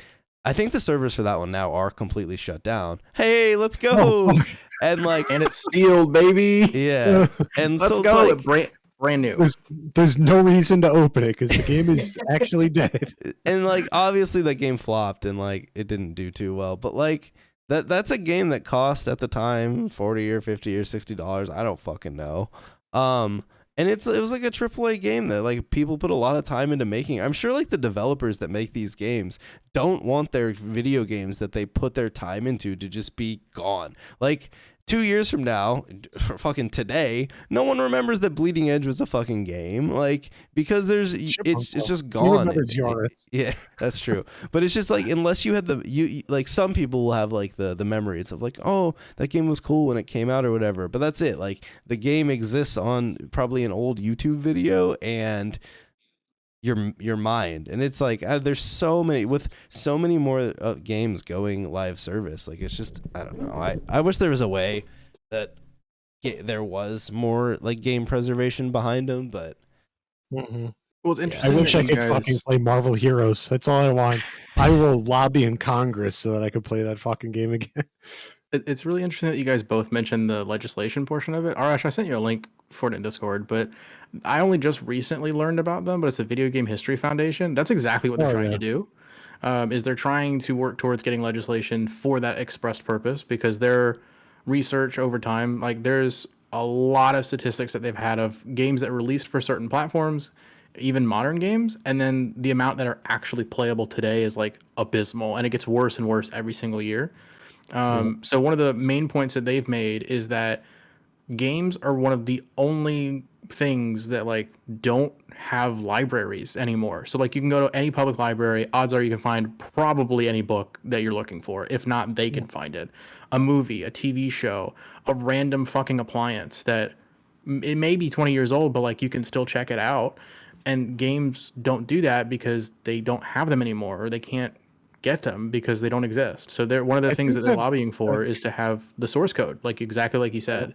the servers for that one now are completely shut down. Hey, let's go. And it's sealed, baby. Yeah. And let's so go. Like, brand new. There's no reason to open it because the game is actually dead. And like obviously that game flopped and like it didn't do too well. But like that's a game that cost at the time $40 or $50 or $60. I don't fucking know. And it was like a AAA game that like people put a lot of time into making. I'm sure like the developers that make these games don't want their video games that they put their time into to just be gone. Like 2 years from now, or fucking today, no one remembers that Bleeding Edge was a fucking game. Like because it's just gone. Yeah, that's true. But it's just like unless you had like some people will have like the memories of like, oh, that game was cool when it came out or whatever. But that's it. Like the game exists on probably an old YouTube video and your mind, and it's like there's so many more games going live service. Like it's just I don't know. I wish there was a way that there was more like game preservation behind them, but well, it's interesting. I wish I could fucking play Marvel Heroes. That's all I want. I will lobby in Congress so that I could play that fucking game again. It's really interesting that you guys both mentioned the legislation portion of it. Arash, I sent you a link for it in Discord, but I only just recently learned about them, but it's a Video Game History Foundation. That's exactly what they're trying to do, is they're trying to work towards getting legislation for that expressed purpose because their research over time, like there's a lot of statistics that they've had of games that were released for certain platforms, even modern games, and then the amount that are actually playable today is like abysmal, and it gets worse and worse every single year. So one of the main points that they've made is that games are one of the only things that like don't have libraries anymore. So like you can go to any public library, odds are you can find probably any book that you're looking for. If not, they can find it. A movie, a TV show, a random fucking appliance that it may be 20 years old, but like you can still check it out. And games don't do that because they don't have them anymore, or they can't get them because they don't exist. So they're one of the I things that think they're that lobbying for is to have the source code, like exactly like you said,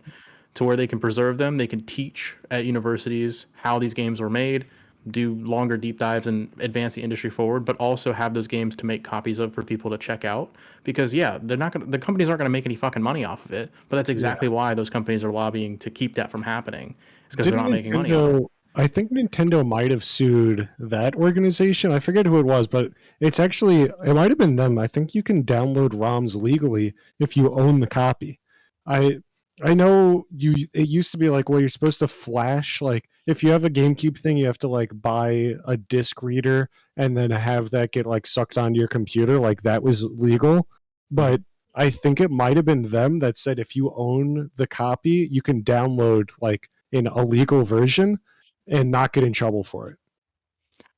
to where they can preserve them. They can teach at universities how these games were made, do longer deep dives and advance the industry forward, but also have those games to make copies of for people to check out. Because yeah, they're not gonna, the companies aren't going to make any fucking money off of it. But that's exactly why those companies are lobbying to keep that from happening. It's because they're not making money on it. I think Nintendo might have sued that organization. I forget who it was, but it's actually it might have been them. I think you can download ROMs legally if you own the copy. I I know it used to be like, well, you're supposed to flash, like if you have a GameCube thing, you have to like buy a disc reader and then have that get like sucked onto your computer, like that was legal. But I think it might have been them that said if you own the copy, you can download like an illegal version and not get in trouble for it.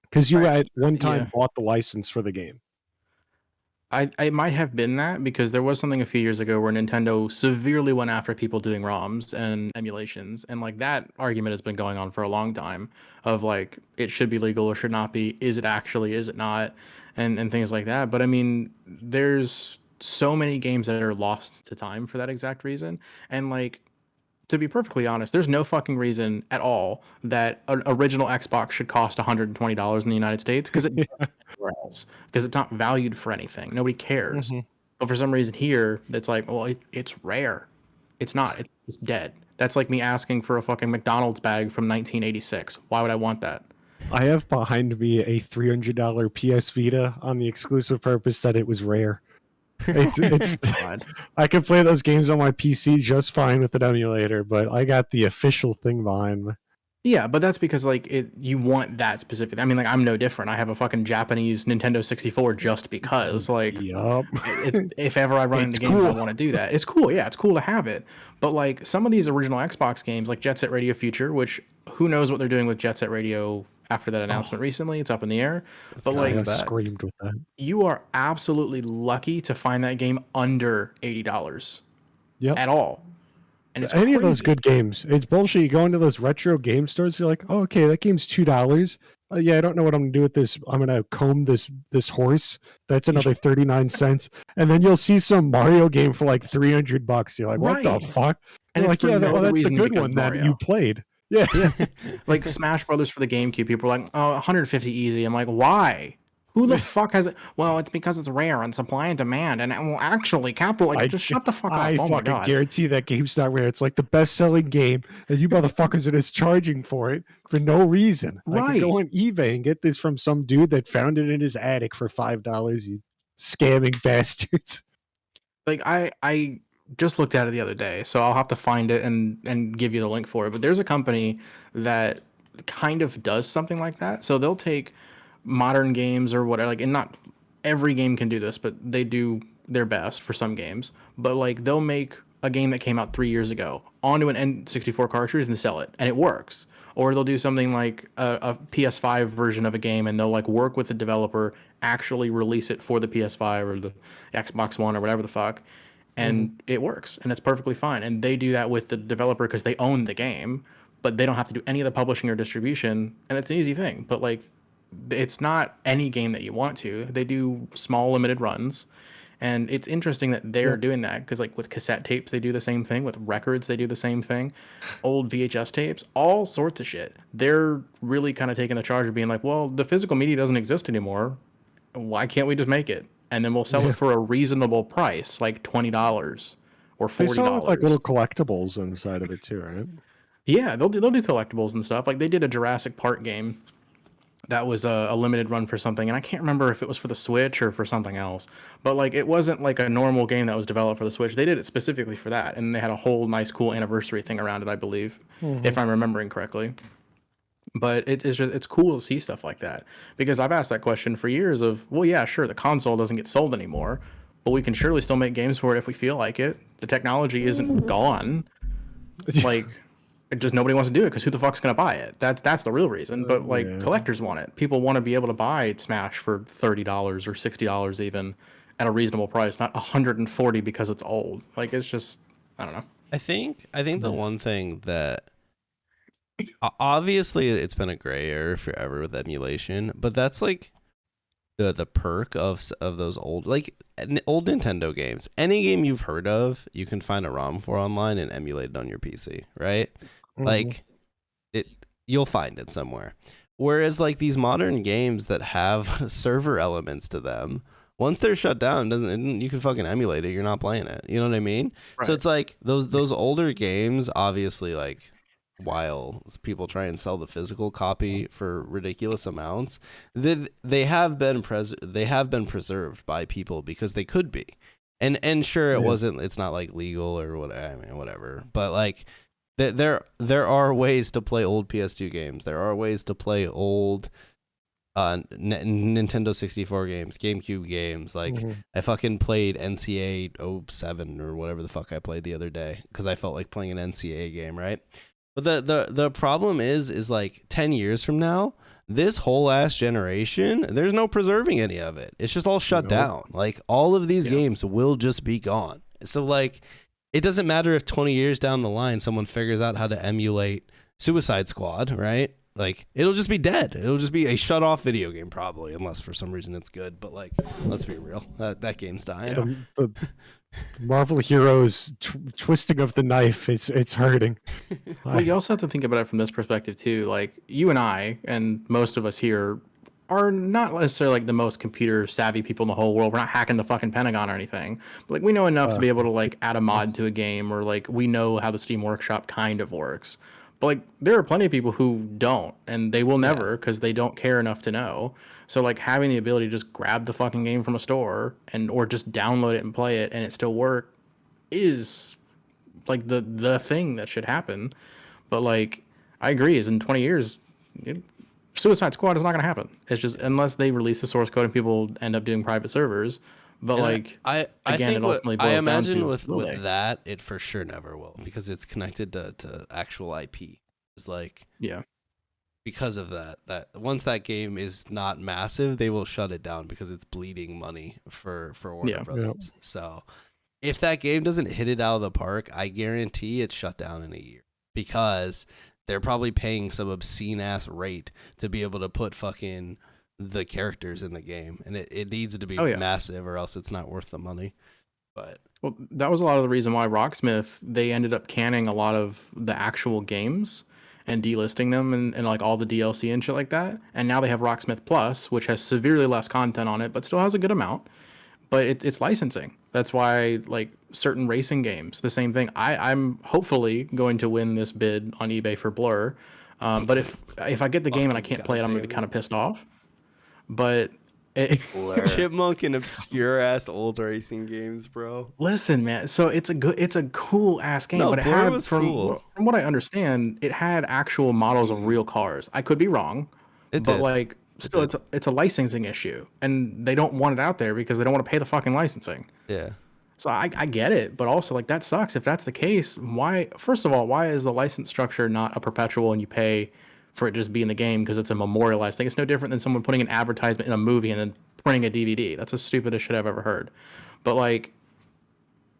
Because you at one time bought the license for the game. I might have been that because there was something a few years ago where Nintendo severely went after people doing ROMs and emulations, and like that argument has been going on for a long time of like it should be legal or should not be, is it actually, is it not, and things like that. But I mean, there's so many games that are lost to time for that exact reason, and like to be perfectly honest, there's no fucking reason at all that an original Xbox should cost $120 in the United States because it doesn't anywhere else, because it's not valued for anything. Nobody cares. But for some reason here, it's like, well, it's rare. It's not. It's just dead. That's like me asking for a fucking McDonald's bag from 1986. Why would I want that? I have behind me a $300 PS Vita on the exclusive purpose that it was rare. It's I can play those games on my PC just fine with an emulator, but I got the official thing behind me. Yeah, but that's because like you want that specific. I mean, like I'm no different. I have a fucking Japanese Nintendo 64 just because like it's if ever I run into games, I want to do that. It's cool. Yeah, it's cool to have it. But like some of these original Xbox games, like Jet Set Radio Future, which who knows what they're doing with Jet Set Radio after that announcement recently. It's up in the air. But like I screamed with that. You are absolutely lucky to find that game under $80 at all. And it's any crazy. Of those good games. It's bullshit. You go into those retro game stores, you're like, oh, okay, that game's $2. Yeah, I don't know what I'm gonna do with this. I'm gonna comb this horse. That's another 39 cents. And then you'll see some Mario game for like $300. You're like, what the fuck? And you're it's like, yeah, no that's a reason good one that Mario. you played. Yeah. Like Smash Brothers for the GameCube, people are like, oh, 150 easy. I'm like, why? Who the fuck has it? Well, it's because it's rare and supply and demand. And well, actually, Capital, like, just shut the fuck up. I fucking guarantee that game's not rare. It's like the best-selling game, and you motherfuckers are just charging for it for no reason. I could go on eBay and get this from some dude that found it in his attic for $5. You scamming bastards. Like I just looked at it the other day, so I'll have to find it and give you the link for it. But there's a company that kind of does something like that. So they'll take modern games or whatever, like, and not every game can do this, but they do their best for some games. But like they'll make a game that came out 3 years ago onto an N64 cartridge and sell it, and it works. Or they'll do something like a PS5 version of a game, and they'll like work with the developer, actually release it for the PS5 or the Xbox One or whatever the fuck, and it works, and it's perfectly fine. And they do that with the developer because they own the game, but they don't have to do any of the publishing or distribution, and it's an easy thing. But like, it's not any game that you want to. They do small limited runs, and it's interesting that they're doing that because like with cassette tapes they do the same thing, with records they do the same thing, old VHS tapes, all sorts of shit. They're really kind of taking the charge of being like, well, the physical media doesn't exist anymore, why can't we just make it and then we'll sell it for a reasonable price, like $20 or $40. They sell with like little collectibles inside of it too, right? Yeah, they'll do collectibles and stuff. Like they did a Jurassic Park game that was a limited run for something, and I can't remember if it was for the Switch or for something else. But like it wasn't like a normal game that was developed for the Switch. They did it specifically for that, and they had a whole nice, cool anniversary thing around it, I believe, if I'm remembering correctly. But it's cool to see stuff like that, because I've asked that question for years of, well, yeah, sure, the console doesn't get sold anymore, but we can surely still make games for it if we feel like it. The technology isn't gone. Like, it just nobody wants to do it because who the fuck's gonna buy it? That's the real reason. But like, Yeah. collectors want it. People want to be able to buy Smash for $30 or $60 even at a reasonable price, not $140 because it's old. Like, it's just, I don't know. I think the one thing that obviously it's been a gray area forever with emulation, but that's like the perk of those old old Nintendo games. Any game you've heard of, you can find a ROM for online and emulate it on your PC, right? Like you'll find it somewhere. Whereas like these modern games that have server elements to them, once they're shut down, you can fucking emulate it. You're not playing it. You know what I mean? Right. So it's like those older games, obviously, like while people try and sell the physical copy for ridiculous amounts, they have been preserved by people because they could be. And sure, it's not like legal or whatever. But like there are ways to play old PS2 games. There are ways to play old Nintendo 64 games, GameCube games. Like I fucking played NCAA 07 or whatever the fuck I played the other day because I felt like playing an NCAA game, right? But the problem is like 10 years from now, this whole ass generation, there's no preserving any of it. It's just all shut down. Like all of these games will just be gone. So like it doesn't matter if 20 years down the line someone figures out how to emulate Suicide Squad, right? Like it'll just be dead. It'll just be a shut off video game probably, unless for some reason it's good. But like, let's be real, that game's dying. The Marvel Heroes twisting of the knife, it's hurting. Well, you also have to think about it from this perspective too. Like you and I, and most of us here, are not necessarily like the most computer savvy people in the whole world. We're not hacking the fucking Pentagon or anything. But like we know enough to be able to like add a mod to a game, or like we know how the Steam Workshop kind of works. But like there are plenty of people who don't, and they will never because they don't care enough to know. So like having the ability to just grab the fucking game from a store or just download it and play it and it still work is like the thing that should happen. But like I agree, is in 20 years Suicide Squad is not going to happen. It's just unless they release the source code and people end up doing private servers. But And like I again, think it ultimately boils I down imagine to with will they? that it for sure never will because it's connected to actual IP. It's like Yeah. because of that once that game is not massive, they will shut it down because it's bleeding money for Warner Brothers. So if that game doesn't hit it out of the park, I guarantee it's shut down in a year because they're probably paying some obscene ass rate to be able to put fucking the characters in the game, and it needs to be massive or else it's not worth the money. But Well, that was a lot of the reason why Rocksmith, they ended up canning a lot of the actual games and delisting them and like all the DLC and shit like that. And now they have Rocksmith Plus, which has severely less content on it, but still has a good amount. But it's licensing. That's why like certain racing games, the same thing. I'm hopefully going to win this bid on eBay for Blur. But if I get the game and I can't play it, I'm going to be kind of pissed off. But Chipmunk and obscure ass old racing games, bro. Listen, man. So it's a cool ass game, No, but it Blur had was from cool. what I understand, it had actual models of real cars. I could be wrong, but did. like still, it's a licensing issue, and they don't want it out there because they don't want to pay the fucking licensing. Yeah. So I get it, but also like that sucks. If that's the case, why? First of all, why is the license structure not a perpetual and you pay for it to just be in the game because it's a memorialized thing? It's no different than someone putting an advertisement in a movie and then printing a DVD. That's the stupidest shit I've ever heard. But like,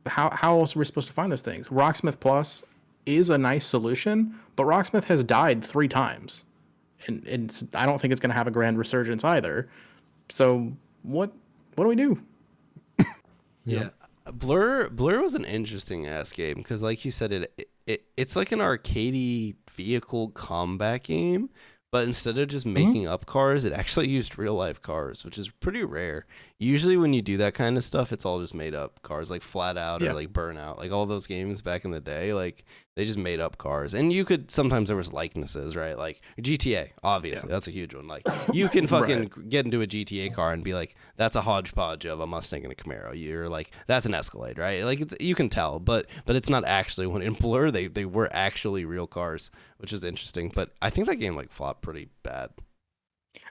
how else are we supposed to find those things? Rocksmith Plus is a nice solution, but Rocksmith has died 3 times, and I don't think it's going to have a grand resurgence either. So what do we do? Yeah. Blur was an interesting ass game because, like you said, it's like an arcadey vehicle combat game, but instead of just making up cars, it actually used real life cars, which is pretty rare. Usually when you do that kind of stuff, it's all just made up cars, like Flat Out or like Burnout, like all those games back in the day, like they just made up cars. And you could, sometimes there was likenesses, right? Like GTA, obviously, that's a huge one. Like you can fucking get into a GTA car and be like, that's a hodgepodge of a Mustang and a Camaro. You're like, that's an Escalade, right? Like you can tell, but it's not actually one. In Blur, they were actually real cars, which is interesting. But I think that game like flopped pretty bad.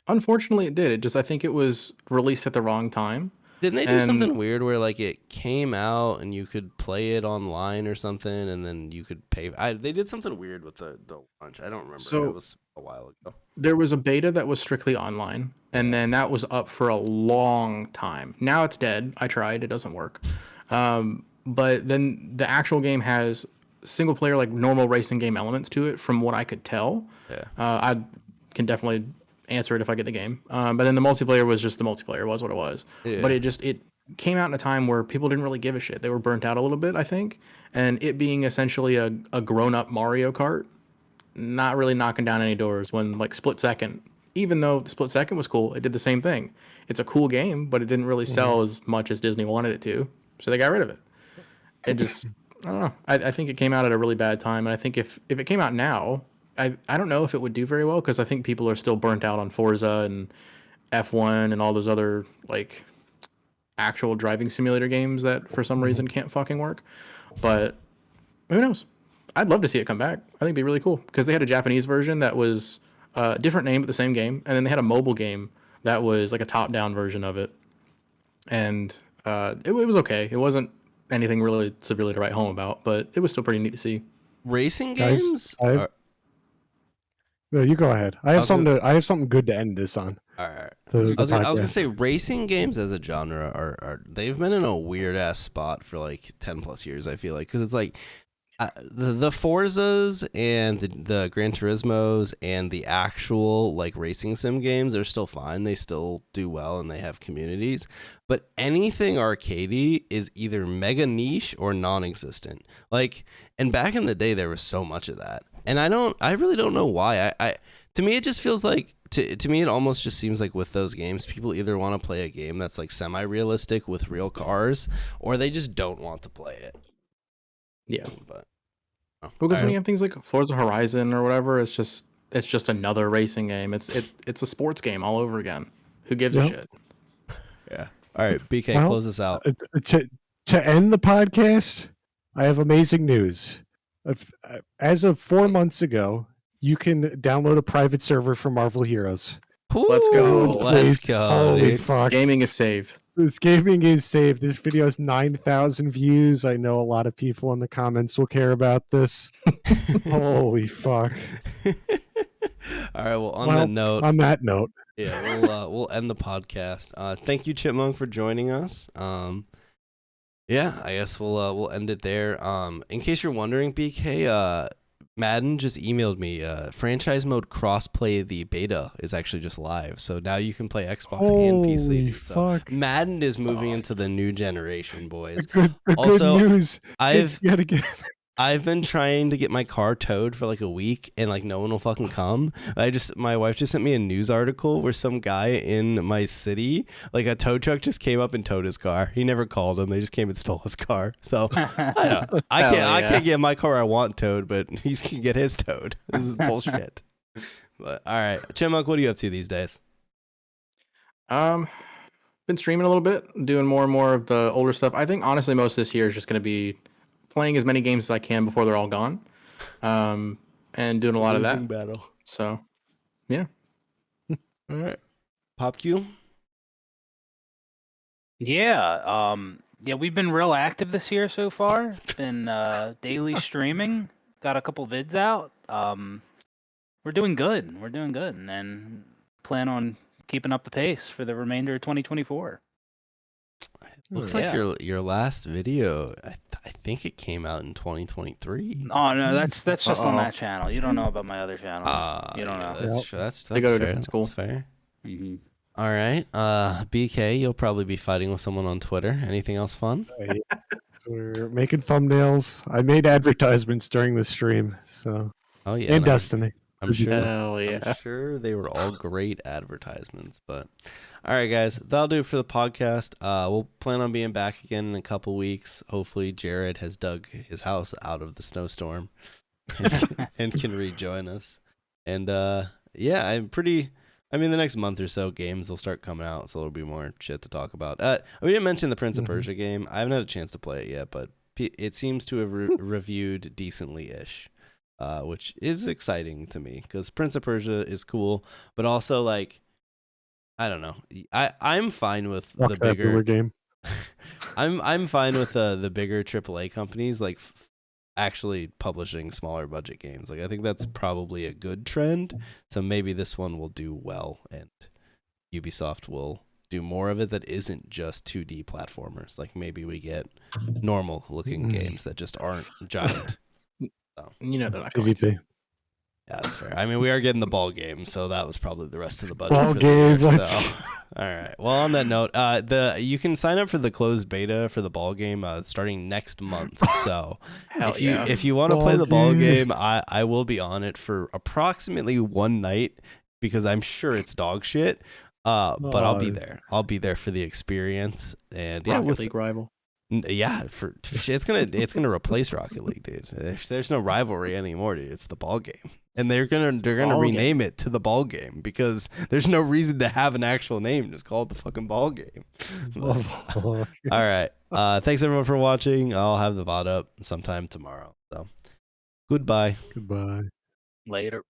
Unfortunately, it did. I think it was released at the wrong time. Didn't they do And something weird where like it came out and you could play it online or something, and then you could pay? They did something weird with the launch. I don't remember. So It was a while ago. there was a beta that was strictly online, and then that was up for a long time. Now it's dead. I tried. It doesn't work. But then the actual game has single player, like normal racing game elements to it, from what I could tell. Yeah. I can definitely answer it if I get the game. But then the multiplayer was just the multiplayer. It was what it was. Yeah. But it came out in a time where people didn't really give a shit. They were burnt out a little bit, I think. And it being essentially a grown-up Mario Kart, not really knocking down any doors when like Split Second, even though the Split Second was cool, it did the same thing. It's a cool game, but it didn't really sell as much as Disney wanted it to. So they got rid of it. It just, I don't know. I think it came out at a really bad time. And I think if it came out now, I don't know if it would do very well, because I think people are still burnt out on Forza and F1 and all those other like actual driving simulator games that for some reason can't fucking work. But who knows? I'd love to see it come back. I think it'd be really cool, because they had a Japanese version that was a different name but the same game, and then they had a mobile game that was like a top-down version of it, and it was okay. It wasn't anything really severely to write home about, but it was still pretty neat to see. Racing Guys, games. No, you go ahead. I have was gonna- I have something good to end this on. All right. The I was gonna podcast. say racing games as a genre are they've been in a weird ass spot for like 10 plus years. I feel like, because it's like the Forzas and the Gran Turismos and the actual like racing sim games are still fine. They still do well and they have communities. But anything arcadey is either mega niche or non-existent. Like, and back in the day there was so much of that. And I really don't know why. To me, it just feels like, to me, it almost just seems like with those games, people either want to play a game that's like semi-realistic with real cars, or they just don't want to play it. Yeah. But Because when you have things like Forza Horizon or whatever, it's just another racing game. It's a sports game all over again. Who gives a shit? yeah. All right, BK, Well, close us out. To end the podcast, I have amazing news. As of 4 months ago, you can download a private server for Marvel Heroes. Let's go. Ooh, let's go, Holy dude. fuck. Gaming is saved. This gaming is saved. This video has 9,000 views. I know a lot of people in the comments will care about this. Holy fuck. All right, well, on that note, yeah, we'll end the podcast. Thank you, Chipmunk, for joining us. Yeah, I guess we'll end it there. In case you're wondering, BK, Madden just emailed me. Franchise mode crossplay, the beta is actually just live, so now you can play Xbox and PC. Holy Dude. So fuck. Madden is moving into the new generation, boys. The Also, good news. I've It's yet again. I've been trying to get my car towed for like a week, and like no one will fucking come. My wife just sent me a news article where some guy in my city, like a tow truck just came up and towed his car. He never called him. They just came and stole his car. So I can't get my car I want towed, but he can get his towed. This is bullshit. But all right, Chipmunk, what are you up to these days? Been streaming a little bit, doing more and more of the older stuff. I think honestly most of this year is just going to be playing as many games as I can before they're all gone, and doing a lot of that. Battle. So, yeah. All right, Pop Q. Yeah, we've been real active this year so far. Been daily streaming. Got a couple vids out. We're doing good. And plan on keeping up the pace for the remainder of 2024. Looks like your last video. I think it came out in 2023. Oh no, that's just on that channel. You don't know about my other channels. You don't know. That's They go to fair. different school. That's fair. Mm-hmm. All right, BK, you'll probably be fighting with someone on Twitter. Anything else fun? We're making thumbnails. I made advertisements during the stream. So Oh yeah, and Destiny. I'm sure. Hell yeah. I'm sure they were all great advertisements. But all right, guys, that'll do it for the podcast. We'll plan on being back again in a couple weeks. Hopefully, Jared has dug his house out of the snowstorm and can rejoin us. And yeah, I mean, the next month or so, games will start coming out, so there'll be more shit to talk about. We didn't mention the Prince of Persia game. I haven't had a chance to play it yet, but it seems to have reviewed decently-ish. Which is exciting to me because Prince of Persia is cool, but also like I don't know. I'm fine with Fuck the that bigger. game. I'm fine with the bigger AAA companies like actually publishing smaller budget games. Like I think that's probably a good trend. So maybe this one will do well, and Ubisoft will do more of it that isn't just 2D platformers. Like maybe we get normal looking games that just aren't giant. So. You know they're not going to. PvP. Yeah, that's fair. I mean, we are getting the ball game, so that was probably the rest of the budget Ball for game, the year. let's So, all right. Well, on that note, you can sign up for the closed beta for the ball game starting next month. So, Hell if you want to Ball play the ball game. game, I will be on it for approximately one night because I'm sure it's dog shit. But I'll be there. I'll be there for the experience, and yeah, Rocket League rival. Yeah, it's gonna replace Rocket League, dude. There's no rivalry anymore, dude. It's the ball game, and they're gonna Ball rename it to the ball game because there's no reason to have an actual name. Just call it the fucking ball game. All right. Thanks everyone for watching. I'll have the VOD up sometime tomorrow. So, goodbye. Goodbye. Later.